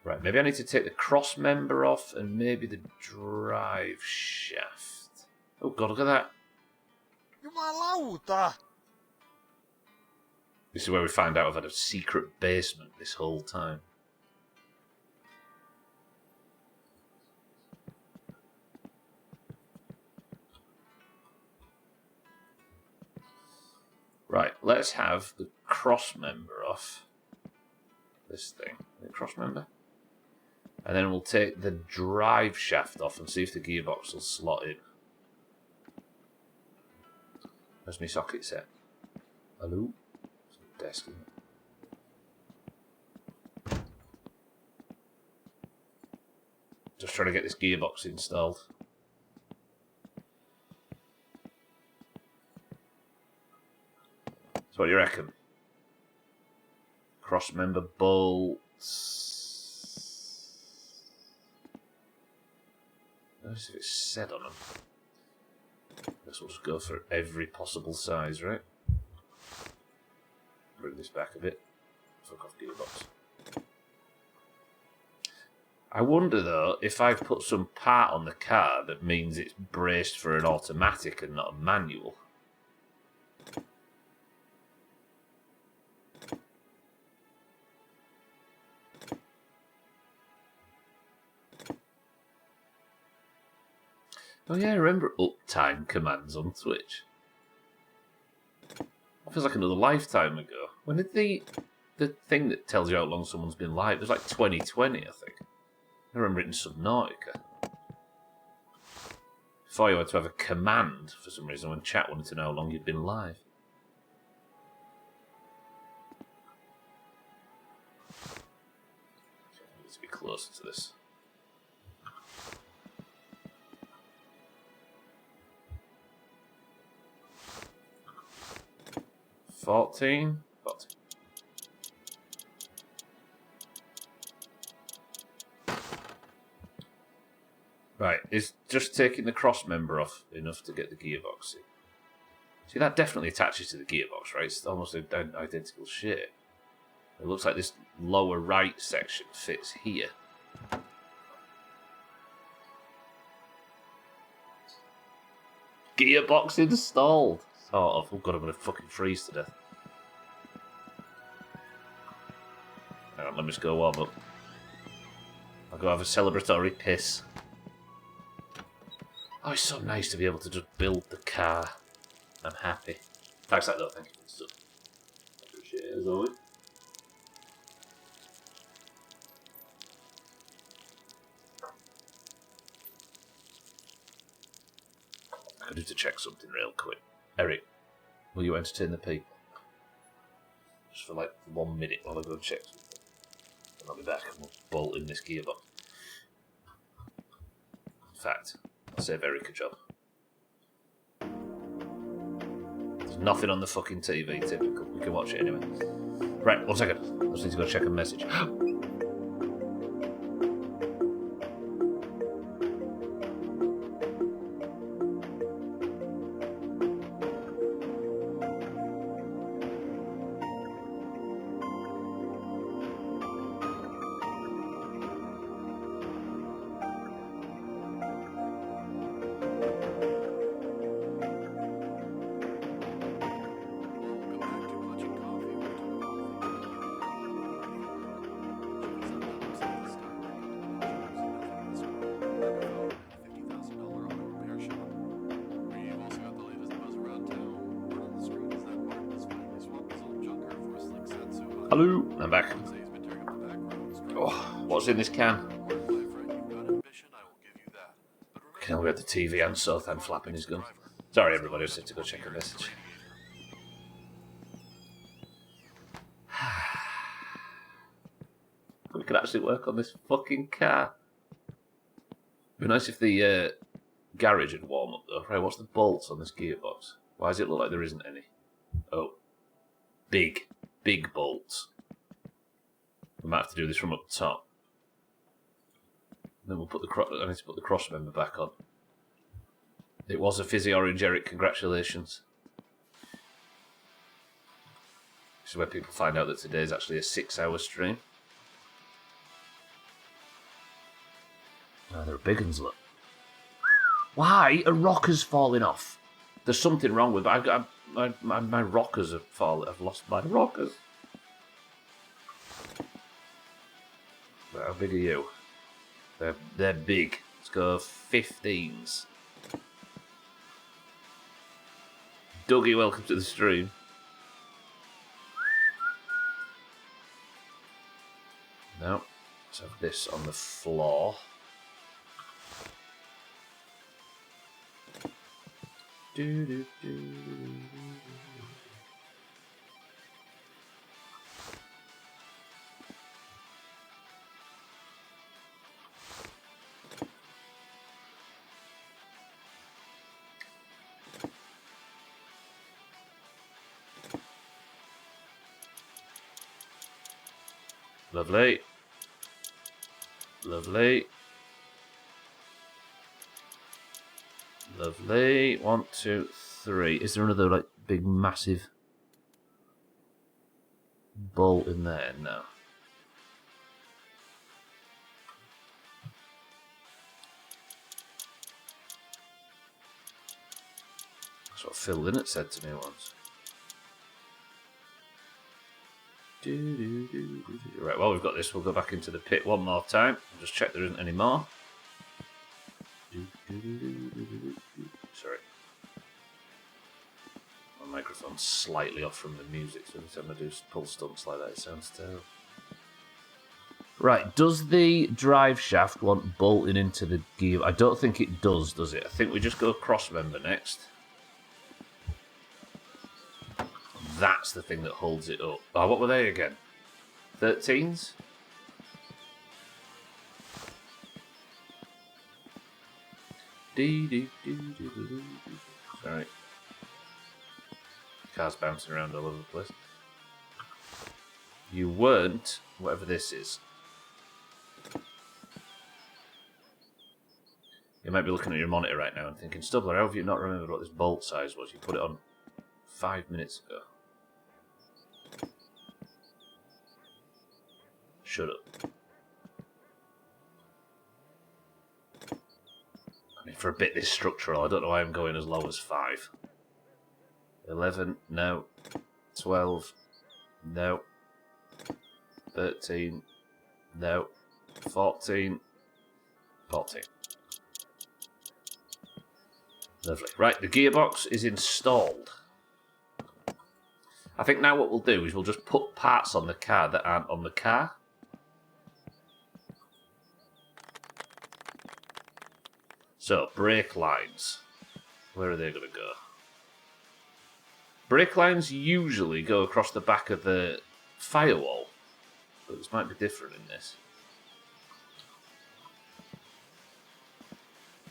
Right, maybe I need to take the cross member off and maybe the drive shaft. Oh god, look at that. Jumalauta! This is where we find out I've had a secret basement this whole time. Right, let's have the cross member off. This thing. The cross member? And then we'll take the drive shaft off and see if the gearbox will slot in. Where's my socket set? Hello? It's on the desk, isn't it? Just trying to get this gearbox installed. So what do you reckon? Cross-member bolts. Notice if it's said on them. Guess we'll just go for every possible size, right? Bring this back a bit. Fuck off gearbox. I wonder though if I've put some part on the car that means it's braced for an automatic and not a manual. Oh yeah, I remember uptime commands on Twitch. Feels like another lifetime ago. When did the thing that tells you how long someone's been live? It was like 2020, I think. I remember it in Subnautica. Before you had to have a command for some reason when chat wanted to know how long you'd been live. I need to be closer to this. Fourteen. Right, is just taking the cross member off enough to get the gearbox in? See, that definitely attaches to the gearbox, right? It's almost an identical shape. It looks like this lower right section fits here. Gearbox installed. Sort of. Oh god, I'm going to fucking freeze to death. Hang on, let me just go warm up. I'll go have a celebratory piss. Oh, it's so nice to be able to just build the car. I'm happy. Thanks, that though, thank you. So, appreciate it as always. I need to check something real quick. Eric, will you entertain the people? Just for like 1 minute while I go and check something. And I'll be back and we'll bolt in this gearbox. In fact, I'll save Eric a job. There's nothing on the fucking TV, typical. We can watch it anyway. Right, 1 second. I just need to go check a message. Hello, I'm back. Oh, what's in this can? Okay, we had the TV and Sothan flapping his gun. Sorry, everybody, I just had to go check a message. We could actually work on this fucking car. It'd be nice if the garage would warm up, though. Right, what's the bolts on this gearbox? Why does it look like there isn't any? Oh. Big bolts. We might have to do this from up top. Then we'll put I need to put the cross member back on. It was a fizzy orange, Eric. Congratulations. This is where people find out that today is actually a 6-hour stream. Oh, they're big ones, look. Why are rockers falling off? There's something wrong with it. My rockers have fallen. I've lost my rockers. How big are you? They're big. Let's go 15s. Dougie, welcome to the stream. Now, let's have this on the floor. Do. Lovely. Lovely. Lovely. 1, 2, 3. Is there another, like, big, massive bolt in there? No. That's what Phil Lynott said to me once. Right, well, we've got this. We'll go back into the pit one more time. Just check there isn't any more. Sorry. My microphone's slightly off from the music, so every time I do pull stunts like that, it sounds terrible. Right, does the drive shaft want bolting into the gear? I don't think it does it? I think we just go cross member next. That's the thing that holds it up. Oh, what were they again? 13s? Sorry. Car's bouncing around all over the place. You weren't, whatever this is. You might be looking at your monitor right now and thinking, Stubbler, how have you not remembered what this bolt size was? You put it on 5 minutes ago. Shut up. I mean, for a bit this structural, I don't know why I'm going as low as 5. 11, no. 12, no. 13, no. 14, 14. Lovely. Right, the gearbox is installed. I think now what we'll do is we'll just put parts on the car that aren't on the car. So, brake lines. Where are they going to go? Brake lines usually go across the back of the firewall, but this might be different in this.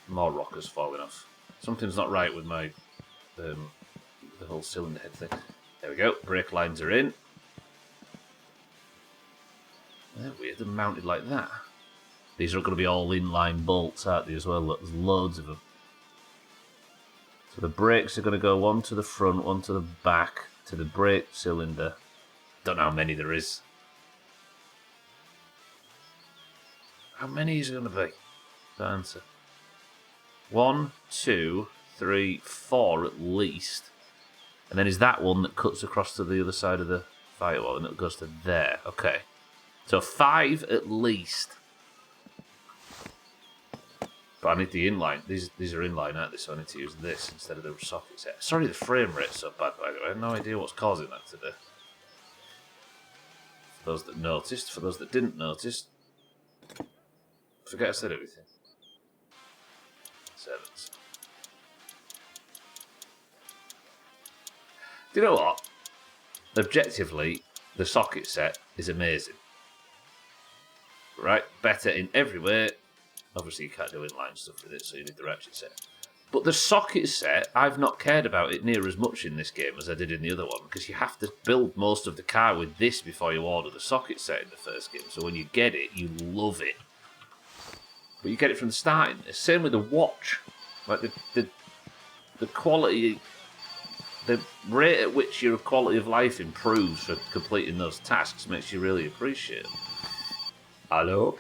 More rockers falling off. Something's not right with my the whole cylinder head thing. There we go. Brake lines are in. They're weird. They're mounted like that. These are going to be all inline bolts, aren't they, as well? Look, there's loads of them. So the brakes are going to go one to the front, one to the back, to the brake cylinder. Don't know how many there is. How many is it going to be? The answer. 1, 2, 3, 4 at least. And then is that one that cuts across to the other side of the firewall and it goes to there. Okay. So 5 at least. But I need the inline. These are inline, aren't they? So I need to use this instead of the socket set. Sorry the frame rate's so bad, by the way. I have no idea what's causing that today. For those that noticed, for those that didn't notice, forget I said everything. 7s. Do you know what? Objectively, the socket set is amazing. Right? Better in every way. Obviously, you can't do inline stuff with it, so you need the ratchet set. But the socket set, I've not cared about it near as much in this game as I did in the other one, because you have to build most of the car with this before you order the socket set in the first game. So when you get it, you love it. But you get it from the starting. It's the same with the watch. Like the quality, the rate at which your quality of life improves for completing those tasks makes you really appreciate it. Hello?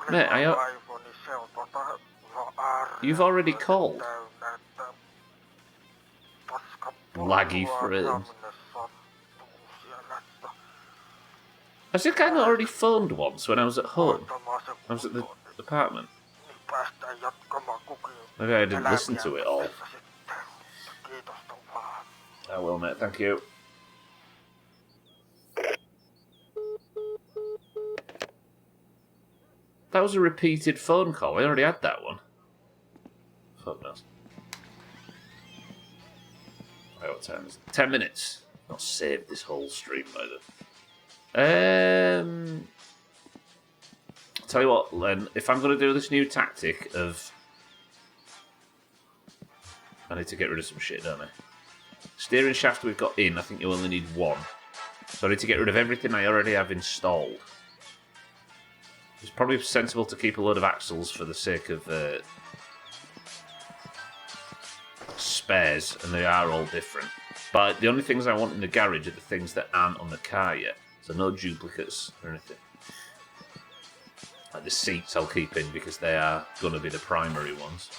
Mate, you've already called. Laggy frame. I think I already phoned once when I was at home. I was at the apartment. Maybe I didn't listen to it all. I will, mate. Thank you. That was a repeated phone call. I already had that one. Fuck knows. Right, what time is it? 10 minutes. Not saved this whole stream, by the way. Tell you what, Len, if I'm going to do this new tactic of I need to get rid of some shit, don't I? Steering shaft we've got in, I think you only need one. So I need to get rid of everything I already have installed. It's probably sensible to keep a load of axles for the sake of spares, and they are all different. But the only things I want in the garage are the things that aren't on the car yet. So no duplicates or anything. Like the seats I'll keep in because they are going to be the primary ones.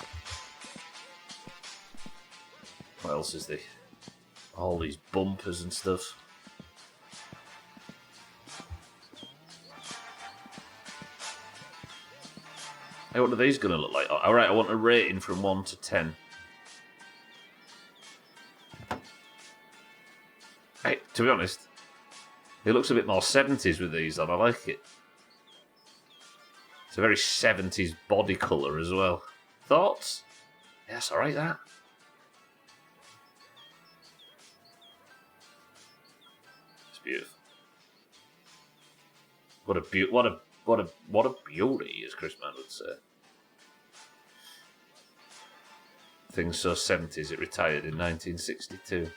What else is there? All these bumpers and stuff. Hey, what are these going to look like? Alright, I want a rating from 1 to 10. Hey, to be honest, it looks a bit more 70s with these on. I like it. It's a very 70s body colour as well. Thoughts? Yes, alright that. It's beautiful. What a beauty, as Chris Mann would say. Things so 70s, it retired in 1962.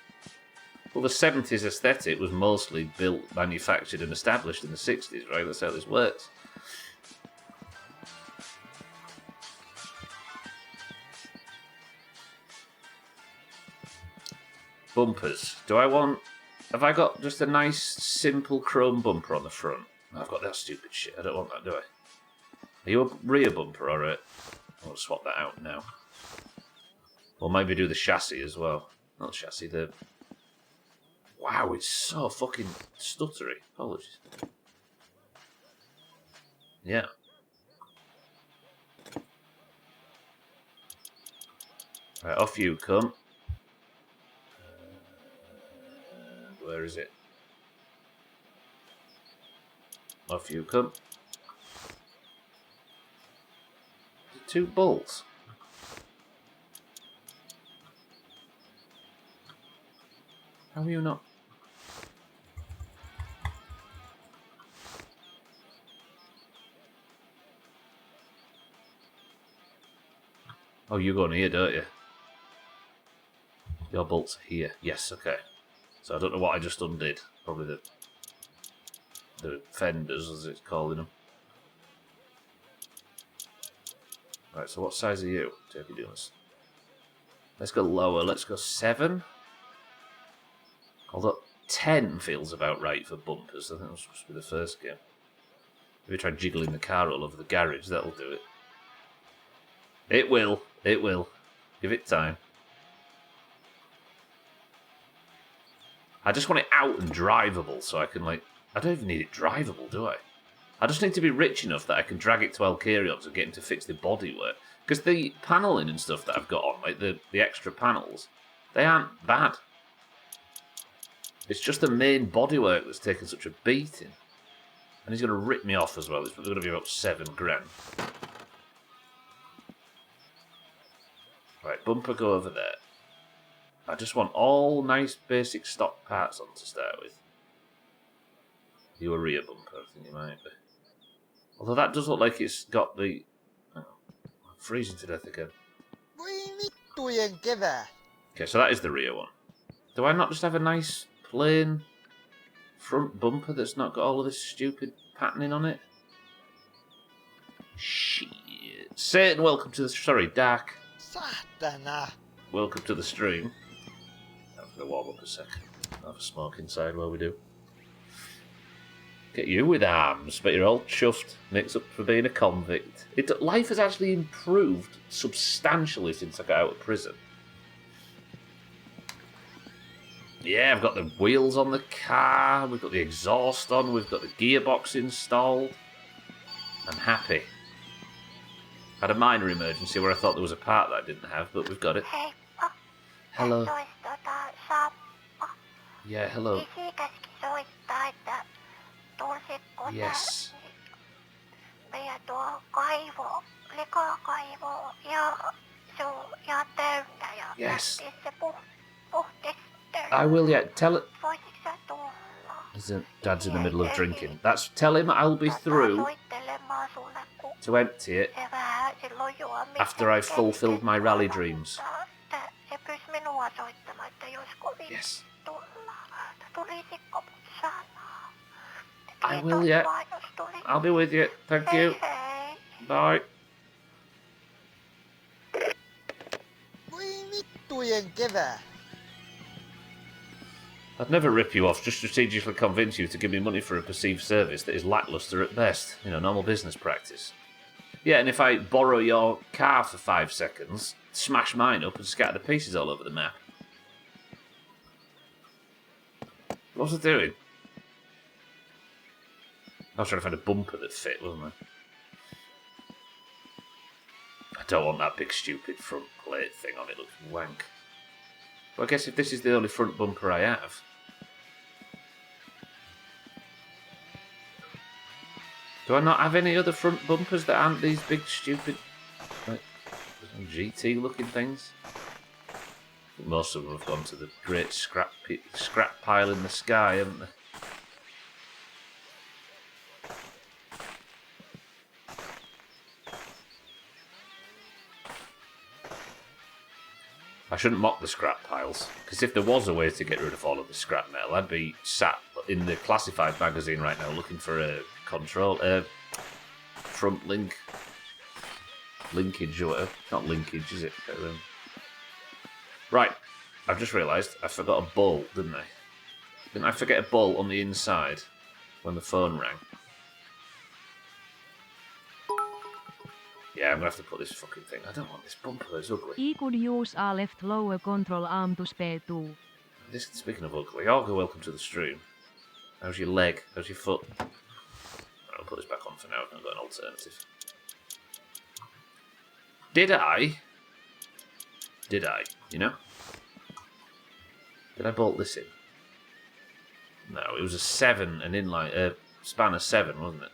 Well, the 70s aesthetic was mostly built, manufactured and established in the 60s, right? That's how this works. Bumpers. Have I got just a nice, simple chrome bumper on the front? I've got that stupid shit. I don't want that, do I? Are you a rear bumper, alright? I'll swap that out now. Or maybe do the chassis as well. Not the chassis, the... Wow, it's so fucking stuttery. Apologies. Yeah. Right, off you come. Where is it? Off you come. 2 bolts. How are you not? Oh, you go on here, don't you? Your bolts are here. Yes, okay. So I don't know what I just undid. Probably the fenders, as it's calling them. Right, so what size are you? Take you doing this. Let's go lower. Let's go 7. Although 10 feels about right for bumpers. I think that's supposed to be the first game. Maybe try jiggling the car all over the garage. That'll do it. It will. It will. Give it time. I just want it out and drivable so I can, like... I don't even need it drivable, do I? I just need to be rich enough that I can drag it to Alcarion's and get him to fix the bodywork. Because the panelling and stuff that I've got on, like the extra panels, they aren't bad. It's just the main bodywork that's taken such a beating. And he's going to rip me off as well. It's going to be about 7 grand. Right, bumper go over there. I just want all nice basic stock parts on to start with. You a rear bumper, I think you might be. Although that does look like it's got the... Oh, I'm freezing to death again. Okay, so that is the rear one. Do I not just have a nice, plain front bumper that's not got all of this stupid patterning on it? Shit. Satan, welcome to the... Sorry, Dark. Satana. Welcome to the stream. I'm going to warm up a second. Have a smoke inside while we do. Get you with arms, but you're all chuffed. Makes up for being a convict. Life has actually improved substantially since I got out of prison. Yeah, I've got the wheels on the car. We've got the exhaust on. We've got the gearbox installed. I'm happy. Had a minor emergency where I thought there was a part that I didn't have, but we've got it. Hello. Yeah, hello. Yes. Yes. I will, yeah. Tell it. Dad's in the middle of drinking. Tell him I'll be through to empty it after I've fulfilled my rally dreams. Yes. I will, yeah. I'll be with you. Thank you. Bye. Voi vittujen kevää. I'd never rip you off, just strategically convince you to give me money for a perceived service that is lackluster at best. Normal business practice. Yeah, and if I borrow your car for 5 seconds, smash mine up and scatter the pieces all over the map. What's it doing? I was trying to find a bumper that fit, wasn't I? I don't want that big stupid front plate thing on it, looks wank. Well, I guess if this is the only front bumper I have... Do I not have any other front bumpers that aren't these big stupid... like, GT looking things? I think most of them have gone to the great scrap pile in the sky, haven't they? I shouldn't mock the scrap piles, because if there was a way to get rid of all of the scrap metal, I'd be sat in the classified magazine right now looking for a front linkage or whatever. Not linkage, is it? Right, I've just realised I forgot a bolt, didn't I? Didn't I forget a bolt on the inside when the phone rang? Yeah, I'm going to have to put this fucking thing. I don't want this bumper, it's ugly. You could use a left lower control arm to spare too. Speaking of ugly, Olga, welcome to the stream. How's your leg? How's your foot? I'll put this back on for now, I've got an alternative. Did I? Did I bolt this in? No, it was a 7, an inline, span of 7, wasn't it?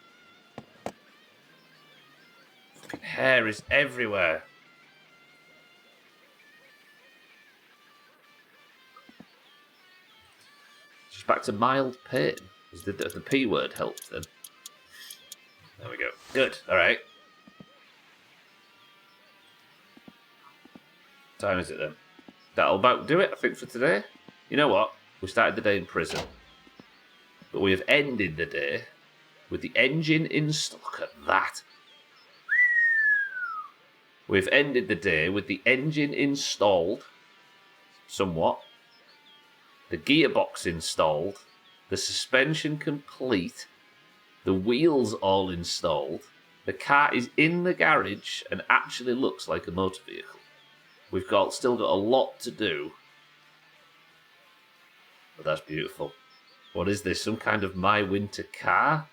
Fucking hair is everywhere. Just back to mild pain. Is the P word helped then? There we go. Good. All right. What time is it then? That'll about do it, I think, for today. You know what? We started the day in prison, but we have ended the day with the engine installed. Look at that. We've ended the day with the engine installed, somewhat, the gearbox installed, the suspension complete, the wheels all installed, the car is in the garage and actually looks like a motor vehicle. We've still got a lot to do, but that's beautiful. What is this, some kind of My Winter car?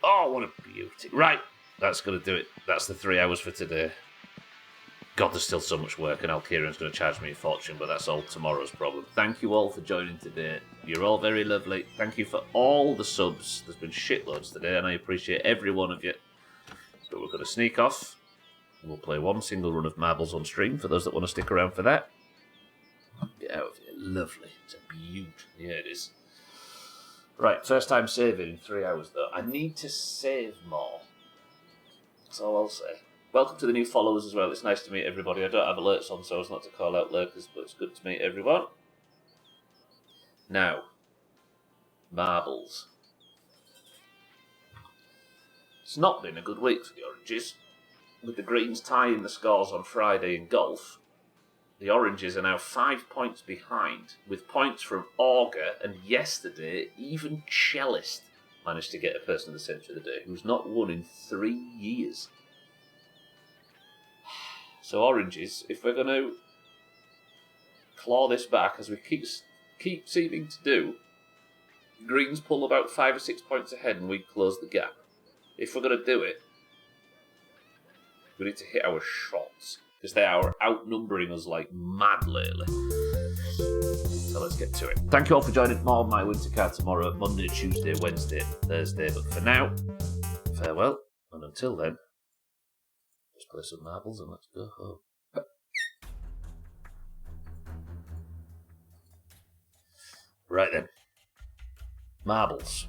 Oh, what a beauty. Right, that's going to do it. That's the 3 hours for today. God, there's still so much work, and Alkieran's going to charge me a fortune, but that's all tomorrow's problem. Thank you all for joining today. You're all very lovely. Thank you for all the subs. There's been shitloads today, and I appreciate every one of you. But we're going to sneak off, and we'll play one single run of marbles on stream for those that want to stick around for that. Get out of here. Lovely. It's a beaut. Yeah, it is. Right, first time saving in 3 hours, though. I need to save more. That's all I'll say. Welcome to the new followers as well. It's nice to meet everybody. I don't have alerts on, so as not to call out lurkers, but it's good to meet everyone. Now, marbles. It's not been a good week for the Oranges. With the Greens tying the scores on Friday in golf, the Oranges are now 5 points behind, with points from Auger, and yesterday, even Cellist managed to get a person of the century of the day, who's not won in 3 years. So Oranges, if we're going to claw this back, as we keep seeming to do, Greens pull about 5 or 6 points ahead and we close the gap. If we're going to do it, we need to hit our shots, because they are outnumbering us like mad lately. So let's get to it. Thank you all for joining more of My Winter Car tomorrow, Monday, Tuesday, Wednesday, Thursday. But for now, farewell, and until then, let's play some marbles and let's go home. Right then. Marbles.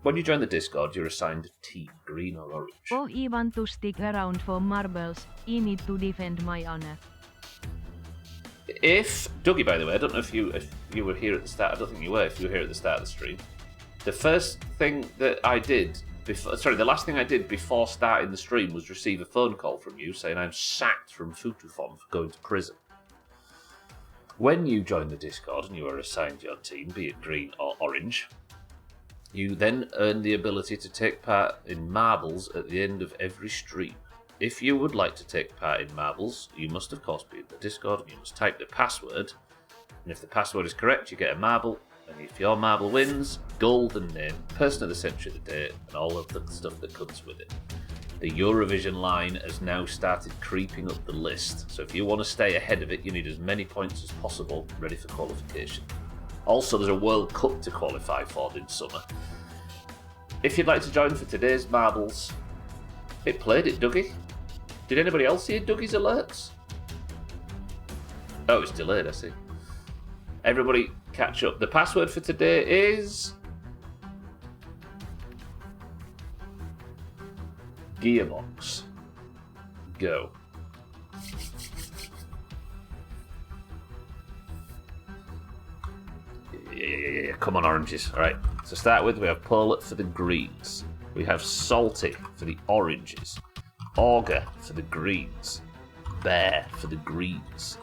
When you join the Discord, you're assigned a team, green or orange. Oh, I want to stick around for marbles. I need to defend my honor. If Dougie, by the way, I don't know if you were here at the start. I don't think you were. If you were here at the start of the stream, the first thing that I did the last thing I did before starting the stream was receive a phone call from you saying I'm sacked from Futufon for going to prison. When you join the Discord and you are assigned your team, be it green or orange, you then earn the ability to take part in marbles at the end of every stream. If you would like to take part in marbles, you must of course be in the Discord and you must type the password. And if the password is correct, you get a marble. And if your marble wins, golden name, person of the century of the day, and all of the stuff that comes with it. The Eurovision line has now started creeping up the list. So if you want to stay ahead of it, you need as many points as possible ready for qualification. Also, there's a World Cup to qualify for in summer. If you'd like to join for today's marbles, it played it, Dougie. Did anybody else hear Dougie's alerts? Oh, it's delayed, I see. Everybody catch up. The password for today is... Gearbox. Go. Yeah. Come on, oranges. All right. To start with, we have Polet for the greens. We have Salty for the oranges. Auger for the greens. Bear for the greens.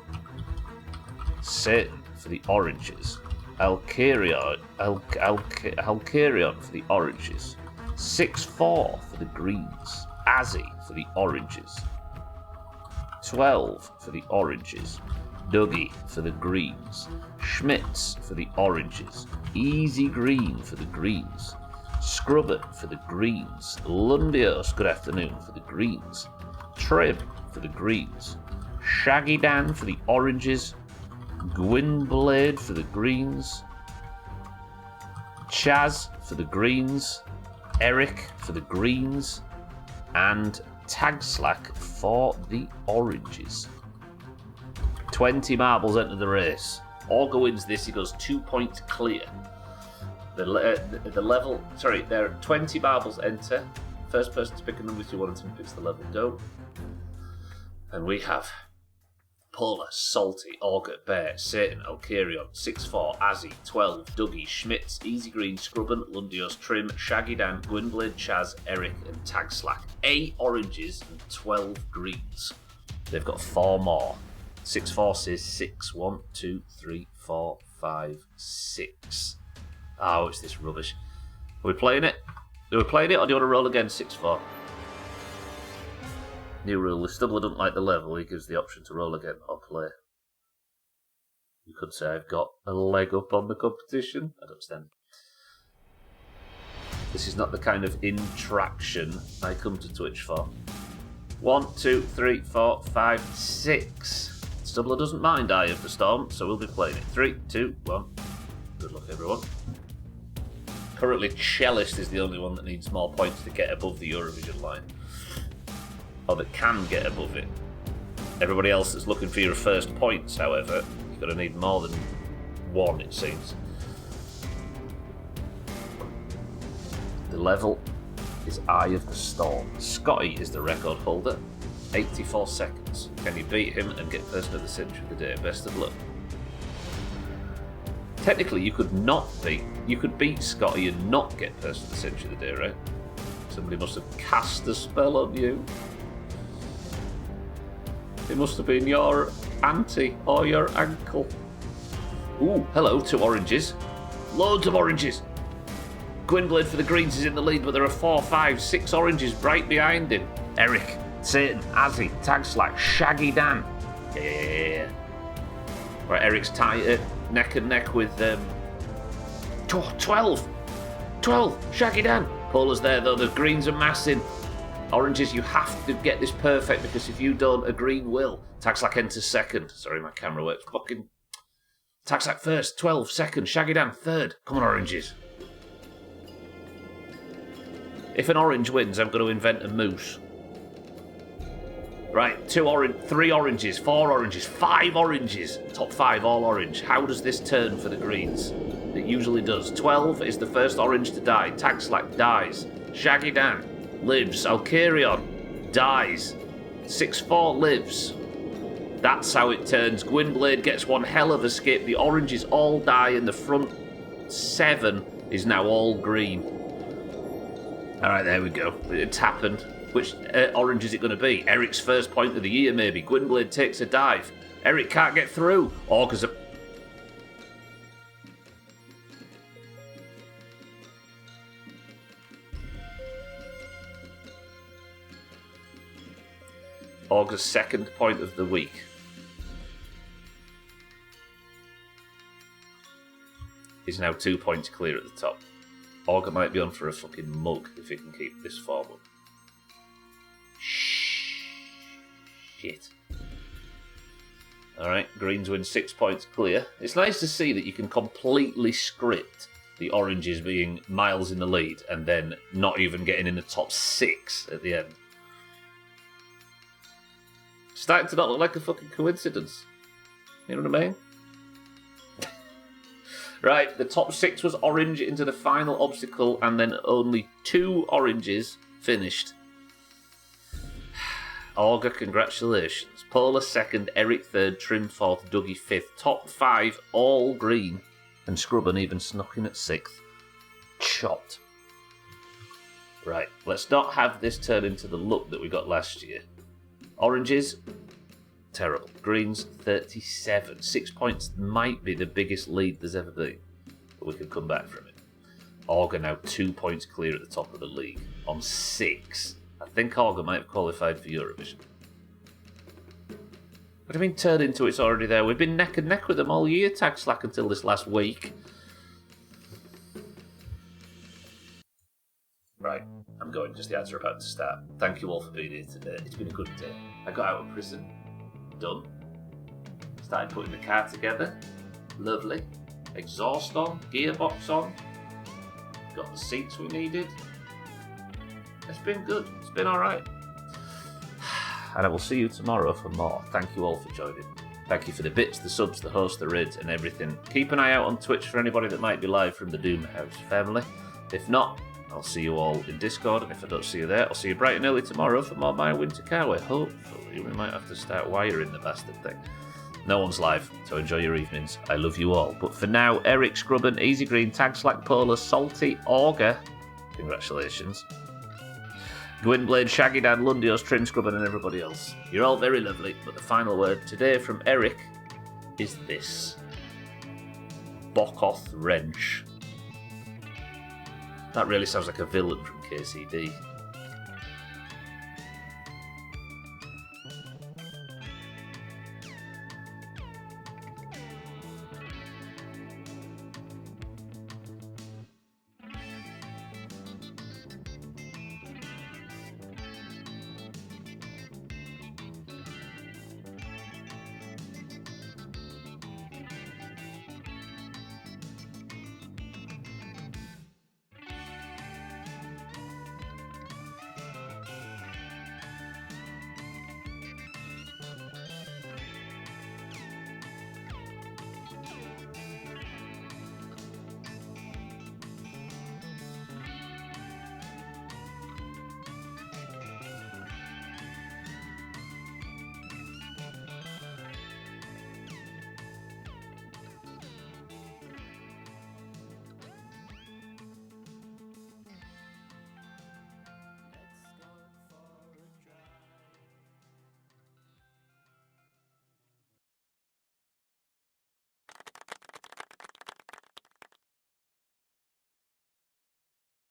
Satan for the oranges. Alcarion for the oranges. 6-4 for the greens. Azzy for the oranges. 12 for the oranges. Dougie for the greens. Schmitz for the oranges. Easy Green for the greens. Scrubber for the greens. Lundios, good afternoon, for the greens. Trim for the greens. Shaggy Dan for the oranges. Gwynblade for the greens. Chaz for the greens. Eric for the greens. And Tagslack for the oranges. 20 marbles enter the race. Auger wins this, he goes 2 points clear. There are 20 marbles enter. First person to pick a number 2 until picks the level don't. And we have Polar, Salty, Auger, Bear, Satan, Alcarion, 6-4, Azzy, 12, Dougie, Schmitz, Easy Green, Scrubben, Lundios, Trim, Shaggy Dan, Gwynblade, Chaz, Eric, and Tagslack. 8 oranges and 12 greens. They've got 4 more. 6-4 says 6. 1, 2, 3, 4, 5, 6. Oh, it's this rubbish. Are we playing it? Are we playing it, or do you want to roll again? 6-4. New rule, if Stubbler doesn't like the level, he gives the option to roll again or play. You could say I've got a leg up on the competition. I don't stand. This is not the kind of interaction I come to Twitch for. 1, 2, 3, 4, 5, 6. Stubbler doesn't mind Eye of the Storm, so we'll be playing it. 3, 2, 1. Good luck, everyone. Currently, Cellist is the only one that needs more points to get above the Eurovision line. Or that can get above it. Everybody else that's looking for your first points, however, you're going to need more than 1, it seems. The level is Eye of the Storm. Scotty is the record holder. 84 seconds. Can you beat him and get person of the century of the day? Best of luck. Technically, you could beat Scotty and not get person of the century of the day, right? Somebody must have cast a spell on you. It must have been your auntie or your ankle. Ooh, hello, 2 oranges. Loads of oranges. Gwynblade for the greens is in the lead, but there are 4, 5, 6 oranges right behind him. Eric, Satan, Azzy, Tagslack, Shaggy Dan. Yeah. Right, Eric's tight neck and neck with 12. Shaggy Dan. Polar's there though. The greens are massing. Oranges, you have to get this perfect because if you don't, a green will. Tagslack enters second. Sorry, my camera works. Fucking Tagslack first. 12 second. Shaggy Dan third. Come on, oranges. If an orange wins, I'm going to invent a moose. Right, 3 oranges, 4 oranges, 5 oranges. Top 5, all orange. How does this turn for the greens? It usually does. 12 is the first orange to die. Taxlack dies. Shaggy Dan lives. Alcarion dies. 6-4 lives. That's how it turns. Gwynblade gets one hell of a skip. The oranges all die, and the front 7 is now all green. Alright, there we go. It's happened. Which orange is it going to be? Eric's first point of the year, maybe. Gwynblade takes a dive. Eric can't get through. Augur's Augur's second point of the week is now 2 points clear at the top. Augur might be on for a fucking mug if he can keep this form up. Shit. Alright, Greens win 6 points clear. It's nice to see that you can completely script the oranges being miles in the lead and then not even getting in the top 6 at the end. Starting to not look like a fucking coincidence. You know what I mean? Right, the top 6 was orange into the final obstacle, and then only 2 oranges finished. Augur, congratulations. Polar 2nd, Eric 3rd, Trim 4th, Dougie 5th. Top 5, all green. And Scrubban even snuck in at 6th. Chopped. Right, let's not have this turn into the look that we got last year. Oranges, terrible. Greens, 37. 6 points might be the biggest lead there's ever been, but we can come back from it. Augur now 2 points clear at the top of the league on 6. I think Augur might have qualified for Eurovision. What do you mean turn into it's already there? We've been neck and neck with them all year, Tag Slack, until this last week. Right, I'm going. Just the ads are about to start. Thank you all for being here today. It's been a good day. I got out of prison. Done. Started putting the car together. Lovely. Exhaust on. Gearbox on. Got the seats we needed. It's been good. It's been alright. And I will see you tomorrow for more. Thank you all for joining. Thank you for the bits, the subs, the hosts, the raids, and everything. Keep an eye out on Twitch for anybody that might be live from the Doomhaus family. If not, I'll see you all in Discord, and if I don't see you there, I'll see you bright and early tomorrow for more My Winter Carway. Hopefully, we might have to start wiring the bastard thing. No one's live, so enjoy your evenings. I love you all. But for now, Eric, Scrubban, Easy Green, Tag Slack, Polar, Salty, Augur, congratulations. Gwynblade, Shaggy Dad, Lundios, Trim, Scrubban, and everybody else. You're all very lovely, but the final word today from Eric is this. Bokoth Wrench. That really sounds like a villain from KCD.